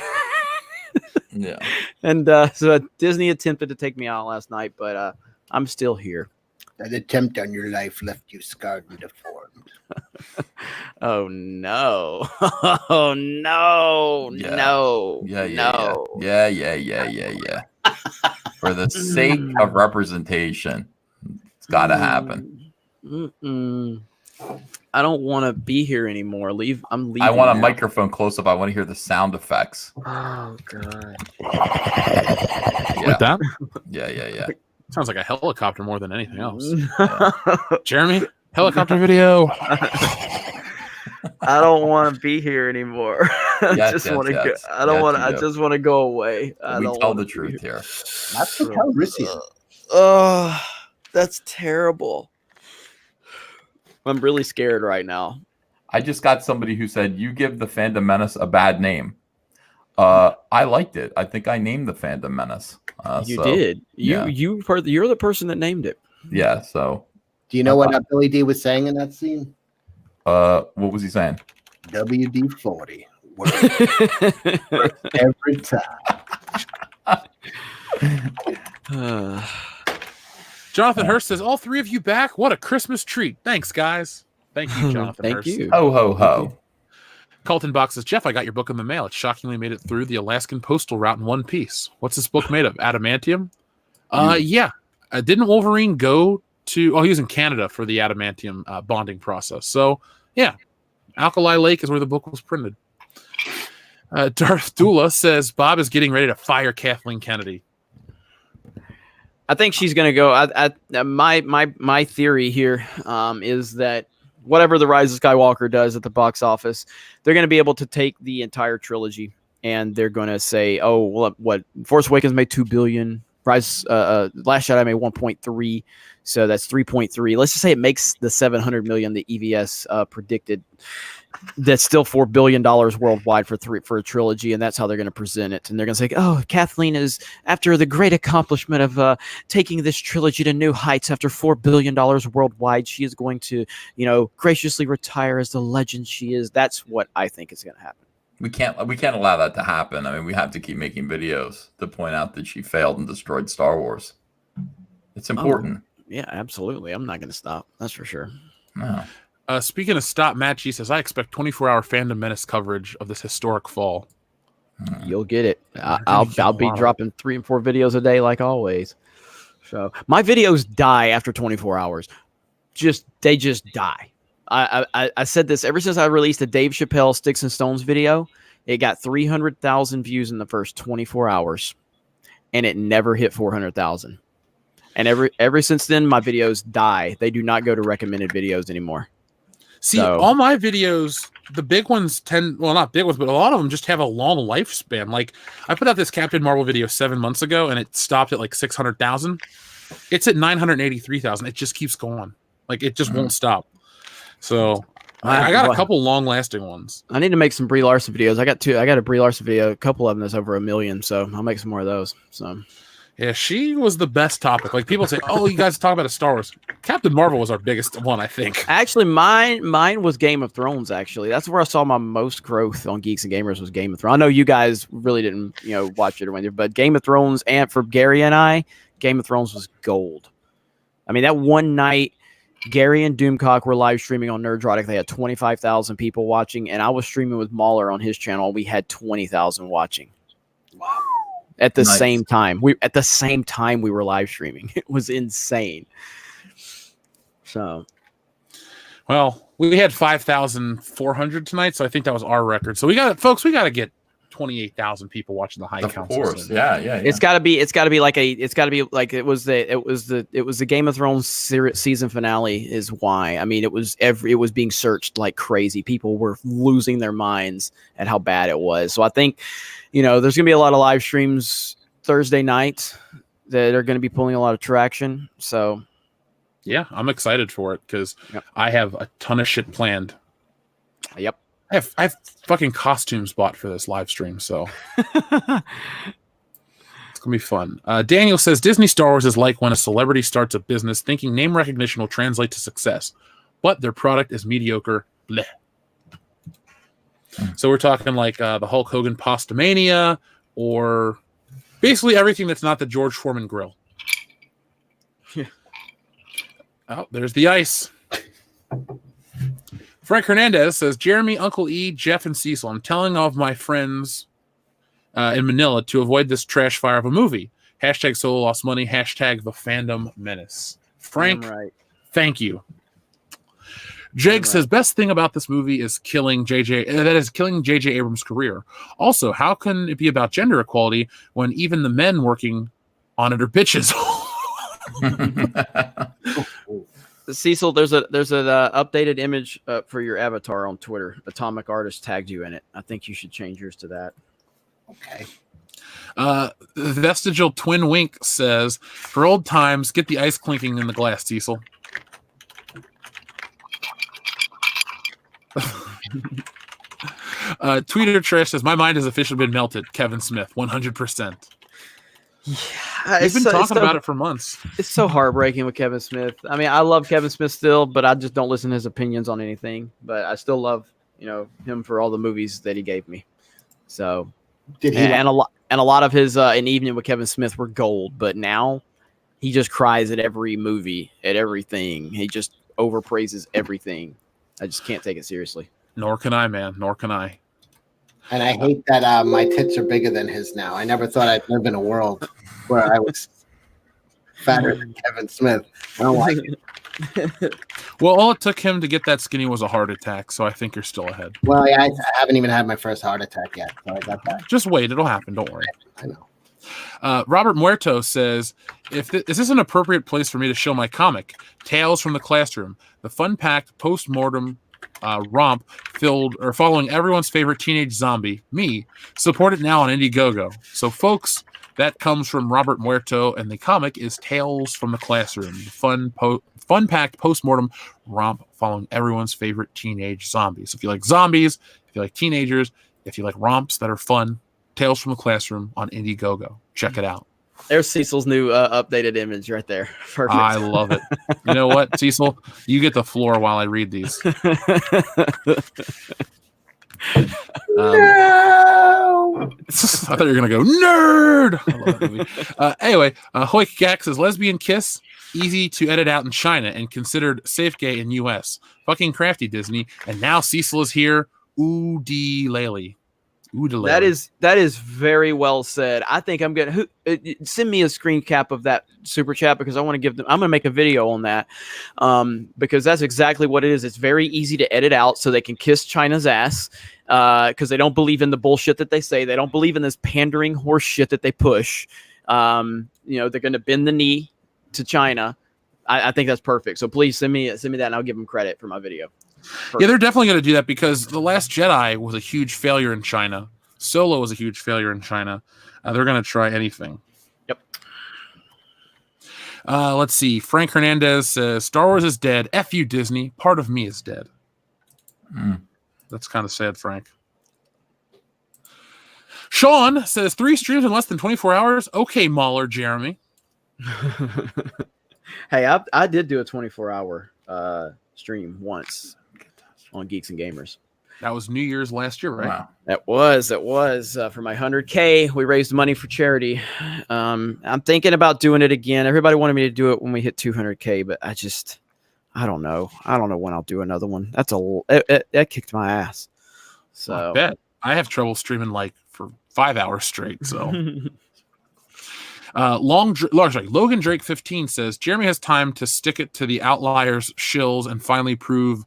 Yeah. And so Disney attempted to take me out last night, but I'm still here. That attempt on your life left you scarred and deformed. Oh no! Oh no! Yeah. No! Yeah. No! Yeah. For the sake of representation, it's got to happen. I don't want to be here anymore. I'm leaving. I want a now. microphone close up. I want to hear the sound effects. Oh god. Yeah. Like that? Yeah. Sounds like a helicopter more than anything else. Yeah. Jeremy, helicopter video. I don't want to be here anymore. I Yes, just yes, want to go. yes. I don't Yes, want. you I do. just want to go away. We tell the truth here. That's the Calrissian. Oh, that's terrible. I'm really scared right now. I just got somebody who said, you give the Fandom Menace a bad name. I liked it. I think I named the Fandom Menace. You did. yeah. You're the person that named it. Yeah, so. Do you know what Billy D was saying in that scene? What was he saying? WD-40. Works every time. Jonathan Hurst says, all three of you back? What a Christmas treat. Thanks, guys. Thank you, Jonathan Thank Hurst. you. Ho, ho, ho. Colton Box says, Jeff, I got your book in the mail. It shockingly made it through the Alaskan postal route in one piece. What's this book made of? Adamantium? Yeah. Didn't Wolverine go to... Oh, he was in Canada for the adamantium bonding process. So, yeah. Alkali Lake is where the book was printed. Darth Dula says, Bob is getting ready to fire Kathleen Kennedy. I think she's going to go. My theory here is that whatever the Rise of Skywalker does at the box office, they're going to be able to take the entire trilogy and they're going to say, oh, well, what Force Awakens made $2 billion, Last Jedi made 1.3, so that's 3.3. Let's just say it makes the 700 million the EVS predicted. That's still $4 billion worldwide for a trilogy, and that's how they're going to present it. And they're going to say, "Oh, Kathleen is after the great accomplishment of taking this trilogy to new heights after $4 billion worldwide. She is going to, graciously retire as the legend she is." That's what I think is going to happen. We can't allow that to happen. I mean, we have to keep making videos to point out that she failed and destroyed Star Wars. It's important. Yeah, absolutely. I'm not going to stop. That's for sure. No. Speaking of stop, Matt G says, I expect 24-hour Fandom Menace coverage of this historic fall. You'll get it. I'll be dropping 3 and 4 videos a day like always. So my videos die after 24 hours. They just die. I said this ever since I released the Dave Chappelle Sticks and Stones video. It got 300,000 views in the first 24 hours, and it never hit 400,000. And ever since then, my videos die. They do not go to recommended videos anymore. See, all my videos, the big ones not big ones, but a lot of them just have a long lifespan. Like, I put out this Captain Marvel video 7 months ago, and it stopped at like 600,000. It's at 983,000. It just keeps going. Like, it just won't stop. So I got a couple long-lasting ones. I need to make some Brie Larson videos. I got a Brie Larson video. A couple of them that's over 1 million. So I'll make some more of those. So. Yeah, she was the best topic. Like, people say, "Oh, you guys talk about a Star Wars." Captain Marvel was our biggest one, I think. Actually, mine was Game of Thrones. Actually, that's where I saw my most growth on Geeks and Gamers was Game of Thrones. I know you guys really didn't, watch it or anything, but Game of Thrones, and for Gary and I, Game of Thrones was gold. I mean, that one night, Gary and Doomcock were live streaming on Nerdrotic. They had 25,000 people watching, and I was streaming with Mahler on his channel. We had 20,000 watching. Wow. At the same time. We were live streaming. It was insane. So, well, we had 5,400 tonight, so I think that was our record. So we got to get 28,000 people watching the high count. Of course. Yeah. It's got to be like it was the Game of Thrones season finale is why. I mean, it was being searched like crazy. People were losing their minds at how bad it was. So I think, there's going to be a lot of live streams Thursday night that are going to be pulling a lot of traction. So yeah, I'm excited for it because I have a ton of shit planned. Yep. I have fucking costumes bought for this live stream, so it's gonna be fun. Daniel says Disney Star Wars is like when a celebrity starts a business thinking name recognition will translate to success, but their product is mediocre. Bleh. So we're talking like the Hulk Hogan Postomania, or basically everything that's not the George Foreman grill. Oh, there's the ice. Frank Hernandez says, Jeremy, Uncle E, Jeff, and Cecil, I'm telling all of my friends in Manila to avoid this trash fire of a movie. Hashtag Solo Lost Money. Hashtag the Fandom Menace. Frank, thank you. Jake says, best thing about this movie is killing J.J. Abrams' career. Also, how can it be about gender equality when even the men working on it are bitches? Cecil, there's an updated image for your avatar on Twitter. Atomic Artist tagged you in it. I think you should change yours to that. Okay. Vestigial Twin Wink says, for old times, get the ice clinking in the glass, Cecil. Tweeter Trash says, my mind has officially been melted. Kevin Smith, 100%. Yeah, He's been talking about it for months. It's so heartbreaking with Kevin Smith. I mean, I love Kevin Smith still, but I just don't listen to his opinions on anything. But I still love, him for all the movies that he gave me. So, and a lot of his An Evening with Kevin Smith were gold. But now he just cries at every movie, at everything. He just overpraises everything. I just can't take it seriously. Nor can I, man. Nor can I. And I hate that my tits are bigger than his now. I never thought I'd live in a world where I was fatter than Kevin Smith. I don't like it. Well, all it took him to get that skinny was a heart attack, so I think you're still ahead. Well, yeah, I haven't even had my first heart attack yet, so I got that. Just wait. It'll happen. Don't worry. I know. Robert Muerto says, is this an appropriate place for me to show my comic, Tales from the Classroom, the fun-packed post-mortem romp following everyone's favorite teenage zombie, me. Support it now on Indiegogo. So, folks, that comes from Robert Muerto, and the comic is Tales from the Classroom, the fun-packed post-mortem romp following everyone's favorite teenage zombies. If you like zombies, if you like teenagers, if you like romps that are fun, Tales from the Classroom on Indiegogo. Check it out. There's Cecil's new updated image right there. Perfect. I love it. You know what, Cecil? You get the floor while I read these. No! I thought you were going to go, nerd! I love that movie. Anyway, Hoik Gak says, lesbian kiss, easy to edit out in China and considered safe gay in U.S. Fucking crafty, Disney. And now Cecil is here. Ooh, dee lally. That is very well said. I think I'm gonna send me a screen cap of that super chat because I want to give them. I'm gonna make a video on that because that's exactly what it is. It's very easy to edit out so they can kiss China's ass because they don't believe in the bullshit that they say. They don't believe in this pandering horse shit that they push. They're gonna bend the knee to China. I think that's perfect. So please send me that and I'll give them credit for my video. Perfect. Yeah, they're definitely going to do that because The Last Jedi was a huge failure in China. Solo was a huge failure in China. They're going to try anything. Yep. Let's see. Frank Hernandez says, Star Wars is dead. F you, Disney. Part of me is dead. That's kind of sad, Frank. Sean says, 3 streams in less than 24 hours. Okay, Mahler, Jeremy. Hey, I did do a 24-hour stream once on Geeks and Gamers. That was New Year's last year, right? Wow. That was for my 100K. We raised money for charity. I'm thinking about doing it again. Everybody wanted me to do it when we hit 200K, but I don't know. I don't know when I'll do another one. That kicked my ass. So I bet I have trouble streaming for 5 hours straight. So Logan Drake 15 says Jeremy has time to stick it to the outliers shills and finally prove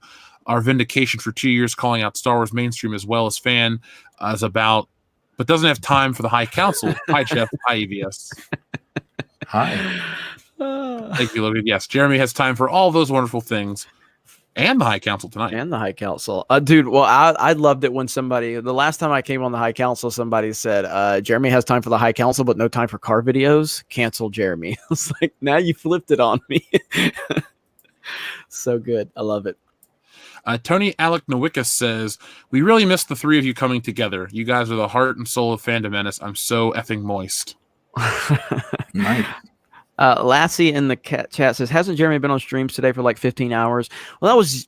our vindication for 2 years calling out Star Wars mainstream as well as fan but doesn't have time for the High Council. Hi Jeff. Hi EVS. Hi. Thank you, Logan. Yes, Jeremy has time for all those wonderful things and the High Council tonight. And the High Council. Dude, well, I loved it when the last time I came on the High Council, somebody said, Jeremy has time for the High Council, but no time for car videos. Cancel Jeremy. I was like, now you flipped it on me. So good. I love it. Tony Alec Nowicka says, we really miss the 3 of you coming together. You guys are the heart and soul of Fandom Menace. I'm so effing moist. Nice. Lassie in the chat says, hasn't Jeremy been on streams today for like 15 hours? Well, that was,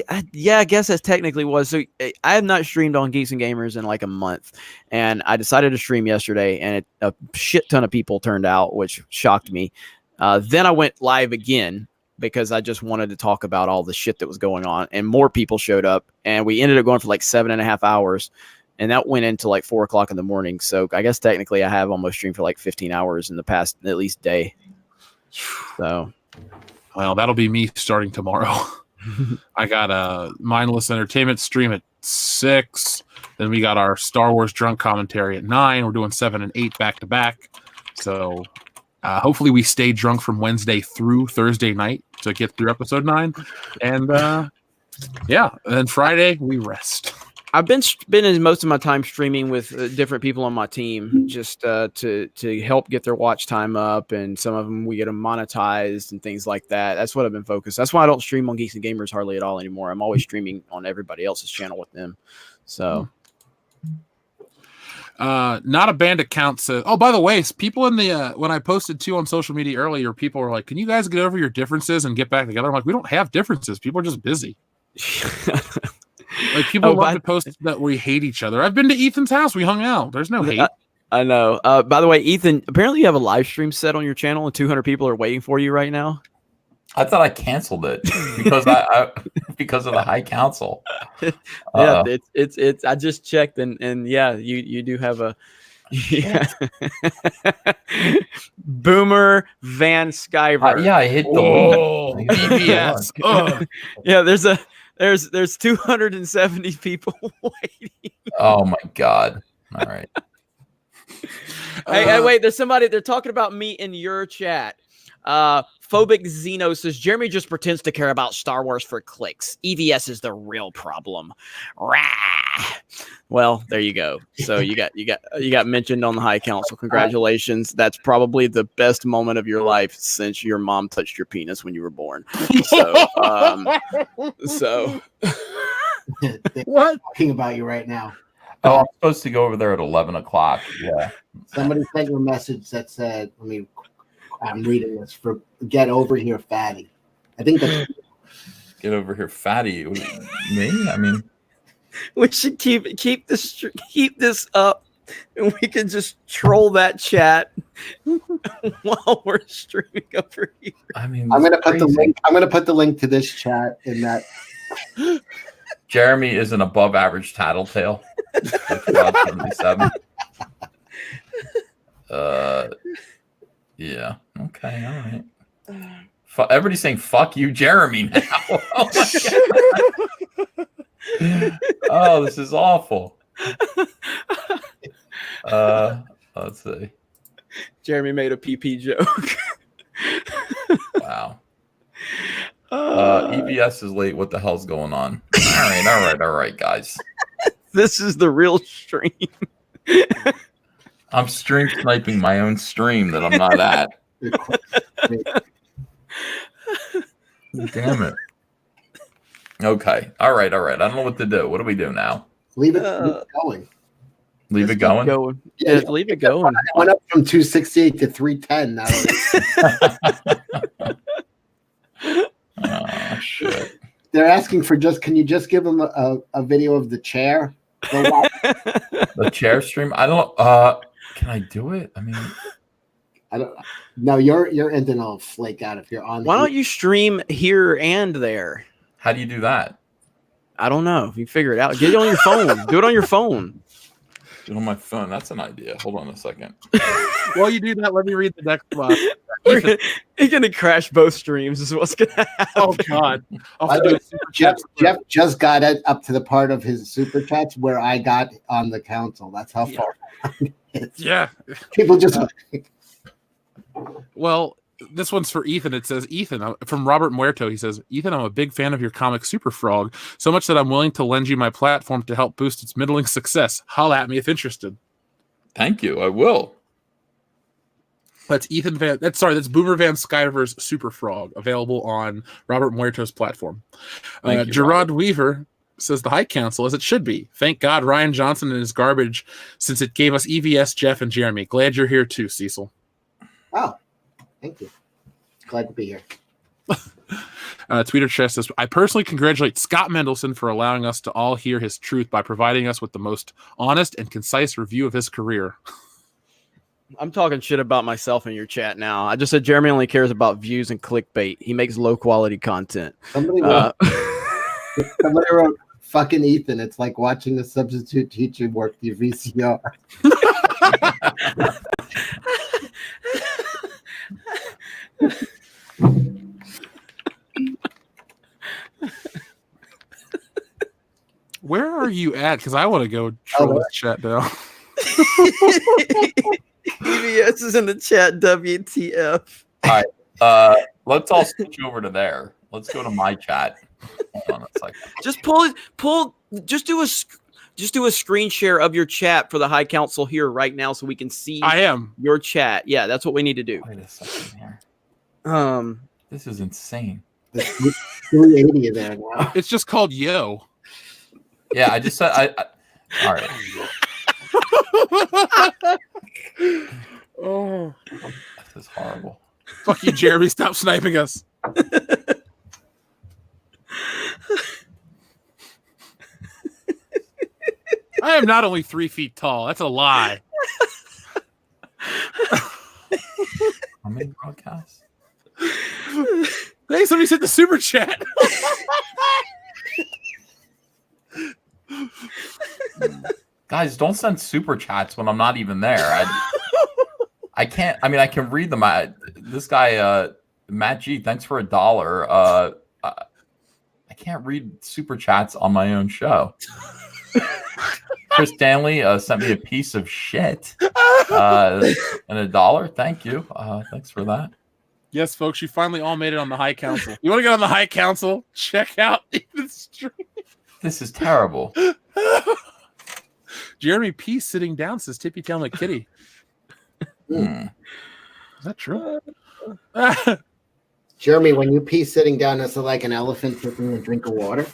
I guess that technically was. So I have not streamed on Geeks and Gamers in like a month. And I decided to stream yesterday and a shit ton of people turned out, which shocked me. Then I went live again because I just wanted to talk about all the shit that was going on, and more people showed up, and we ended up going for like 7.5 hours, and that went into like 4 o'clock in the morning. So I guess technically I have almost streamed for like 15 hours in the past at least day. So, well, that'll be me starting tomorrow. I got a mindless entertainment stream at 6. Then we got our Star Wars drunk commentary at 9. We're doing 7 and 8 back to back. So hopefully we stay drunk from Wednesday through Thursday night to get through episode 9. And and then Friday we rest. I've been spending most of my time streaming with different people on my team, just to help get their watch time up, and some of them we get them monetized and things like that. That's what I've been focused. That's why I don't stream on Geeks and Gamers hardly at all anymore. I'm always streaming on everybody else's channel with them. So, not a band account says. Oh, by the way, people in the when I posted on social media earlier, people were like, "Can you guys get over your differences and get back together?" I'm like, "We don't have differences. People are just busy." Like people love to post that we hate each other. I've been to Ethan's house. We hung out. There's no hate. I know. By the way, Ethan, apparently you have a live stream set on your channel, and 200 people are waiting for you right now. I thought I canceled it because because of the High Council. Yeah, it's. I just checked, and yeah, you do have a. Yeah. Boomer Van Skyver. Yeah, I hit the BBS. Yeah, there's 270 people waiting. Oh my god! All right. Hey, wait. There's somebody. They're talking about me in your chat. Phobic Zeno says Jeremy just pretends to care about Star Wars for clicks. EVS is the real problem. Rah! Well, there you go. So you got mentioned on the High Council. Congratulations. That's probably the best moment of your life since your mom touched your penis when you were born. So, what? Talking about you right now. Oh, I'm supposed to go over there at 11 o'clock. Yeah. Somebody sent you a message that said, I'm reading this for "Get over here, fatty." I think that's "Get over here, fatty." Me? I mean, we should keep this up, and we can just troll that chat while we're streaming over here. I mean, I'm gonna put the link. I'm gonna put the link to this chat in that. Jeremy is an above average tattletale. That's about 77. Yeah. Okay. All right. Everybody's saying "fuck you, Jeremy" now. Oh, this is awful. Let's see. Jeremy made a PP joke. Wow. EBS is late. What the hell's going on? All right, guys. This is the real stream. I'm stream sniping my own stream that I'm not at. Damn it. Okay. All right. I don't know what to do. What do we do now? Leave it going. Leave it going? Yeah, leave it going. I went up from 268 to 310 now. Oh, shit. They're asking for can you just give them a video of the chair? The chair stream? I don't can I do it? I mean, I don't. No, your internet will flake out if you're on. Why don't you stream here and there? How do you do that? I don't know. You figure it out. Get it on your phone. Do it on your phone. Do it on my phone. That's an idea. Hold on a second. While you do that, let me read the next one. You're gonna crash both streams. Is what's gonna happen. Oh God! Jeff just got it up to the part of his super chats where I got on the council. That's how far. Yeah. People just. Well, this one's for Ethan. It says, Ethan, from Robert Muerto. He says, Ethan, I'm a big fan of your comic Super Frog, so much that I'm willing to lend you my platform to help boost its middling success. Holla at me if interested. Thank you. I will. That's that's Boomer Van Skyver's Super Frog, available on Robert Muerto's platform. Gerard Weaver says the High Council, as it should be. Thank God Ryan Johnson and his garbage, since it gave us EVS, Jeff, and Jeremy. Glad you're here too, Cecil. Oh, thank you. Glad to be here. Tweeter Chest says, I personally congratulate Scott Mendelson for allowing us to all hear his truth by providing us with the most honest and concise review of his career. I'm talking shit about myself in your chat now. I just said Jeremy only cares about views and clickbait. He makes low quality content. Somebody wrote, fucking Ethan. It's like watching a substitute teacher work the VCR. Where are you at? Because I want to go troll this chat down. EBS is in the chat. WTF? All right, let's all switch over to there. Let's go to my chat. Hold on a second. Just just do a screen share of your chat for the High Council here right now, so we can see. I am your chat. Yeah, that's what we need to do. Wait a second here. This is insane. There's 380 of there now. It's just called Yo. Yeah, I just said all right. Oh, This is horrible. fuck you, Jeremy. Stop sniping us. I am not only 3 feet tall. That's a lie. How many broadcasts? Hey, somebody said the super chat. Guys, don't send super chats when I'm not even there. I can't. I mean, I can read them. This guy, Matt G, thanks for $1. I can't read super chats on my own show. Chris Stanley sent me a piece of shit and $1. Thank you. Thanks for that. Yes, folks, you finally all made it on the High Council. You want to get on the High Council? Check out the stream. This is terrible. Jeremy P sitting down says Tippy Tail McKitty. Is that true? Jeremy, when you pee sitting down, is it like an elephant taking a drink of water?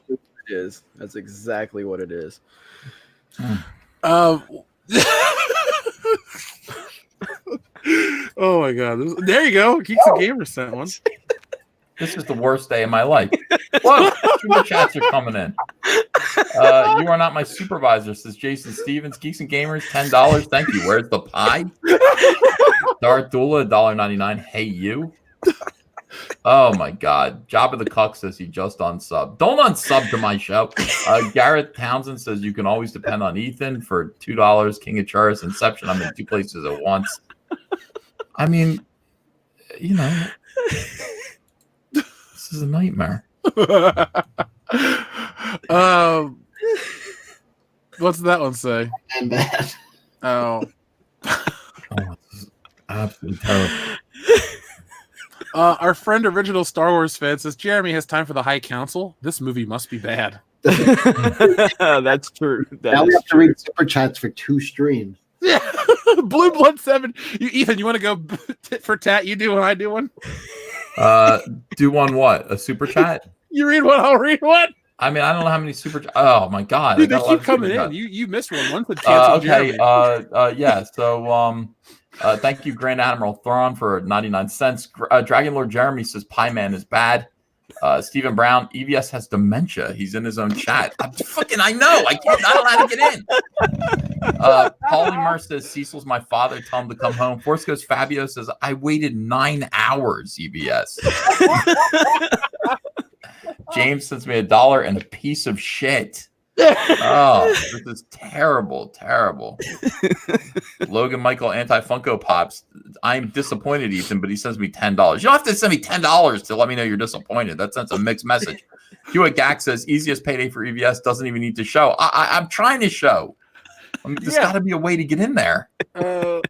It is. That's exactly what it is. Oh my god! There you go. Geeks and Gamers sent one. This is the worst day of my life. Whoa, super chats are coming in. You are not my supervisor, says Jason Stevens. Geeks and Gamers, $10. Thank you. Where's the pie? Darth Dula, $1.99. Hey, you. Oh my god. Jabba the Cuck says he just unsub. Don't unsub to my show. Garrett Townsend says you can always depend on Ethan for $2. King of Charis, Inception. I'm in 2 places at once. I mean, you know, this is a nightmare. What's that one say? I'm bad. Oh, This is absolutely terrible. Our friend original Star Wars fan says Jeremy has time for the High Council. This movie must be bad. That's true. Now we have to read super chats for 2 streams. Yeah, Blue Blood 7. Ethan, you want to go tit for tat? You do one, I do one. Do one what? A super chat? You read one, I'll read one. I mean, I don't know how many super. Oh my god! Dude, they keep coming in. You missed one. One said cancel. Okay. Yeah. So thank you, Grand Admiral Thrawn, for 99 cents. Dragon Lord Jeremy says Pie Man is bad. Stephen Brown, EVS has dementia. He's in his own chat. I know. I don't know how to get in. Paulie Murr says Cecil's my father. Tell him to come home. Force Ghost Fabio says I waited 9 hours. EVS. James sends me $1 and a piece of shit. Oh, this is terrible, terrible. Logan Michael anti-Funko Pops. I'm disappointed, Ethan, but he sends me $10. You don't have to send me $10 to let me know you're disappointed. That sends a mixed message. Hewitt Gack says easiest payday for EVS, doesn't even need to show. I'm trying to show. There's got to be a way to get in there. You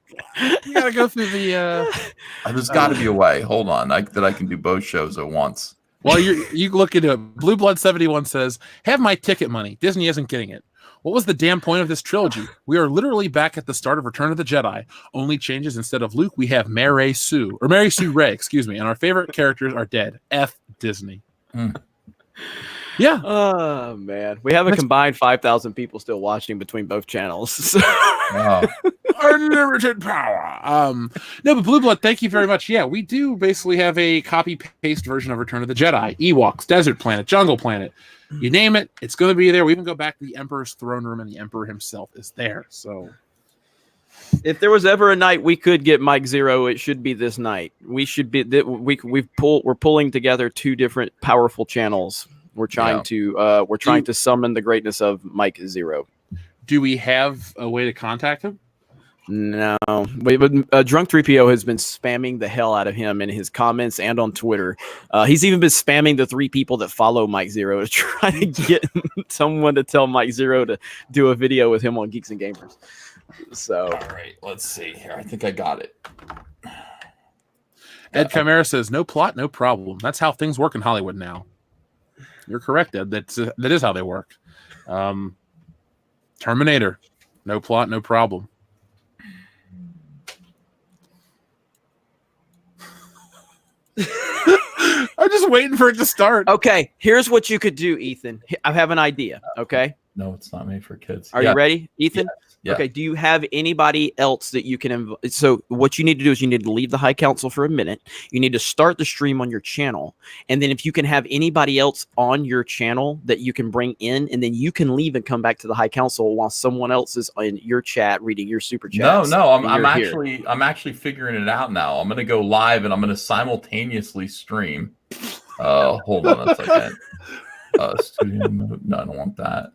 got to go through the. There's got to be a way. Hold on, that I can do both shows at once. Well, you look into it. Blue Blood 71 says, have my ticket money. Disney isn't getting it. What was the damn point of this trilogy? We are literally back at the start of Return of the Jedi. Only changes, instead of Luke, we have Mary Sue Ray, excuse me, and our favorite characters are dead. F Disney. Yeah. Oh man, we have a combined 5,000 people still watching between both channels. So. Oh. Unlimited power. No, but Blue Blood, thank you very much. Yeah, we do basically have a copy paste version of Return of the Jedi. Ewoks, Desert Planet, Jungle Planet. You name it, it's going to be there. We even go back to the Emperor's throne room, and the Emperor himself is there. So, If there was ever a night we could get Mike Zero, it should be this night. We should be we're pulling together two different powerful channels. We're trying to summon the greatness of Mike Zero. Do we have a way to contact him? No, but Drunk 3PO has been spamming the hell out of him in his comments and on Twitter. He's even been spamming the 3 people that follow Mike Zero to try to get someone to tell Mike Zero to do a video with him on Geeks and Gamers. So, all right, let's see here. I think I got it. Ed Chimera says, "No plot, no problem. That's how things work in Hollywood now." You're correct, Ed. That is how they work. Terminator, no plot, no problem. I'm just waiting for it to start. Okay, here's what you could do, Ethan. I have an idea. Okay. No, it's not made for kids. Are you ready, Ethan? Yeah. Okay. Do you have anybody else that you can So what you need to do is you need to leave the High Council for a minute. You need to start the stream on your channel. And then if you can have anybody else on your channel that you can bring in, and then you can leave and come back to the High Council while someone else is in your chat reading your super chats. No, I'm actually figuring it out now. I'm gonna go live and I'm gonna simultaneously stream. Hold on a second. Studio mode. No, I don't want that.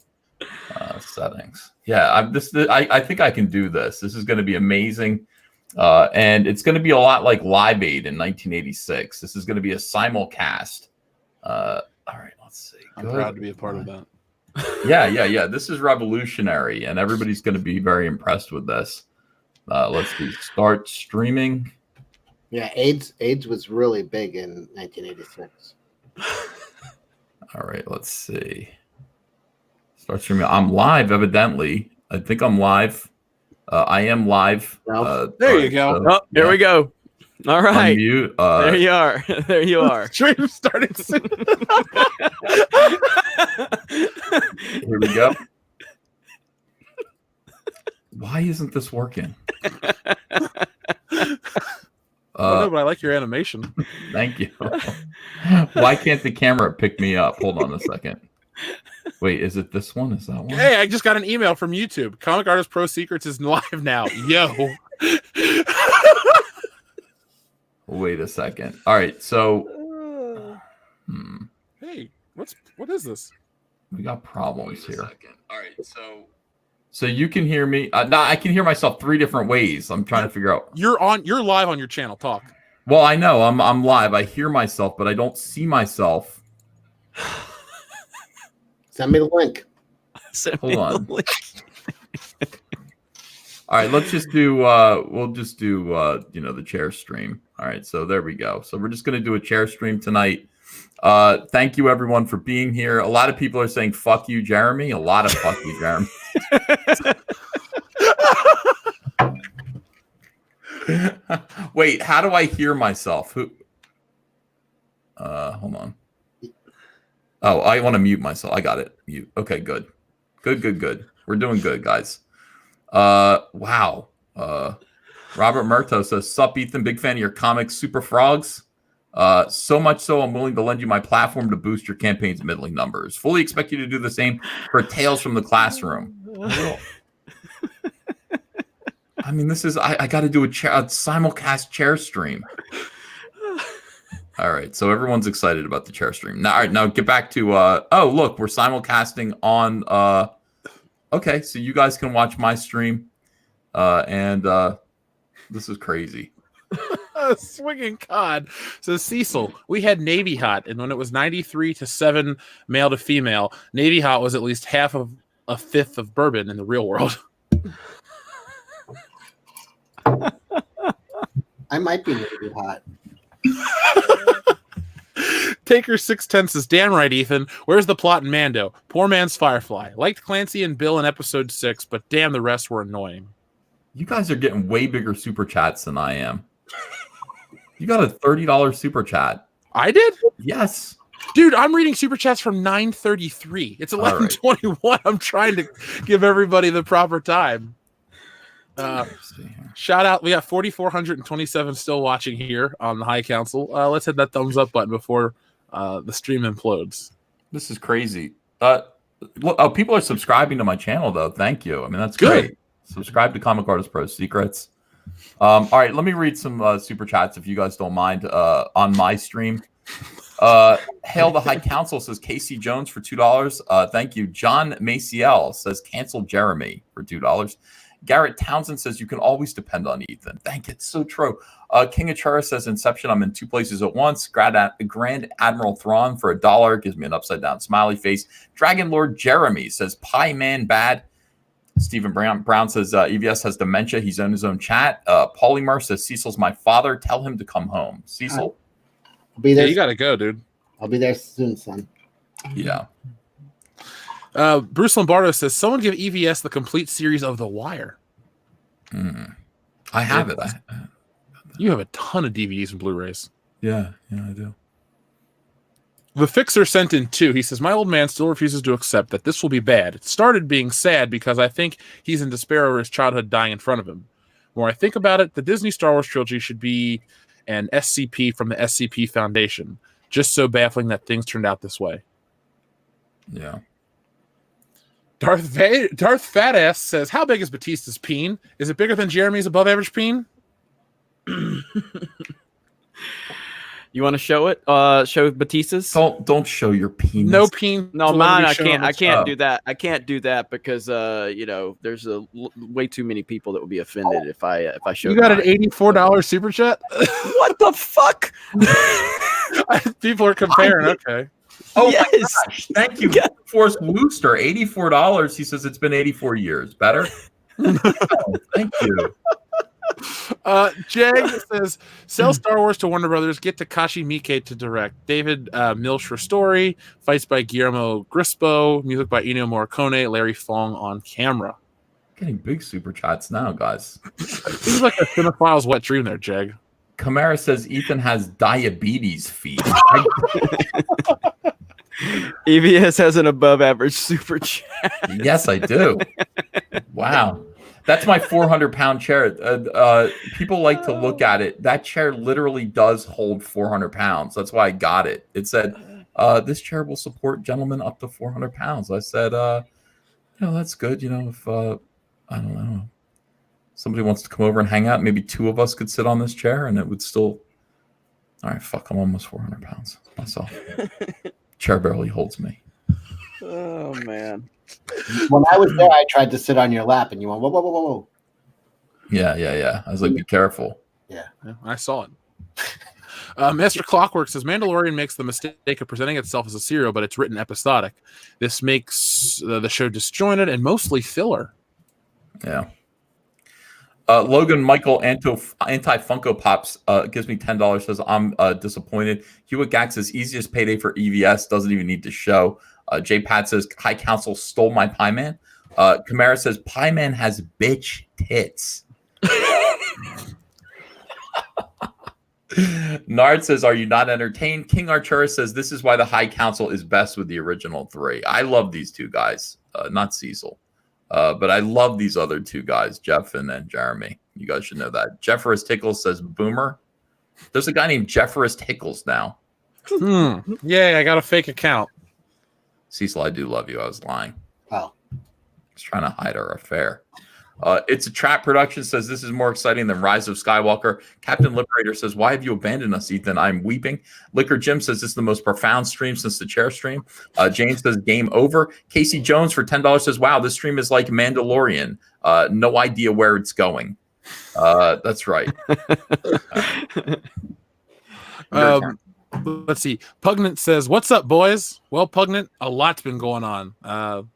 Settings. Yeah, I think I can do this. This is going to be amazing, and it's going to be a lot like Live Aid in 1986. This is going to be a simulcast. All right, let's see. I'm proud to be a part of that. Yeah. This is revolutionary, and everybody's going to be very impressed with this. Let's see. Start streaming. Yeah, AIDS was really big in 1986. All right, let's see. Start streaming. I'm live, evidently. I think I'm live. I am live. There you go. So, there we go. All right. Unmute. There you are. There you are. Stream started soon. Here we go. Why isn't this working? No, but I like your animation. Thank you. Why can't the camera pick me up? Hold on a second. Wait, is it this one? Is that one? Hey, I just got an email from YouTube. Comic Artist Pro Secrets is live now. Yo. Wait a second. All right, so Hey, what is this? We got problems here. All right, so you can hear me. No, I can hear myself 3 different ways. I'm trying to figure out. You're live on your channel. Talk. Well, I know I'm live. I hear myself, but I don't see myself. Send me the link. Hold on. All right, let's just do. We'll just do. The chair stream. All right, so there we go. So we're just gonna do a chair stream tonight. Thank you everyone for being here. A lot of people are saying "fuck you, Jeremy." A lot of "fuck you, Jeremy." Wait, how do I hear myself? Who? Hold on. Oh, I want to mute myself. I got it. Mute. Okay, good. Good. We're doing good, guys. Wow. Robert Murto says, "Sup, Ethan? Big fan of your comics, Super Frogs. So much so, I'm willing to lend you my platform to boost your campaign's middling numbers. Fully expect you to do the same for Tales from the Classroom." I mean, this is I got to do a simulcast chair stream. All right, so everyone's excited about the chair stream. Now, all right, now get back to oh, look, we're simulcasting on okay, so you guys can watch my stream. And this is crazy. Swinging cod. So Cecil, we had Navy Hot, and when it was 93-7 male to female, Navy Hot was at least half of a fifth of bourbon in the real world. I might be Navy Hot. Taker 610 says, "Damn right, Ethan. Where's the plot in Mando? Poor man's Firefly. Liked Clancy and Bill in episode 6, but damn, the rest were annoying." You guys are getting way bigger super chats than I am. You got a $30 super chat. I did? Yes. Dude, I'm reading super chats from 9:33. It's 11:21. I'm trying to give everybody the proper time. Shout out. We got 4,427 still watching here on the High Council. Let's hit that thumbs up button before the stream implodes. This is crazy. People are subscribing to my channel, though. Thank you. I mean, that's great. Subscribe to Comic Artist Pro Secrets. All right, let me read some super chats if you guys don't mind on my stream. Hail the High Council says Casey Jones for $2. Thank you. John Maciel says cancel Jeremy for $2. Garrett Townsend says you can always depend on Ethan. Thank you. It's so true. King Achara says Inception, I'm in two places at once. Grand Admiral Thrawn for $1 gives me an upside down smiley face. Dragon Lord Jeremy says Pie Man bad. Stephen Brown says EVS has dementia. He's on his own chat. Polymer says Cecil's my father. Tell him to come home. Cecil? I'll be there. Yeah, you got to go, dude. I'll be there soon, son. Yeah. Bruce Lombardo says, someone give EVS the complete series of The Wire. I have it. You have a ton of DVDs and Blu-rays. Yeah, I do. The Fixer sent in 2. He says, my old man still refuses to accept that this will be bad. It started being sad because I think he's in despair over his childhood dying in front of him. The more I think about it, the Disney Star Wars trilogy should be an SCP from the SCP Foundation. Just so baffling that things turned out this way. Yeah. Darth Fatass says, how big is Batista's peen? Is it bigger than Jeremy's above average peen? You want to show it? Show Batista's? Don't show your penis. No peen. No, mine. I can't do that. I can't do that because there's way too many people that would be offended if I show. You got an $84 super chat. What the fuck? People are comparing. Okay. Oh yes. My gosh! Thank you, Force Wooster. $84. He says it's been 84 years. Better. Thank you. Jag says, sell Star Wars to Warner Brothers, get Takashi Miike to direct. David Milch for story, fights by Guillermo Grispo, music by Ennio Morricone, Larry Fong on camera. Getting big super chats now, guys. Seems like a cinephile's wet dream there, Jag. Camara says Ethan has diabetes feet. EVS has an above average super chat. Yes, I do. Wow. That's my 400-pound chair. People like to look at it. That chair literally does hold 400 pounds. That's why I got it. It said, this chair will support gentlemen up to 400 pounds. I said, that's good. If, I don't know, somebody wants to come over and hang out, maybe two of us could sit on this chair and it would still. All right, fuck, I'm almost 400 pounds myself. Chair barely holds me. Oh, man. When I was there, I tried to sit on your lap, and you went, whoa. Yeah. I was like, be careful. Yeah, I saw it. Master Clockwork says, Mandalorian makes the mistake of presenting itself as a serial, but it's written episodic. This makes the show disjointed and mostly filler. Yeah. Logan Michael Anti-Funko Pops gives me $10, says, I'm disappointed. Hewitt Gack says, easiest payday for EVS, doesn't even need to show. J. Pat says, High Council stole my Pie Man. Camara says, Pie Man has bitch tits. Nard says, are you not entertained? King Artura says, this is why the High Council is best with the original 3. I love these two guys, not Cecil. But I love these other two guys, Jeff and then Jeremy. You guys should know that. Jeffress Tickles says, Boomer. There's a guy named Jeffress Tickles now. Yeah, I got a fake account. Cecil, I do love you. I was lying. Oh. I was trying to hide our affair. It's a Trap Production says, this is more exciting than Rise of Skywalker. Captain Liberator says, why have you abandoned us, Ethan? I'm weeping. Liquor Jim says, this is the most profound stream since the chair stream. James says, game over. Casey Jones for $10 says, wow, this stream is like Mandalorian. No idea where it's going. That's right. Let's see. Pugnant says, what's up, boys? Well, Pugnant, a lot's been going on.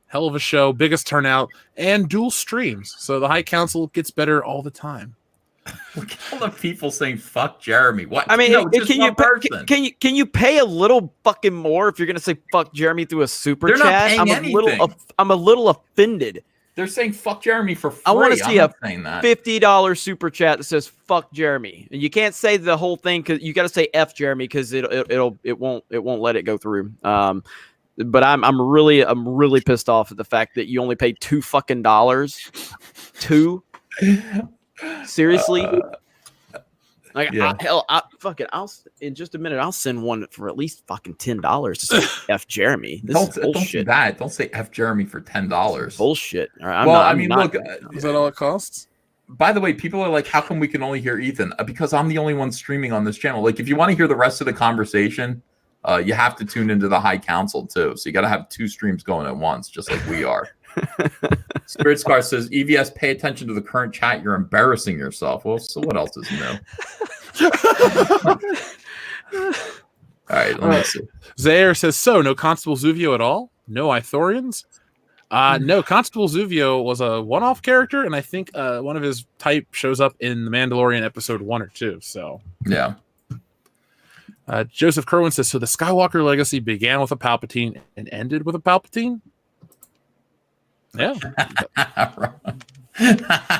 Hell of a show, biggest turnout, and dual streams. So the High Council gets better all the time. Look at all the people saying "fuck Jeremy." What? I mean, no, can you pay a little fucking more if you're gonna say "fuck Jeremy" through a super They're chat? Not paying anything. I'm a little offended. They're saying "fuck Jeremy" for free. I want to see a $50 super chat that says "fuck Jeremy." And you can't say the whole thing because you got to say "f Jeremy" because it won't let it go through. But I'm really pissed off at the fact that you only paid $2 fucking. Seriously. Like, fuck it. In just a minute, I'll send one for at least fucking $10 to say F Jeremy. This is bullshit. Don't do that. Don't say F Jeremy for $10. Bullshit. All right, look, is that all it costs? By the way, people are like, how come we can only hear Ethan? Because I'm the only one streaming on this channel. Like, if you want to hear the rest of the conversation, you have to tune into the High Council too. So you got to have 2 streams going at once, just like we are. Spirit Scar says, EVS, pay attention to the current chat. You're embarrassing yourself. Well, so what else is new? All right, let me see. Zaire says, so no Constable Zuvio at all? No Ithorians? No, Constable Zuvio was a one-off character, and I think one of his type shows up in The Mandalorian episode 1 or 2. So yeah. Joseph Kerwin says, so the Skywalker legacy began with a Palpatine and ended with a Palpatine? Yeah.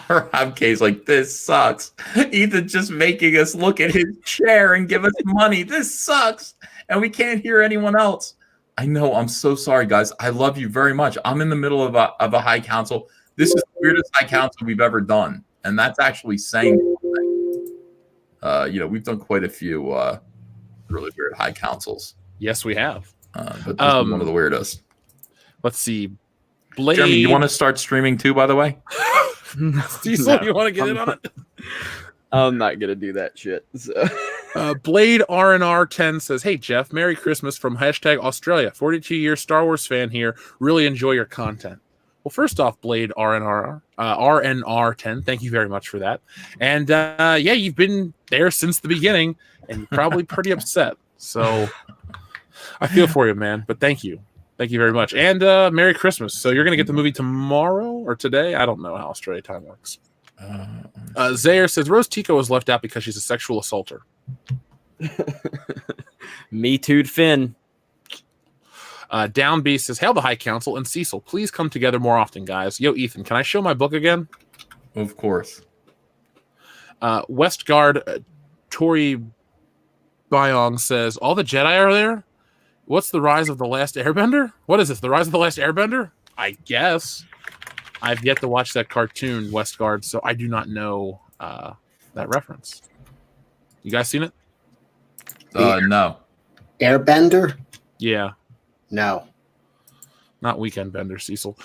Rob K's like, this sucks. Ethan's just making us look at his chair and give us money. This sucks. And we can't hear anyone else. I know. I'm so sorry, guys. I love you very much. I'm in the middle of a High Council. This is the weirdest High Council we've ever done. And that's actually saying we've done quite a few really weird High Councils. Yes, we have. But this is one of the weirdest. Let's see. Blade. Jeremy, you want to start streaming too, by the way? Diesel, you want to get in on it? I'm not gonna do that shit. So. Blade RNR 10 says, "Hey Jeff, Merry Christmas from #Australia. 42-year Star Wars fan here. Really enjoy your content." Well, first off, Blade RNR 10, thank you very much for that. And you've been there since the beginning, and you're probably pretty upset. So I feel for you, man. But thank you. Thank you very much. And Merry Christmas. So you're going to get the movie tomorrow or today? I don't know how Australia time works. Zaire says, Rose Tico was left out because she's a sexual assaulter. Me too'd Finn. Down B says, hail the High Council and Cecil. Please come together more often, guys. Yo, Ethan, can I show my book again? Of course. Westgard Tori Byong says, all the Jedi are there? What's the Rise of the Last Airbender? What is this? The Rise of the Last Airbender? I guess. I've yet to watch that cartoon, Westgard, so I do not know that reference. You guys seen it? No. Airbender? Yeah. No. Not Weekend Bender, Cecil.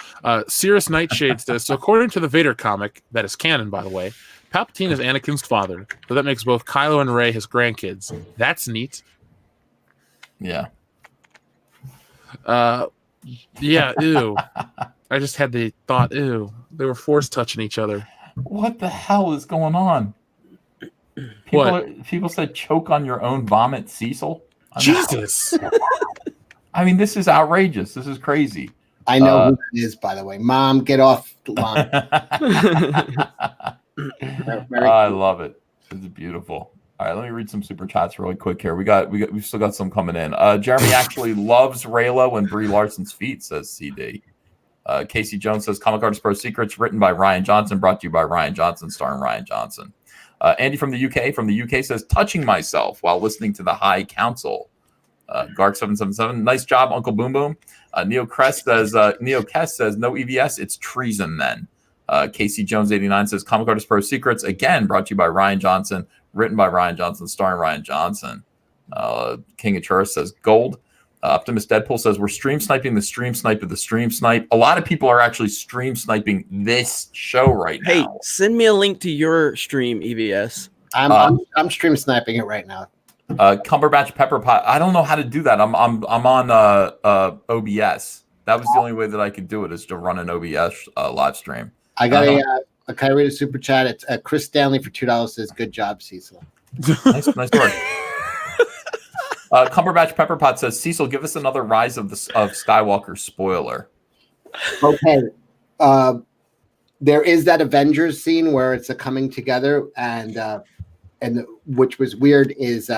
Cirrus Nightshade says, so according to the Vader comic, that is canon, by the way, Palpatine is Anakin's father, so that makes both Kylo and Rey his grandkids. That's neat. Yeah. Yeah, ew. I just had the thought, ew. They were force touching each other. What the hell is going on? People said choke on your own vomit, Cecil. Jesus. I mean, this is outrageous. This is crazy. I know who it is, by the way. Mom, get off the line. I love it. This is beautiful. All right, let me read some super chats really quick here. We've still got some coming in. Jeremy actually loves Raylo and Brie Larson's feet, says CD. Casey Jones says Comic Artist Pro Secrets, written by Ryan Johnson, brought to you by Ryan Johnson, starring Ryan Johnson. Andy from the UK says touching myself while listening to the High Council. Gark777, nice job, Uncle Boom Boom. Neo Kess says no EVS, it's treason then. Casey Jones 89 says Comic Artist Pro Secrets, again brought to you by Ryan Johnson, written by Ryan Johnson, starring Ryan Johnson. King of Church says gold. Optimus Deadpool says we're stream sniping the stream snipe of the stream snipe. A lot of people are actually stream sniping this show right now. Hey, send me a link to your stream, EVS. I'm stream sniping it right now. Cumberbatch Pepperpot. I don't know how to do that. I'm on OBS. That was the only way that I could do it, is to run an OBS live stream. I got can I read a super chat? It's Chris Stanley for $2 says, good job, Cecil. Nice work. Cumberbatch Pepperpot says, Cecil, give us another Rise of Skywalker spoiler. Okay. There is that Avengers scene where it's a coming together, and which was weird is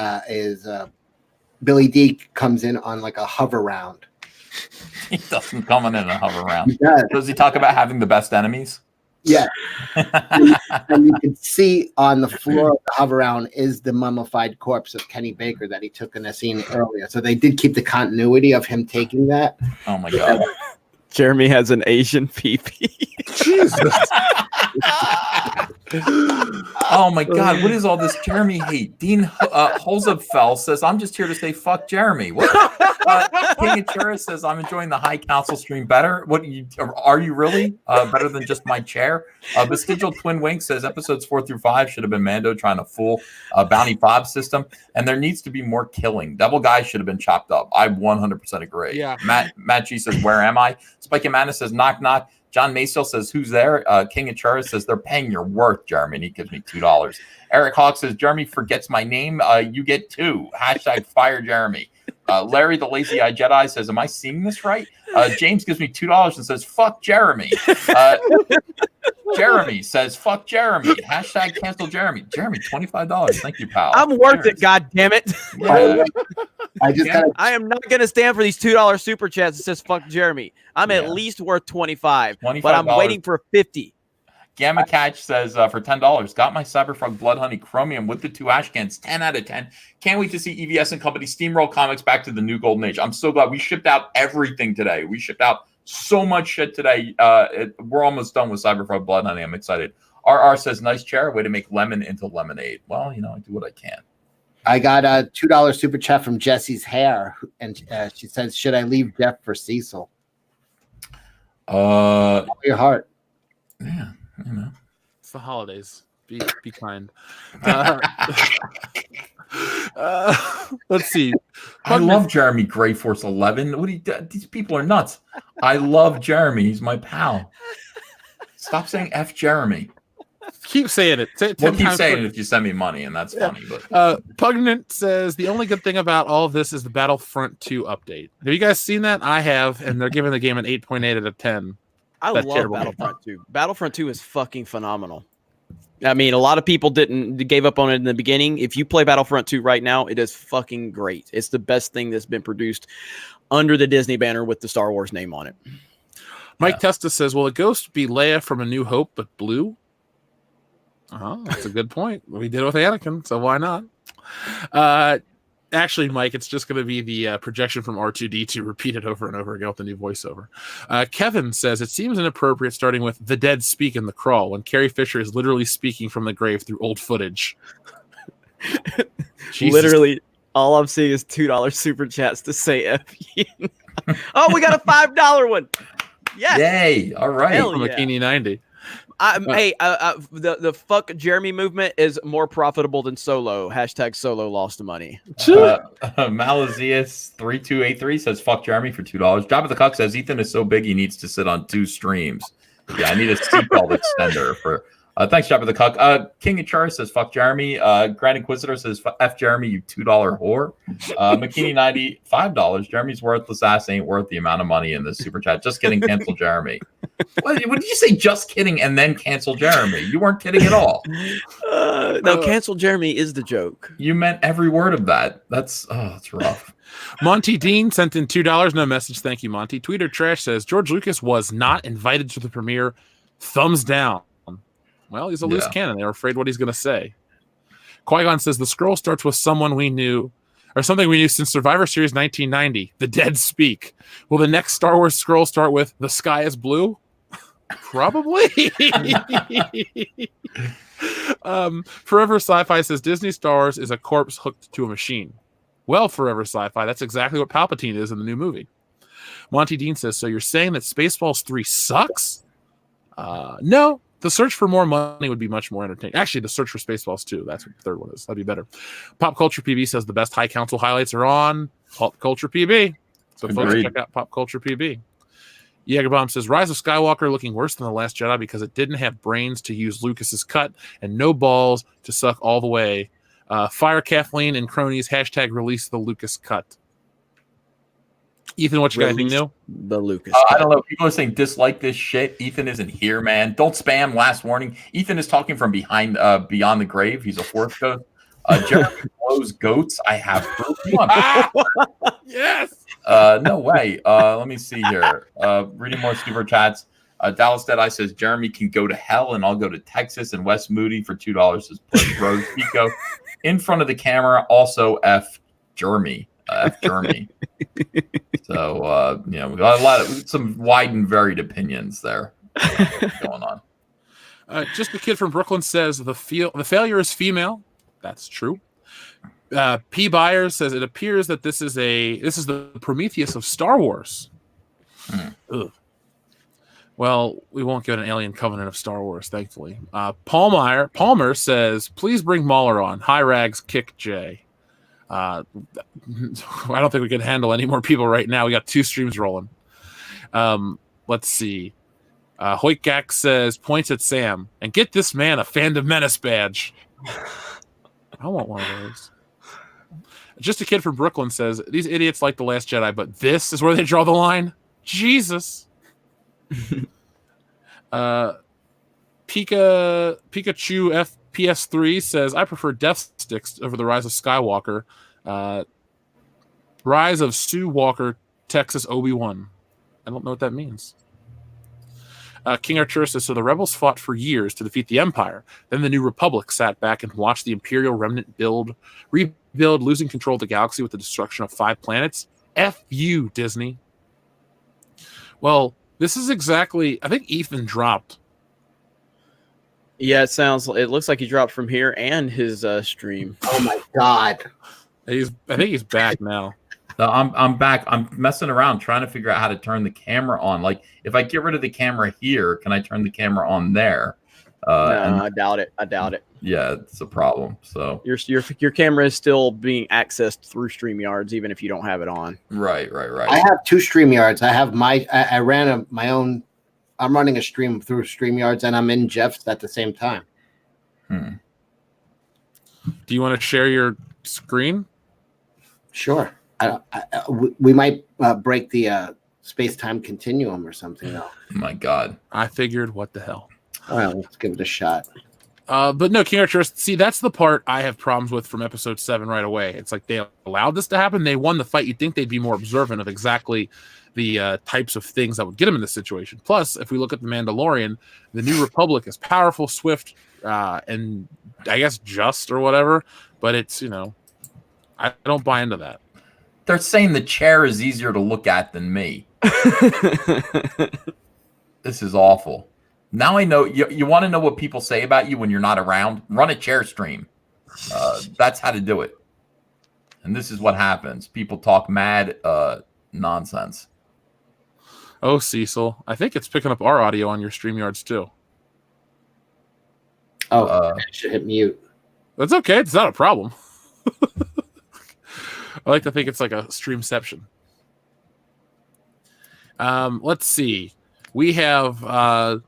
Billy Dee comes in on like a hover round. He doesn't come in a hover round. Does he talk about having the best enemies? Yeah. and you can see on the floor of the hover round is the mummified corpse of Kenny Baker that he took in a scene earlier. So they did keep the continuity of him taking that. Oh my God. Jeremy has an Asian PP. Jesus. Oh my God, what is all this Jeremy hate? Dean Holzapfel says, I'm just here to say fuck Jeremy. What? King Achura says, I'm enjoying the High Council stream better. What are you really? Better than just my chair? Vestigial Twin Wink says episodes 4 through 5 should have been Mando trying to fool Bounty Bob system, and there needs to be more killing. Devil Guy should have been chopped up. I 100% agree. Yeah. Matt G says, where am I? Spike Amanda says, knock knock. John Maysell says, who's there? King Achura says, they're paying your worth, Jeremy, and he gives me $2. Eric Hawk says, Jeremy forgets my name. You get 2. # fire Jeremy. Larry the Lazy Eye Jedi says, am I seeing this right? James gives me $2 and says, fuck Jeremy. Jeremy says, fuck Jeremy. # cancel Jeremy. Jeremy, $25. Thank you, pal. I'm worth it, God damn it. Yeah. I am not going to stand for these $2 super chats that says fuck Jeremy. I'm at least worth 25, but I'm waiting for 50. Gamma Catch says for $10, got my Cyberfrog Blood Honey Chromium with the 2 ash cans, 10 out of 10. Can't wait to see EVS and company steamroll comics back to the new golden age. I'm so glad we shipped out everything today. We shipped out so much shit today. We're almost done with Cyberfrog Blood Honey. I'm excited. RR says, nice chair, way to make lemon into lemonade. Well, I do what I can. I got a $2 super chat from Jesse's Hair, and she says, should I leave Jeff for Cecil? Your heart. Yeah. It's the holidays. Be kind. Let's see. I love Jeremy Gray Force 11. These people are nuts. I love Jeremy. He's my pal. Stop saying F Jeremy. Keep saying it. Say it 10 we'll keep times saying quick. it if you send me money, and that's funny. But Pugnant says the only good thing about all of this is the Battlefront 2 update. Have you guys seen that? I have, and they're giving the game an 8.8 out of 10. I love Battlefront 2. Battlefront 2 is fucking phenomenal. I mean, a lot of people gave up on it in the beginning. If you play Battlefront 2 right now, it is fucking great. It's the best thing that's been produced under the Disney banner with the Star Wars name on it. Mike Testa says, will a ghost be Leia from A New Hope, but blue? That's a good point. We did it with Anakin, so why not? Actually, Mike, it's just going to be the projection from R2-D2 repeated over and over again with the new voiceover. Kevin says, it seems inappropriate starting with the dead speak in the crawl when Carrie Fisher is literally speaking from the grave through old footage. Literally, all I'm seeing is $2 super chats to say F you. Oh, we got a $5 one. Yes. Yay. All right. From Makini 90. The fuck Jeremy movement is more profitable than Solo. # Solo lost the money. Malazius 3283 says fuck Jeremy for $2. Job of the Cuck says Ethan is so big he needs to sit on 2 streams. Yeah, I need a seatbelt extender for. Thanks, Job of the Cuck. King Achara says fuck Jeremy. Grand Inquisitor says F Jeremy, you $2 whore. McKinney 90 $5. Jeremy's worthless ass ain't worth the amount of money in this super chat. Just kidding. Cancel Jeremy. What did you say? Just kidding, and then cancel Jeremy. You weren't kidding at all. No, cancel Jeremy is the joke. You meant every word of that. That's rough. Monty Dean sent in $2. No message. Thank you, Monty. Tweeter Trash says George Lucas was not invited to the premiere. Thumbs down. Well, he's a loose cannon. They're afraid what he's going to say. Qui-Gon says the scroll starts with someone we knew, or something we knew since Survivor Series 1990. The dead speak. Will the next Star Wars scroll start with the sky is blue? Probably. Forever Sci-Fi says Disney Star Wars is a corpse hooked to a machine. Well, Forever Sci-Fi, that's exactly what Palpatine is in the new movie. Monty Dean says, so you're saying that Spaceballs 3 sucks? No. The search for more money would be much more entertaining. Actually, the search for Spaceballs 2. That's what the third one is. That'd be better. Pop Culture PB says the best High Council highlights are on Pop Culture PB. So folks, check out Pop Culture PB. Jägerbomb says Rise of Skywalker looking worse than The Last Jedi because it didn't have brains to use Lucas's cut and no balls to suck all the way. Fire Kathleen and cronies. # release the Lucas cut. Ethan, what you got? Anything new? The Lucas. I don't know. People are saying dislike this shit. Ethan isn't here, man. Don't spam. Last warning. Ethan is talking from behind, beyond the grave. He's a fourth ghost. Jeremy blows goats. I have proof. Yes. No way. Let me see here. Reading more super chats. Dallas Deadeye says Jeremy can go to hell and I'll go to Texas. And Wes Moody for $2 says Push Rose Pico in front of the camera. Also F Jeremy. F Jeremy. So we got some wide and varied opinions there going on. Just a kid from Brooklyn says the failure is female. That's true. P. Byers says it appears that this is the Prometheus of Star Wars. Ugh. Well, we won't get an Alien Covenant of Star Wars, thankfully. Palmer says, please bring Mauler on. Hi, Rags, kick Jay. I don't think we can handle any more people right now. We got 2 streams rolling. Let's see. Hoykak says, points at Sam, and get this man a Fandom Menace badge. I want one of those. Just a kid from Brooklyn says, these idiots like The Last Jedi, but this is where they draw the line? Jesus. Pikachu FPS3 says, I prefer Death Sticks over the Rise of Skywalker. Rise of Sue Walker, Texas Obi-Wan. I don't know what that means. King Archer says, so the rebels fought for years to defeat the Empire. Then the New Republic sat back and watched the Imperial remnant rebuild, losing control of the galaxy with the destruction of 5 planets. F you, Disney. Well, this is exactly, I think Ethan dropped. Yeah, it looks like he dropped from here and his stream. Oh my God. I think he's back now. So I'm back. I'm messing around trying to figure out how to turn the camera on. Like, if I get rid of the camera here, can I turn the camera on there? No, I doubt it. Yeah, it's a problem. So your camera is still being accessed through StreamYards, even if you don't have it on. Right. I have 2 StreamYards. I have I ran my own. I'm running a stream through StreamYards, and I'm in Jeff's at the same time. Do you want to share your screen? Sure. We might break the space-time continuum or something. Though. Oh my God. I figured, what the hell? All right, let's give it a shot. But no, King Archer, see, that's the part I have problems with from episode 7 right away. It's like they allowed this to happen. They won the fight. You'd think they'd be more observant of exactly the types of things that would get them in this situation. Plus, if we look at the Mandalorian, the New Republic is powerful, swift, and I guess just or whatever. But it's, I don't buy into that. They're saying the chair is easier to look at than me. This is awful. Now I know. You want to know what people say about you when you're not around? Run a chair stream. That's how to do it. And this is what happens. People talk mad nonsense. Oh, Cecil. I think it's picking up our audio on your StreamYards too. Oh, I should hit mute. That's okay. It's not a problem. I like to think it's like a streamception. Let's see. We have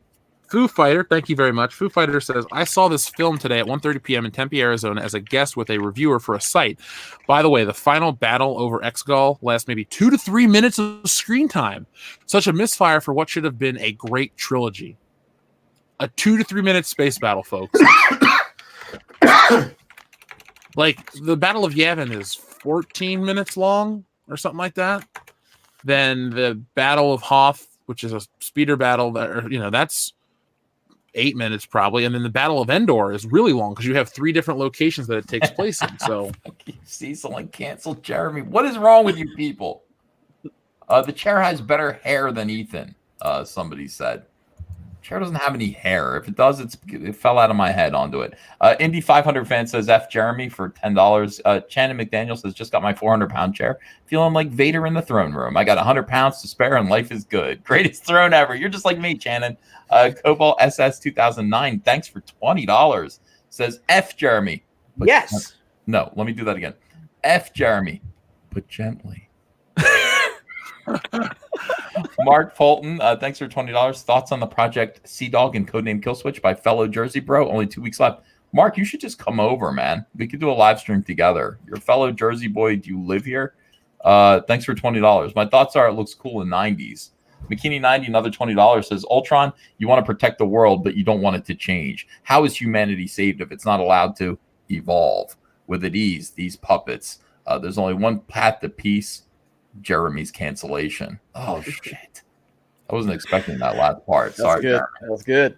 Foo Fighter. Thank you very much. Foo Fighter says, I saw this film today at 1:30 p.m. in Tempe, Arizona as a guest with a reviewer for a site. By the way, the final battle over Exegol lasts maybe 2 to 3 minutes of screen time. Such a misfire for what should have been a great trilogy. A 2 to 3 minute space battle, folks. Like, the Battle of Yavin is 14 minutes long or something like that. Then the Battle of Hoth, which is a speeder battle, that's 8 minutes probably. And then the Battle of Endor is really long because you have 3 different locations that it takes place in. So Cecil and cancel Jeremy. What is wrong with you people? The chair has better hair than Ethan, somebody said. Chair doesn't have any hair. If it does, it fell out of my head onto it. Indy 500 fan says F Jeremy for $10. Shannon McDaniel says just got my 400-pound chair. Feeling like Vader in the throne room. I got 100 pounds to spare and life is good. Greatest throne ever. You're just like me, Shannon. Cobalt SS 2009. Thanks for $20. Says F Jeremy. Yes. No, let me do that again. F Jeremy. But gently. Mark Fulton, thanks for $20. Thoughts on the project Sea Dog and Codename Killswitch by fellow Jersey bro? Only 2 weeks left. Mark, you should just come over, man. We could do a live stream together. You're a fellow Jersey boy. Do you live here? Thanks for $20. My thoughts are it looks cool in 90s. McKinney90, another $20, says, Ultron, you want to protect the world, but you don't want it to change. How is humanity saved if it's not allowed to evolve? With at ease, these puppets. There's only one path to peace. Jeremy's cancellation. Oh shit! I wasn't expecting that last part. Sorry, good. Jeremy. That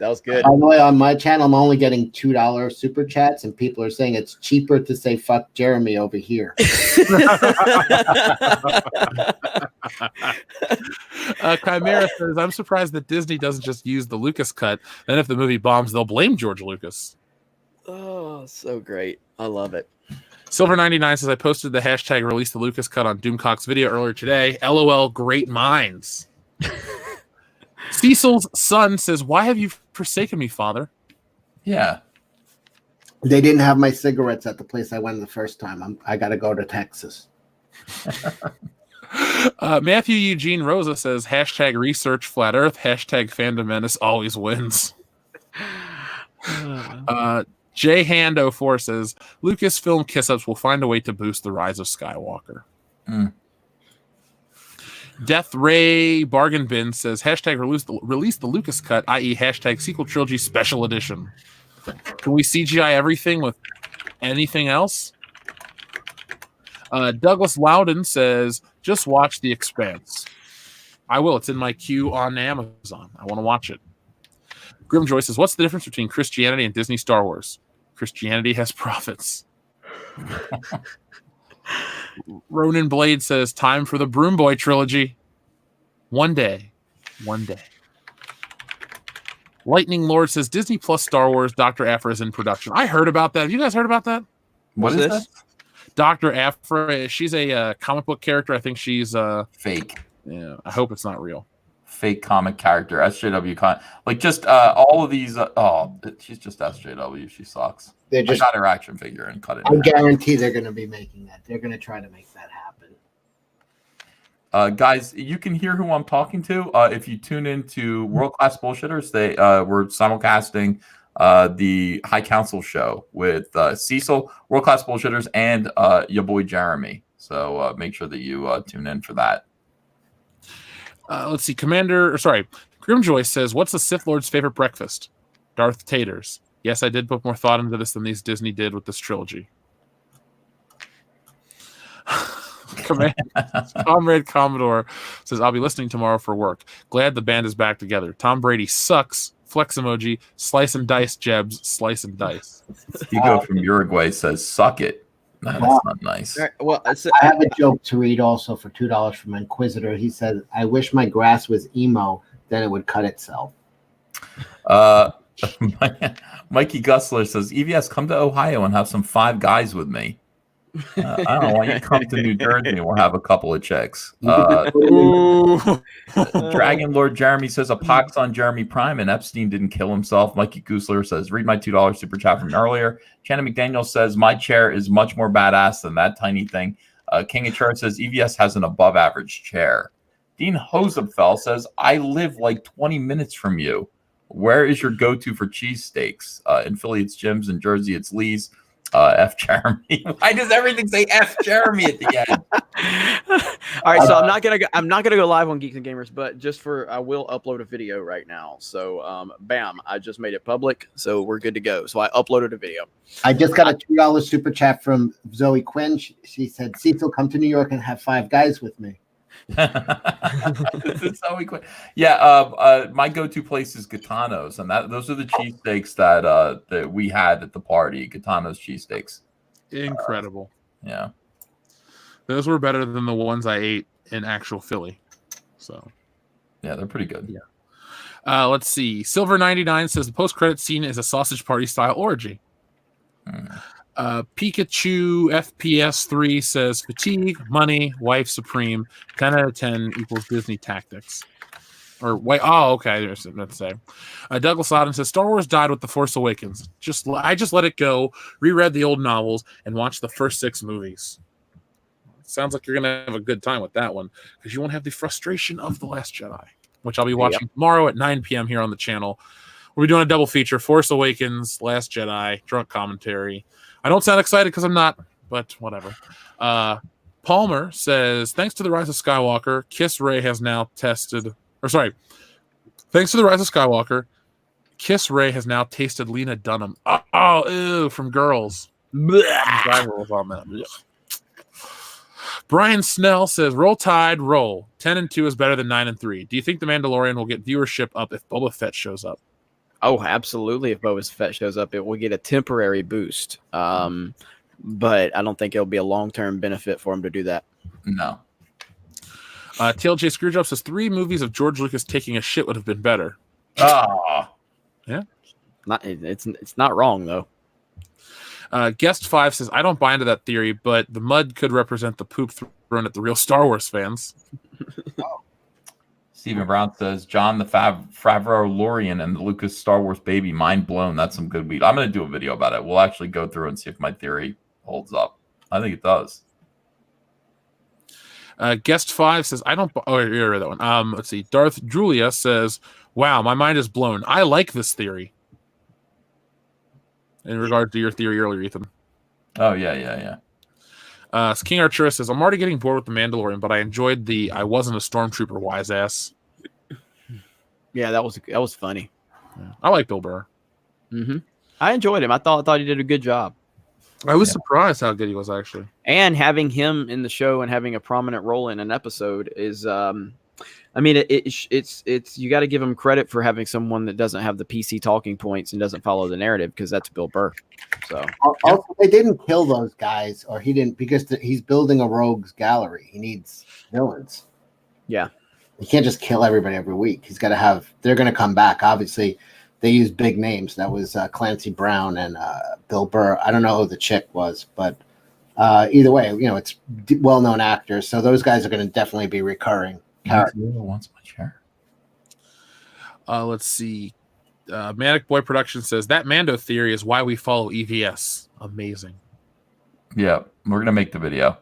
was good. By the way, on my channel, I'm only getting $2 super chats, and people are saying it's cheaper to say "fuck Jeremy" over here. Chimera says, I'm surprised that Disney doesn't just use the Lucas cut. Then if the movie bombs, they'll blame George Lucas. Oh, so great. I love it. Silver99 says, I posted the hashtag release the Lucas cut on Doomcock's video earlier today. LOL, great minds. Cecil's son says, why have you forsaken me, father? Yeah. They didn't have my cigarettes at the place I went the first time. I got to go to Texas. Matthew Eugene Rosa says, hashtag research flat earth, hashtag fandom menace always wins. J Hand 04 says, Lucasfilm kiss-ups will find a way to boost the Rise of Skywalker. Death Ray Bargain Bin says, hashtag release the Lucas cut, i.e. hashtag sequel trilogy special edition. Can we CGI everything with anything else? Douglas Loudon says, just watch The Expanse. I will. It's in my queue on Amazon. I want to watch it. Grimjoy says, what's the difference between Christianity and Disney Star Wars? Christianity has prophets. Ronan Blade says, time for the Broom Boy trilogy. One day. Lightning Lord says, Disney plus Star Wars, Dr. Aphra is in production. I heard about that. Have you guys heard about that? What is this? Dr. Aphra, she's a comic book character. I think she's fake. Yeah, I hope it's not real. Fake comic character, SJW like just all of these. She's just SJW. She sucks. They're just I got her action figure and cut it. I guarantee they're going to be making that. They're going to try to make that happen. Guys, you can hear who I'm talking to if you tune into World Class Bullshitters. They were simulcasting the High Council show with Cecil, World Class Bullshitters, and your boy Jeremy. So make sure that you tune in for that. Let's see. Grimjoy says, what's the Sith Lord's favorite breakfast? Darth Taters. Yes, I did put more thought into this than these Disney did with this trilogy. Comrade Commodore says, I'll be listening tomorrow for work. Glad the band is back together. Tom Brady sucks. Flex emoji. Slice and dice, Jebs. Slice and dice. Hugo from Uruguay says, suck it. That's not nice. Right, well, I have a joke to read also for $2 from Inquisitor. He says, I wish my grass was emo, then it would cut itself. Mikey Gussler says, EVS, come to Ohio and have some Five Guys with me. I don't know. Why don't you come to New Jersey and we'll have a couple of chicks. Dragon Lord Jeremy says, a pox on Jeremy Prime and Epstein didn't kill himself. Mikey Goosler says, read my $2 super chat from earlier. Shannon McDaniel says, my chair is much more badass than that tiny thing. King of Chart says, EVS has an above average chair. Dean Hosefeld says, I live like 20 minutes from you. Where is your go-to for cheesesteaks? In Philly, it's Jim's. In Jersey, it's Lee's. F Jeremy. Why does everything say F Jeremy at the end? All right, so I'm not gonna go live on Geeks and Gamers, but I will upload a video right now. So bam, I just made it public, so we're good to go. So I uploaded a video. I just got a $2 super chat from Zoe Quinn. She said, Cecil, come to New York and have Five Guys with me. My go-to place is Gitano's, and those are the cheesesteaks that we had at the party. Gitano's cheesesteaks, incredible. Yeah, those were better than the ones I ate in actual Philly. So, yeah, they're pretty good. Yeah. Let's see. Silver99 says the post-credit scene is a sausage party style orgy. Pikachu FPS 3 says fatigue, money, wife supreme, 10 out of 10 equals Disney tactics. Or wait, okay. There's nothing to say. Douglas Loudon says Star Wars died with The Force Awakens. I just let it go, reread the old novels, and watched the first 6 movies. Sounds like you're gonna have a good time with that one because you won't have the frustration of The Last Jedi, which I'll be watching tomorrow at 9 p.m. here on the channel. We'll be doing a double feature: Force Awakens, Last Jedi, drunk commentary. I don't sound excited because I'm not, but whatever. Palmer says, thanks to the Rise of Skywalker, Kiss Ray has now tasted Lena Dunham. Ew, from Girls. On that. Brian Snell says, roll Tide, roll. 10 and 2 is better than 9 and 3. Do you think The Mandalorian will get viewership up if Boba Fett shows up? Oh, absolutely. If Boba Fett shows up, it will get a temporary boost. But I don't think it'll be a long-term benefit for him to do that. No. TLJ Screwjob says 3 movies of George Lucas taking a shit would have been better. Ah, It's not wrong though. Guest 5 says, I don't buy into that theory, but the mud could represent the poop thrown at the real Star Wars fans. Stephen Brown says, John the Favreau-Lorian and the Lucas Star Wars baby, mind blown. That's some good weed. I'm going to do a video about it. We'll actually go through and see if my theory holds up. I think it does. Guest 5 says, I don't... Oh, you read that one. Let's see. Darth Julia says, wow, my mind is blown. I like this theory. In regard to your theory earlier, Ethan. Oh, yeah. King Artura says, I'm already getting bored with The Mandalorian, but I enjoyed the I wasn't a stormtrooper wise ass. Yeah, that was funny. Yeah. I like Bill Burr. Mm-hmm. I enjoyed him. I thought he did a good job. I was surprised how good he was, actually. And having him in the show and having a prominent role in an episode is, I mean, it's you got to give him credit for having someone that doesn't have the PC talking points and doesn't follow the narrative, because that's Bill Burr. So also, they didn't kill those guys, or he didn't, because he's building a rogues gallery. He needs villains. Yeah, you can't just kill everybody every week. He's got to have. They're going to come back. Obviously, they used big names. That was Clancy Brown and Bill Burr. I don't know who the chick was, but either way, it's well-known actors. So those guys are going to definitely be recurring characters. Wants my chair. Let's see. Manic Boy Production says that Mando theory is why we follow EVS. Amazing. Yeah, we're gonna make the video.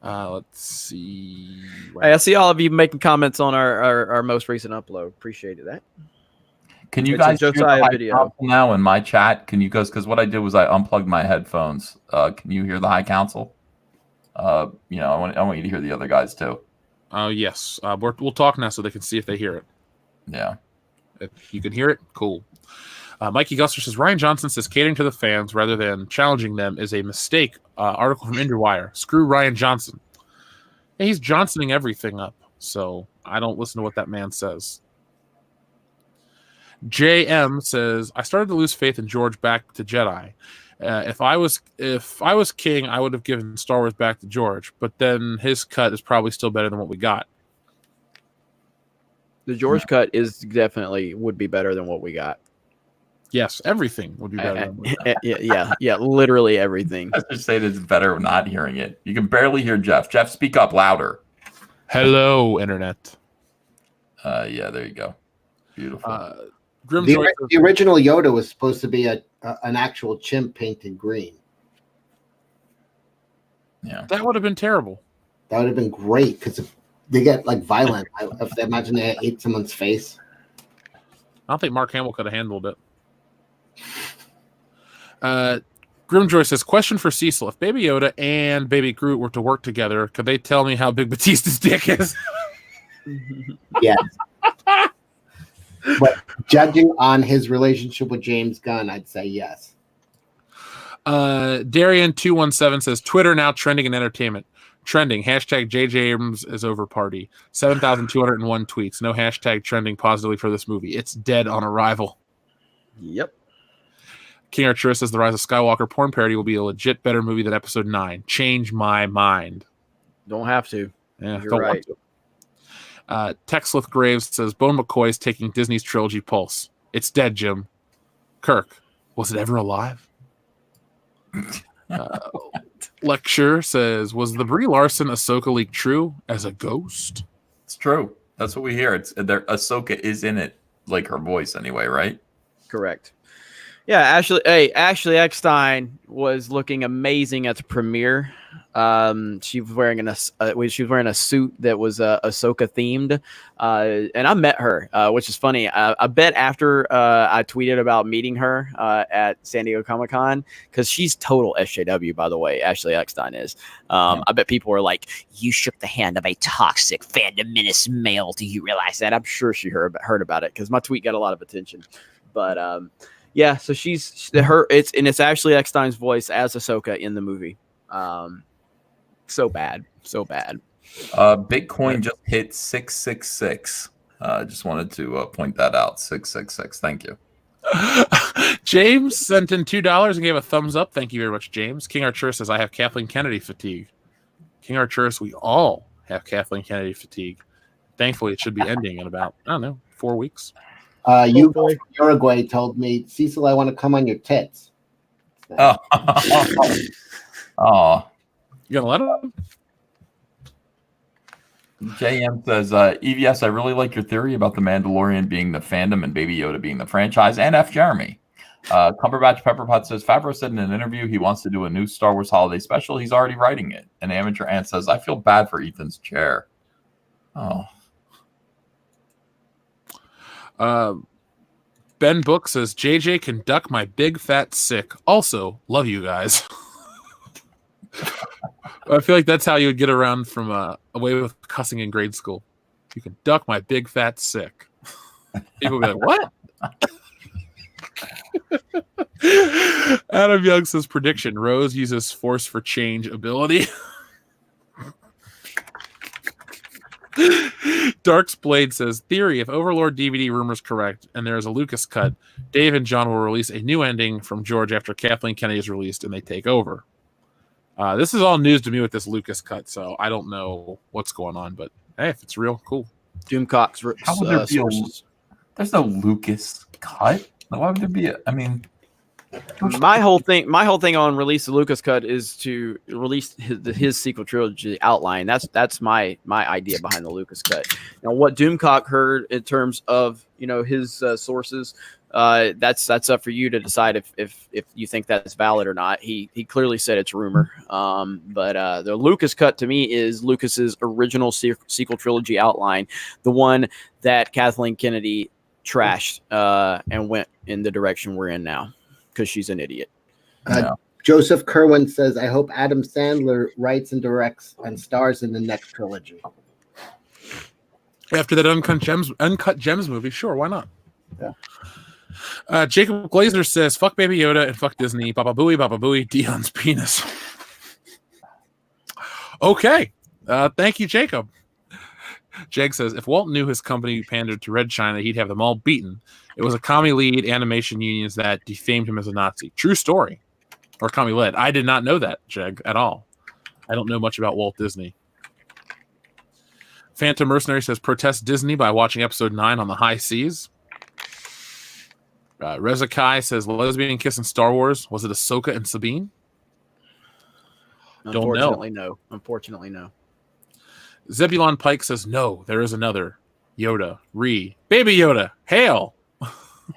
Let's see. Hey, I see all of you making comments on our most recent upload. Appreciated that. Can you It's a guys hear Josiah the high video. council now in my chat? Can you guys? Because what I did was I unplugged my headphones. Can you hear the high council? I want you to hear the other guys too. Yes. We'll talk now so they can see if they hear it. Yeah. If you can hear it, cool. Mikey Gusser says, Ryan Johnson says catering to the fans rather than challenging them is a mistake. Article from IndieWire. Screw Ryan Johnson. Yeah, he's Johnsoning everything up, so I don't listen to what that man says. JM says, I started to lose faith in George back to Jedi. If I was king, I would have given Star Wars back to George, but then his cut is probably still better than what we got. The George cut would be better than what we got. Yes, everything would be better than what we got. Yeah, literally everything. I just say that it's better not hearing it. You can barely hear Jeff. Jeff, speak up louder. Hello, Internet. Yeah, there you go. Beautiful. The original Yoda was supposed to be an actual chimp painted green. Yeah, that would have been terrible. That would have been great, because they get violent. If they imagine they ate someone's face. I don't think Mark Hamill could have handled it. Grimjoy says, question for Cecil. If Baby Yoda and Baby Groot were to work together, could they tell me how big Batista's dick is? Yes. But judging on his relationship with James Gunn, I'd say yes. Darian217 says, Twitter now trending in entertainment. Trending, hashtag JJ Abrams is over party. 7,201 tweets. No hashtag trending positively for this movie. It's dead on arrival. Yep. King Artura says the Rise of Skywalker porn parody will be a legit better movie than Episode 9. Change my mind. Don't have to. Yeah, You're don't right. want to. Texlith Graves says Bone McCoy is taking Disney's trilogy pulse. It's dead, Jim. Kirk, was it ever alive? Lecture says, was the Brie Larson Ahsoka leak true as a ghost? It's true. That's what we hear. Ahsoka is in it, like her voice anyway, right? Correct. Yeah, Ashley Eckstein was looking amazing at the premiere. She was wearing a suit that was Ahsoka themed, and I met her, which is funny. I bet after I tweeted about meeting her at San Diego Comic-Con, because she's total SJW, by the way. Ashley Eckstein is. I bet people were like, "You shook the hand of a toxic fandom menace male. Do you realize that?" I'm sure she heard about it, because my tweet got a lot of attention. But yeah, so it's Ashley Eckstein's voice as Ahsoka in the movie. So bad. Bitcoin just hit 666. Just wanted to point that out. 666. Thank you. James sent in $2 and gave a thumbs up. Thank you very much, James. King Archer says, I have Kathleen Kennedy fatigue. King Archer, we all have Kathleen Kennedy fatigue. Thankfully, it should be ending in about, I don't know, 4 weeks. You from Uruguay told me, Cecil, I want to come on your tits. Oh. Oh. You gonna let him? JM says, EVS, I really like your theory about the Mandalorian being the fandom and Baby Yoda being the franchise, and F. Jeremy. Cumberbatch Pepperpot says, Favreau said in an interview he wants to do a new Star Wars holiday special. He's already writing it. And Amateur Ant says, I feel bad for Ethan's chair. Oh. Ben Book says, JJ can duck my big fat sick. Also, love you guys. I feel like that's how you would get around from away with cussing in grade school. You can duck my big fat sick. People would be like, what? Adam Young says, prediction, Rose uses force for change ability. Dark's Blade says, theory, if Overlord DVD rumors correct and there is a Lucas cut, Dave and John will release a new ending from George after Kathleen Kennedy is released and they take over. This is all news to me with this Lucas cut, so I don't know what's going on, but hey, if it's real, cool. Doomcock's How would there be there's no Lucas cut? Why would there be my whole thing on release the Lucas cut is to release his sequel trilogy outline. That's my idea behind the Lucas cut. Now, what Doomcock heard in terms of his sources, that's up for you to decide if you think that's valid or not. He clearly said it's rumor. But the Lucas cut to me is Lucas's original sequel trilogy outline, the one that Kathleen Kennedy trashed and went in the direction we're in now because she's an idiot. Joseph Kerwin says, I hope Adam Sandler writes and directs and stars in the next trilogy. After that Uncut Gems movie, sure, why not? Yeah. Jacob Glazer says, fuck Baby Yoda and fuck Disney. Baba Booey, Dion's penis. Okay. Thank you, Jacob. Jeg says, if Walt knew his company pandered to Red China, he'd have them all beaten. It was a commie-lead animation unions that defamed him as a Nazi. True story. Or commie-led. I did not know that, Jeg, at all. I don't know much about Walt Disney. Phantom Mercenary says, protest Disney by watching episode 9 on the high seas. Reza Kai says, lesbian kiss in Star Wars. Was it Ahsoka and Sabine? Unfortunately, no. Unfortunately, no. Zebulon Pike says, no, there is another. Yoda. Baby Yoda. Hail.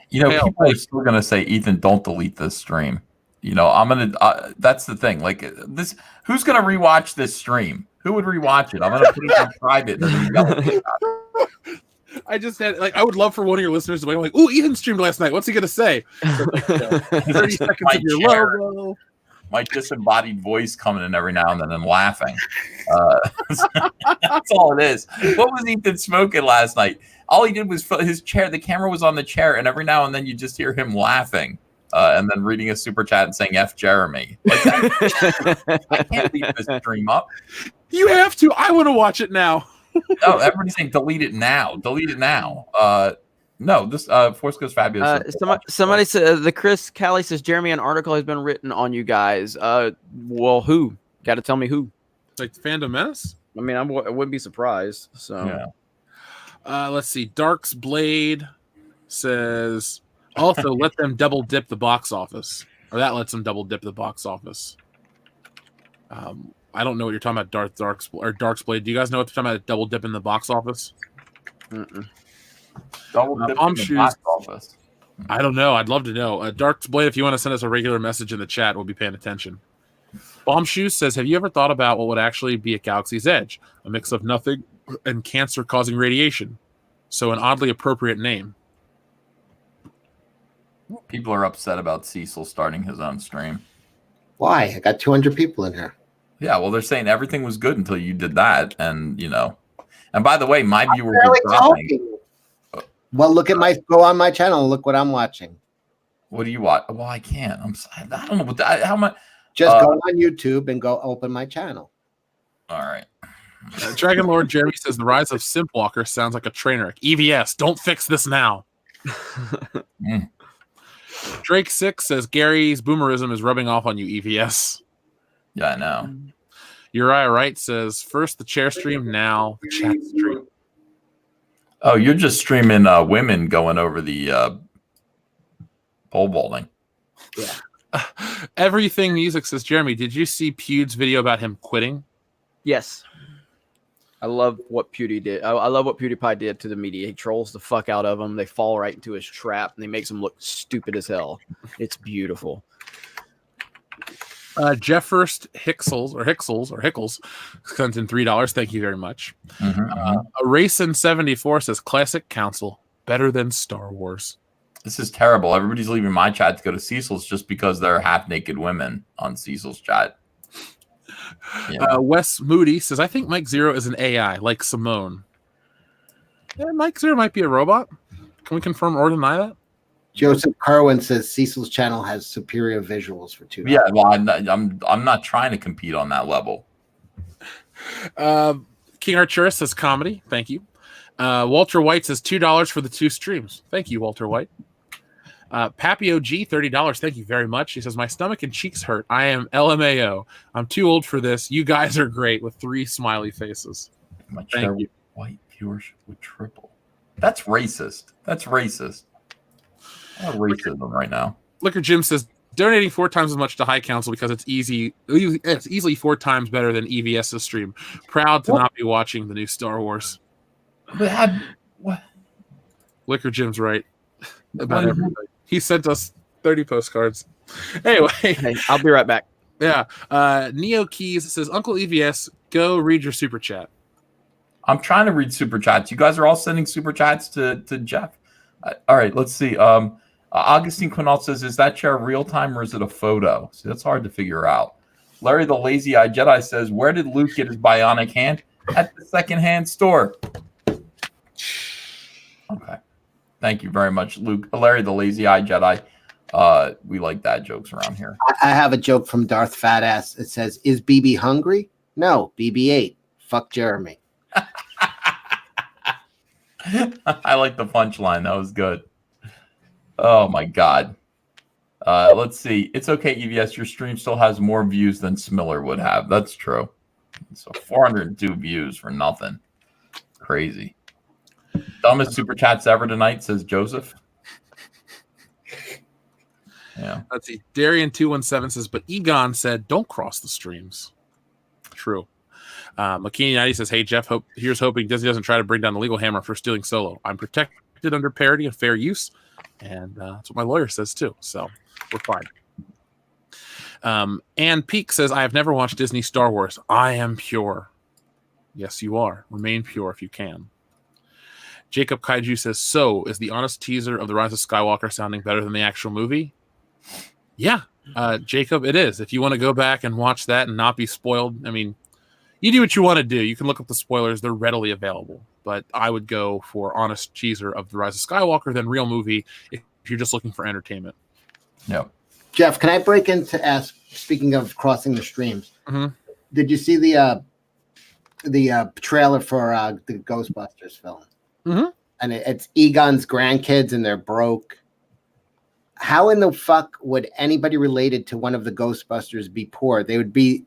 Hail. People are still going to say, Ethan, don't delete this stream. I'm going to, that's the thing. Like this, who's going to rewatch this stream? Who would rewatch it? I'm going to put it on private. I just had, I would love for one of your listeners to be like, ooh, Ethan streamed last night. What's he going to say? 30 seconds of your logo. My disembodied voice coming in every now and then and laughing. That's all it is. What was Ethan smoking last night? All he did was his chair. The camera was on the chair, and every now and then you just hear him laughing and then reading a super chat and saying F. Jeremy. I can't leave this stream up. You have to. I want to watch it now. No, everybody's saying delete it now. Delete it now. No, this Force Goes Fabulous. Somebody said the Chris Callie says, Jeremy, an article has been written on you guys. Well, who? Got to tell me who. Like the Fandom Menace? I mean, I wouldn't be surprised. So, yeah. Let's see. Dark's Blade says, also let them double dip the box office, or that lets them double dip the box office. I don't know what you're talking about, Dark's Blade. Do you guys know what they're talking about? Double dip in the box office? Double dip in the box office. I don't know. I'd love to know. Dark's Blade, if you want to send us a regular message in the chat, we'll be paying attention. Bomb Shoes says, have you ever thought about what would actually be at Galaxy's Edge? A mix of nothing and cancer-causing radiation. So an oddly appropriate name. People are upset about Cecil starting his own stream. Why? I got 200 people in here. Yeah, well, they're saying everything was good until you did that. And, and by the way, my viewers are dropping. Well, go on my channel and look what I'm watching. What do you watch? Well, I can't. I don't know what how much. Just go on YouTube and go open my channel. All right. Dragon Lord Jeremy says the Rise of Simulcast sounds like a train wreck. EVS, don't fix this now. Drake 6 says Gary's boomerism is rubbing off on you, EVS. Yeah, I know. Uriah Wright says, first the chair stream, now the chat stream. Oh, you're just streaming women going over the pole vaulting. Yeah. Everything Music says, Jeremy, did you see Pewd's video about him quitting? Yes. I love what Pewdie did. I love what PewDiePie did to the media. He trolls the fuck out of them. They fall right into his trap, and he makes them look stupid as hell. It's beautiful. Jeff First Hicksles sent in $3. Thank you very much. A Racing 74 says, classic council, better than Star Wars. This is terrible. Everybody's leaving my chat to go to Cecil's just because they're half-naked women on Cecil's chat. Yeah. Wes Moody says, I think Mike Zero is an AI, like Simone. Yeah, Mike Zero might be a robot. Can we confirm or deny that? Joseph Carwin says Cecil's channel has superior visuals for $2. Yeah, well, I'm not trying to compete on that level. King Arturus says comedy. Thank you. Walter White says $2 for the 2 streams. Thank you, Walter White. Papio G, $30. Thank you very much. He says, my stomach and cheeks hurt. I am LMAO. I'm too old for this. You guys are great, with 3 smiley faces. My chair white viewership would triple. That's racist. That's racist. I have racism right now. Liquor Jim says, donating 4 times as much to High Council because it's easily 4 times better than EVS's stream. Proud to not be watching the new Star Wars. What? Liquor Jim's right about everything. He sent us 30 postcards. Anyway, hey, I'll be right back. Yeah. Neo Keys says, Uncle EVS, go read your super chat. I'm trying to read super chats. You guys are all sending super chats to Jeff. All right, let's see. Augustine Quinault says, is that chair real time or is it a photo? See, that's hard to figure out. Larry the Lazy Eye Jedi says, where did Luke get his bionic hand? At the secondhand store. Okay. Thank you very much, Luke. Larry the Lazy Eye Jedi. We like dad jokes around here. I have a joke from Darth Fatass. It says, is BB hungry? No, BB ate. Fuck Jeremy. I like the punchline. That was good. Oh, my God. Let's see. It's okay, EVS. Your stream still has more views than Smiller would have. That's true. So 402 views for nothing. Crazy. Dumbest super chats ever tonight, says Joseph. Yeah. Let's see. Darian217 says, but Egon said, don't cross the streams. True. McKinney90 says, hey, Jeff, here's hoping Disney doesn't try to bring down the legal hammer for stealing Solo. I'm protected under parity and fair use. And that's what my lawyer says, too. So we're fine. Ann Peak says, I have never watched Disney Star Wars. I am pure. Yes, you are. Remain pure if you can. Jacob Kaiju says, so is the honest teaser of The Rise of Skywalker sounding better than the actual movie? Yeah, Jacob, it is. If you want to go back and watch that and not be spoiled, I mean, you do what you want to do. You can look up the spoilers. They're readily available. But I would go for honest teaser of The Rise of Skywalker than real movie if you're just looking for entertainment. Yeah. Jeff, can I break in to ask, speaking of crossing the streams, did you see the trailer for the Ghostbusters film? And it's Egon's grandkids and they're broke. How in the fuck would anybody related to one of the Ghostbusters be poor? They would be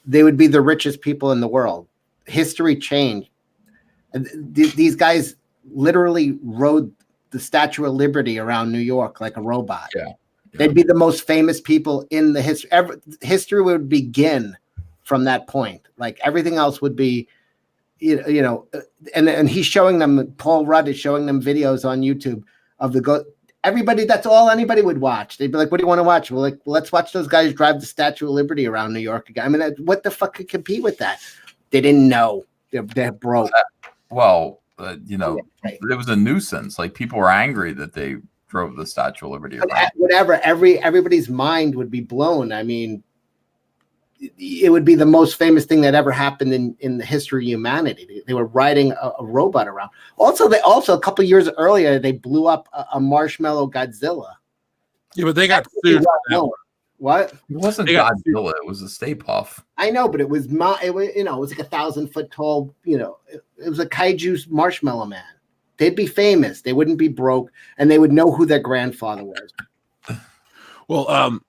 the richest people in the world. History changed. These guys literally rode the Statue of Liberty around New York like a robot. Yeah. They'd be the most famous people in the history. History would begin from that point. Like everything else would be, you know, and he's showing them. Paul Rudd is showing them videos on YouTube of everybody. That's all anybody would watch. They'd be like, "What do you want to watch?" Well, like, let's watch those guys drive the Statue of Liberty around New York again. I mean, what the fuck could compete with that? They didn't know. They're broke. Well, you know, right. It was a nuisance. Like people were angry that they drove the Statue of Liberty around. Whatever. Everybody's mind would be blown. I mean, it would be the most famous thing that ever happened in the history of humanity. They were riding a robot around. Also, a couple years earlier, they blew up a marshmallow Godzilla. Yeah, but they got sued. What? It wasn't Godzilla. It was a Stay Puft. I know, but it was like 1,000-foot tall. You know, it was a kaiju marshmallow man. They'd be famous. They wouldn't be broke, and they would know who their grandfather was. Well,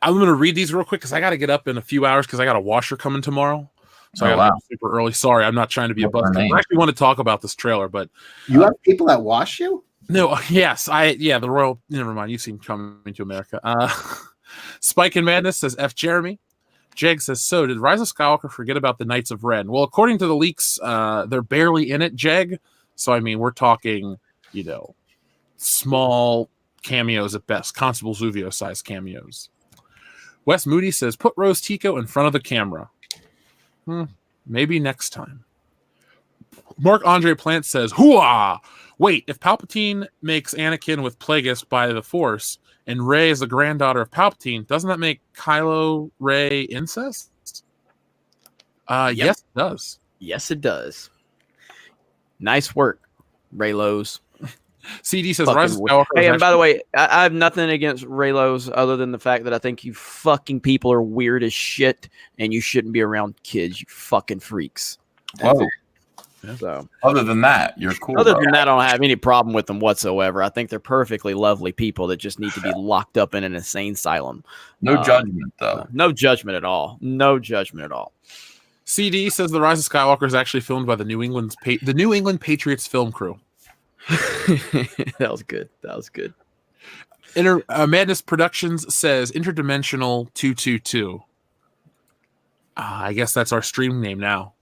I'm going to read these real quick because I got to get up in a few hours because I got a washer coming tomorrow. So I got to super early. Sorry, I'm not trying to be a buzzkill. I actually want to talk about this trailer, but you have people that wash you? No, yes, the Royal. Never mind. You've seen Coming to America. Spike and Madness says F. Jeremy. Jeg says, so did Rise of Skywalker forget about the Knights of Ren? Well, according to the leaks, they're barely in it, Jeg. So I mean, we're talking, small cameos at best, Constable Zuvio size cameos. Wes Moody says, put Rose Tico in front of the camera. Maybe next time. Mark Andre Plant says, hooah! Wait, if Palpatine makes Anakin with Plagueis by the Force, and Rey is the granddaughter of Palpatine, doesn't that make Kylo Rey incest? Yep. Yes, it does. Yes, it does. Nice work, Raylos. CD says Rise of Skywalker. Hey, and by the way, I have nothing against Raylos other than the fact that I think you fucking people are weird as shit, and you shouldn't be around kids, you fucking freaks. Whoa. So, other than that, you're cool. Other than that, I don't have any problem with them whatsoever. I think they're perfectly lovely people that just need to be locked up in an insane asylum. No judgment, though. No judgment at all. No judgment at all. CD says the Rise of Skywalker is actually filmed by the New England Patriots film crew. That was good. That was good. Madness Productions says Interdimensional 222. I guess that's our stream name now.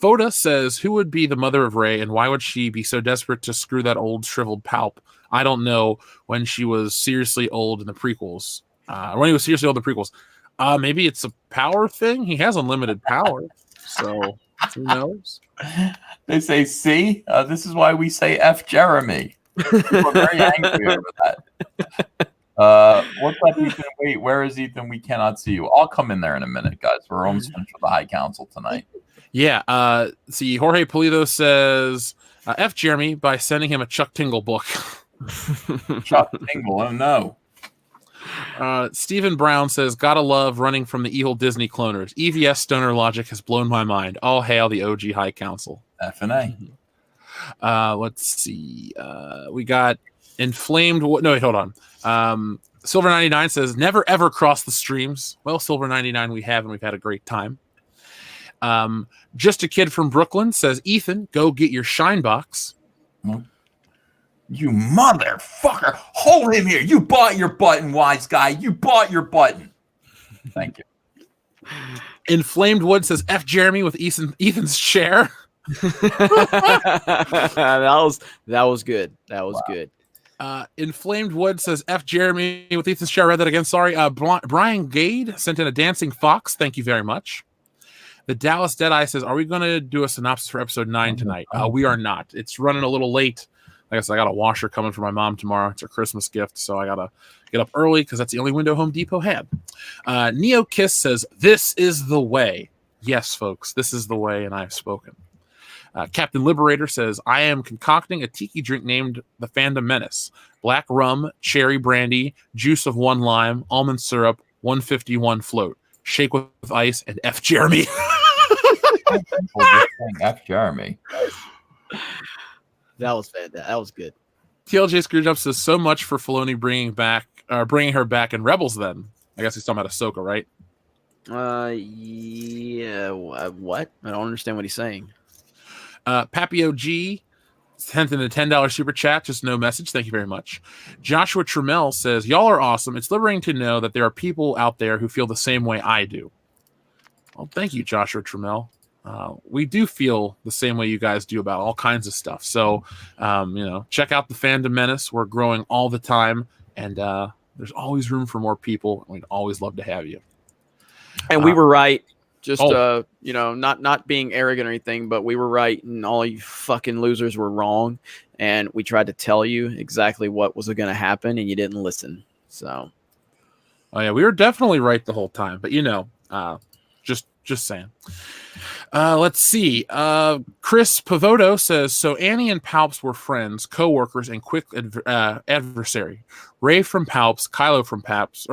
Foda says, who would be the mother of Rey, and why would she be so desperate to screw that old shriveled Palp? I don't know, when she was seriously old in the prequels. Maybe it's a power thing. He has unlimited power, so who knows? They say, see, this is why we say F. Jeremy. We're very angry over that. What's up, Ethan? Wait, where is Ethan? We cannot see you. I'll come in there in a minute, guys. We're almost finished with the High Council tonight. Yeah. See, Jorge Pulido says F. Jeremy by sending him a Chuck Tingle book. Chuck Tingle, oh no. Stephen Brown says, gotta love running from the evil Disney cloners. EVS stoner logic has blown my mind. All hail the OG High Council. F&A. Let's see. We got Inflamed. No, wait, hold on. Silver 99 says, never ever cross the streams. Well, Silver 99 we have, and we've had a great time. Just a Kid from Brooklyn says, Ethan, go get your shine box. You motherfucker. Hold him here. You bought your button, wise guy. You bought your button. Thank you. Inflamed Wood says, F. Jeremy with Ethan's chair. That was good. That was good. Inflamed Wood says, F. Jeremy with Ethan's chair. I read that again. Sorry. Brian Gade sent in a dancing fox. Thank you very much. The Dallas Deadeye says, are we going to do a synopsis for episode 9 tonight? We are not. It's running a little late. I guess I got a washer coming for my mom tomorrow. It's her Christmas gift, so I got to get up early because that's the only window Home Depot had. Neo Kiss says, this is the way. Yes, folks, this is the way, and I have spoken. Captain Liberator says, I am concocting a tiki drink named the Fandom Menace. Black rum, cherry brandy, juice of 1 lime, almond syrup, 151 float. Shake with ice, and F. Jeremy. F. Jeremy. That was fantastic. That was good. TLJ Screwjob says, so much for Filoni bringing her back in Rebels then. I guess he's talking about Ahsoka, right? Yeah. What? I don't understand what he's saying. Papio G sent in a $10 super chat, just no message. Thank you very much. Joshua Trammell says, y'all are awesome. It's liberating to know that there are people out there who feel the same way I do. Well, thank you, Joshua Trammell. We do feel the same way you guys do about all kinds of stuff. So, check out the Fandom Menace. We're growing all the time, and there's always room for more people. We'd always love to have you. And we were right. Just, not being arrogant or anything, but we were right, and all you fucking losers were wrong. And we tried to tell you exactly what was going to happen, and you didn't listen. So, oh yeah, we were definitely right the whole time. But just saying. Let's see. Chris Pavoto says, so Annie and Palps were friends, co-workers, and quick adversary. Rey from Palps, Kylo from Paps.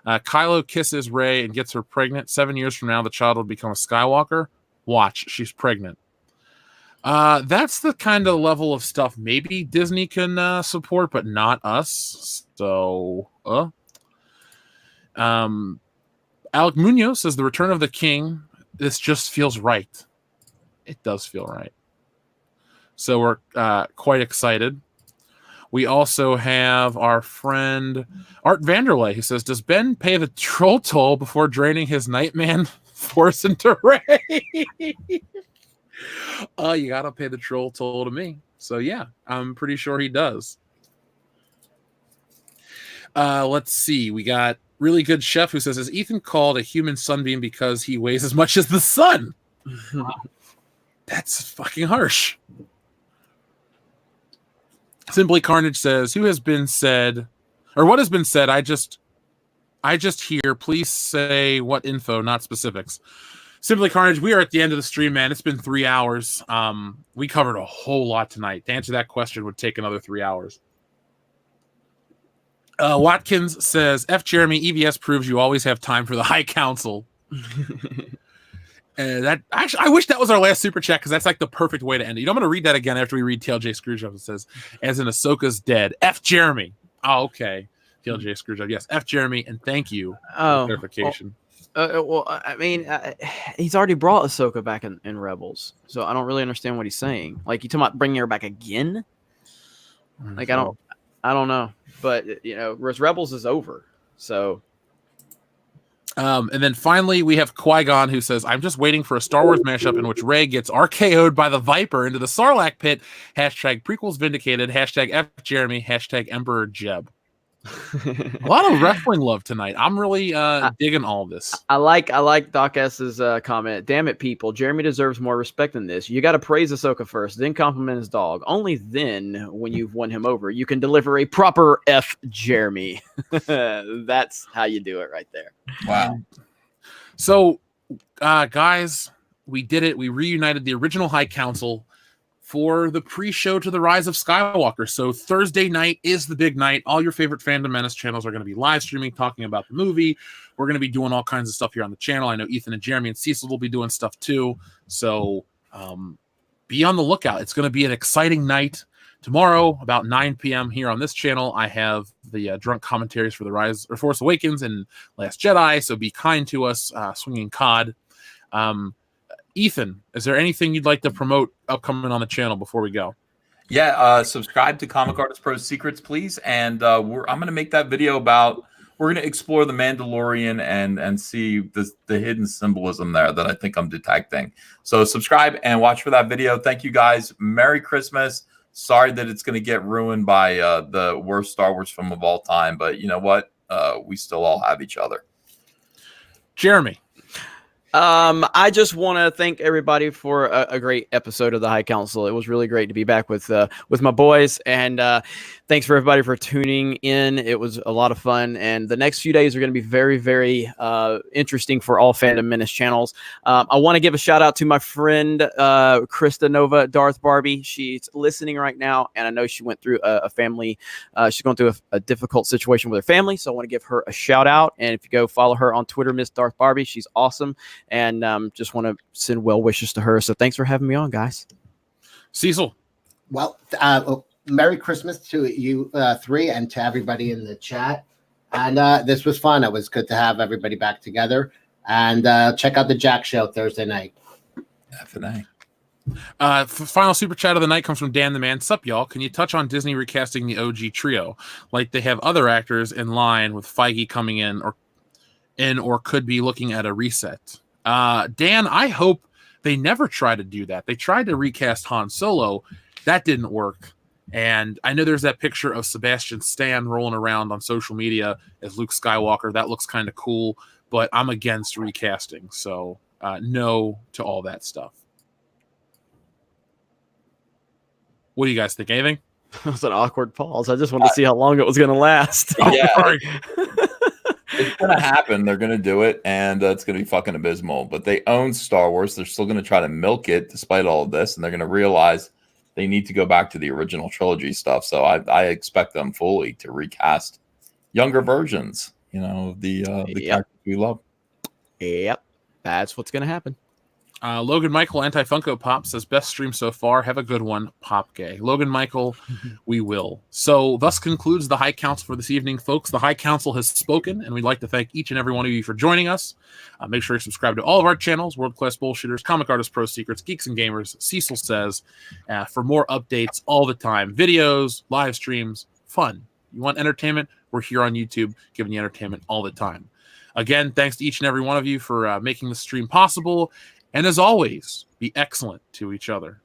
Kylo kisses Rey and gets her pregnant. 7 years from now, the child will become a Skywalker. Watch, she's pregnant. That's the kind of level of stuff maybe Disney can support, but not us. So, Alec Munoz says the Return of the King. This just feels right. It does feel right. So we're quite excited. We also have our friend Art Vanderlei who says, does Ben pay the troll toll before draining his Nightman force into Rey? You got to pay the troll toll to me. So yeah, I'm pretty sure he does. Let's see. We got Really Good Chef who says, is Ethan called a human sunbeam because he weighs as much as the sun? That's fucking harsh. Simply Carnage says, who has been said, or what has been said? I just hear, please say what info, not specifics. Simply Carnage, we are at the end of the stream, man. It's been 3 hours. We covered a whole lot tonight. To answer that question would take another 3 hours. Watkins says, F. Jeremy, EVS proves you always have time for the High Council. That actually, I wish that was our last super chat because that's like the perfect way to end it. You know, I'm going to read that again after we read TLJ Screwjob. It says, as in Ahsoka's dead. F. Jeremy. Oh, okay. TLJ Screwjob. Yes, F. Jeremy, and thank you for clarification. Well, I mean, he's already brought Ahsoka back in Rebels, so I don't really understand what he's saying. Like, you talking about bringing her back again? Like, I don't know. But, you know, Rebels is over, so... And then finally, we have Qui-Gon who says, I'm just waiting for a Star Wars mashup in which Rey gets RKO'd by the Viper into the Sarlacc pit. Hashtag prequels vindicated. Hashtag F Jeremy. Hashtag Emperor Jeb. A lot of wrestling love tonight. I'm really digging all this. I like Doc S's comment. Damn it, people. Jeremy deserves more respect than this. You got to praise Ahsoka first, then compliment his dog. Only then, when you've won him over, you can deliver a proper F Jeremy. That's how you do it right there. Wow. So, guys, we did it. We reunited the original High Council for the pre-show to the Rise of Skywalker. So Thursday night is the big night. All your favorite Fandom Menace channels are going to be live streaming, talking about the movie. We're going to be doing all kinds of stuff here on the channel. I know Ethan and Jeremy and Cecil will be doing stuff too. So be on the lookout. It's going to be an exciting night. Tomorrow, about 9 p.m. here on this channel, I have the drunk commentaries for the Rise or Force Awakens and Last Jedi. So be kind to us, swinging COD. Ethan, is there anything you'd like to promote upcoming on the channel before we go? Yeah, subscribe to Comic Artist Pro Secrets, please. And I'm going to make that video about, we're going to explore the Mandalorian and see the hidden symbolism there that I think I'm detecting. So subscribe and watch for that video. Thank you guys. Merry Christmas. Sorry that it's going to get ruined by the worst Star Wars film of all time. But you know what? We still all have each other. Jeremy. I just want to thank everybody for a great episode of the High Council. It was really great to be back with my boys, and thanks for everybody for tuning in. It was a lot of fun, and the next few days are going to be very, very interesting for all Fandom Menace channels. I want to give a shout out to my friend Krista Nova, Darth Barbie. She's listening right now, and I know she went through a family. She's going through a difficult situation with her family, so I want to give her a shout out. And if you go follow her on Twitter, Miss Darth Barbie, she's awesome. And just want to send well wishes to her. So thanks for having me on, guys. Cecil. Well, Merry Christmas to you three and to everybody in the chat. And this was fun. It was good to have everybody back together. And check out the Jack Show Thursday night. F&A. Final super chat of the night comes from Dan the Man. Sup, y'all? Can you touch on Disney recasting the OG trio? Like they have other actors in line with Feige coming in or could be looking at a reset. Dan, I hope they never try to do that. They tried to recast Han Solo. That didn't work. And I know there's that picture of Sebastian Stan rolling around on social media as Luke Skywalker. That looks kind of cool, but I'm against recasting. So no to all that stuff. What do you guys think? Anything? That was an awkward pause. I just wanted to see how long it was going to last. Yeah. It's going to happen. They're going to do it, and it's going to be fucking abysmal. But they own Star Wars. They're still going to try to milk it despite all of this, and they're going to realize they need to go back to the original trilogy stuff. So I expect them fully to recast younger versions, you know, the characters we love. Yep. That's what's going to happen. Logan Michael, Anti-Funko Pop, says, best stream so far. Have a good one, Pop Gay. Logan Michael, we will. So thus concludes the High Council for this evening, folks. The High Council has spoken, and we'd like to thank each and every one of you for joining us. Make sure you subscribe to all of our channels, World Class Bullshitters, Comic Artist Pro Secrets, Geeks and Gamers, Cecil Says, for more updates all the time. Videos, live streams, fun. You want entertainment? We're here on YouTube giving you entertainment all the time. Again, thanks to each and every one of you for making the stream possible. And as always, be excellent to each other.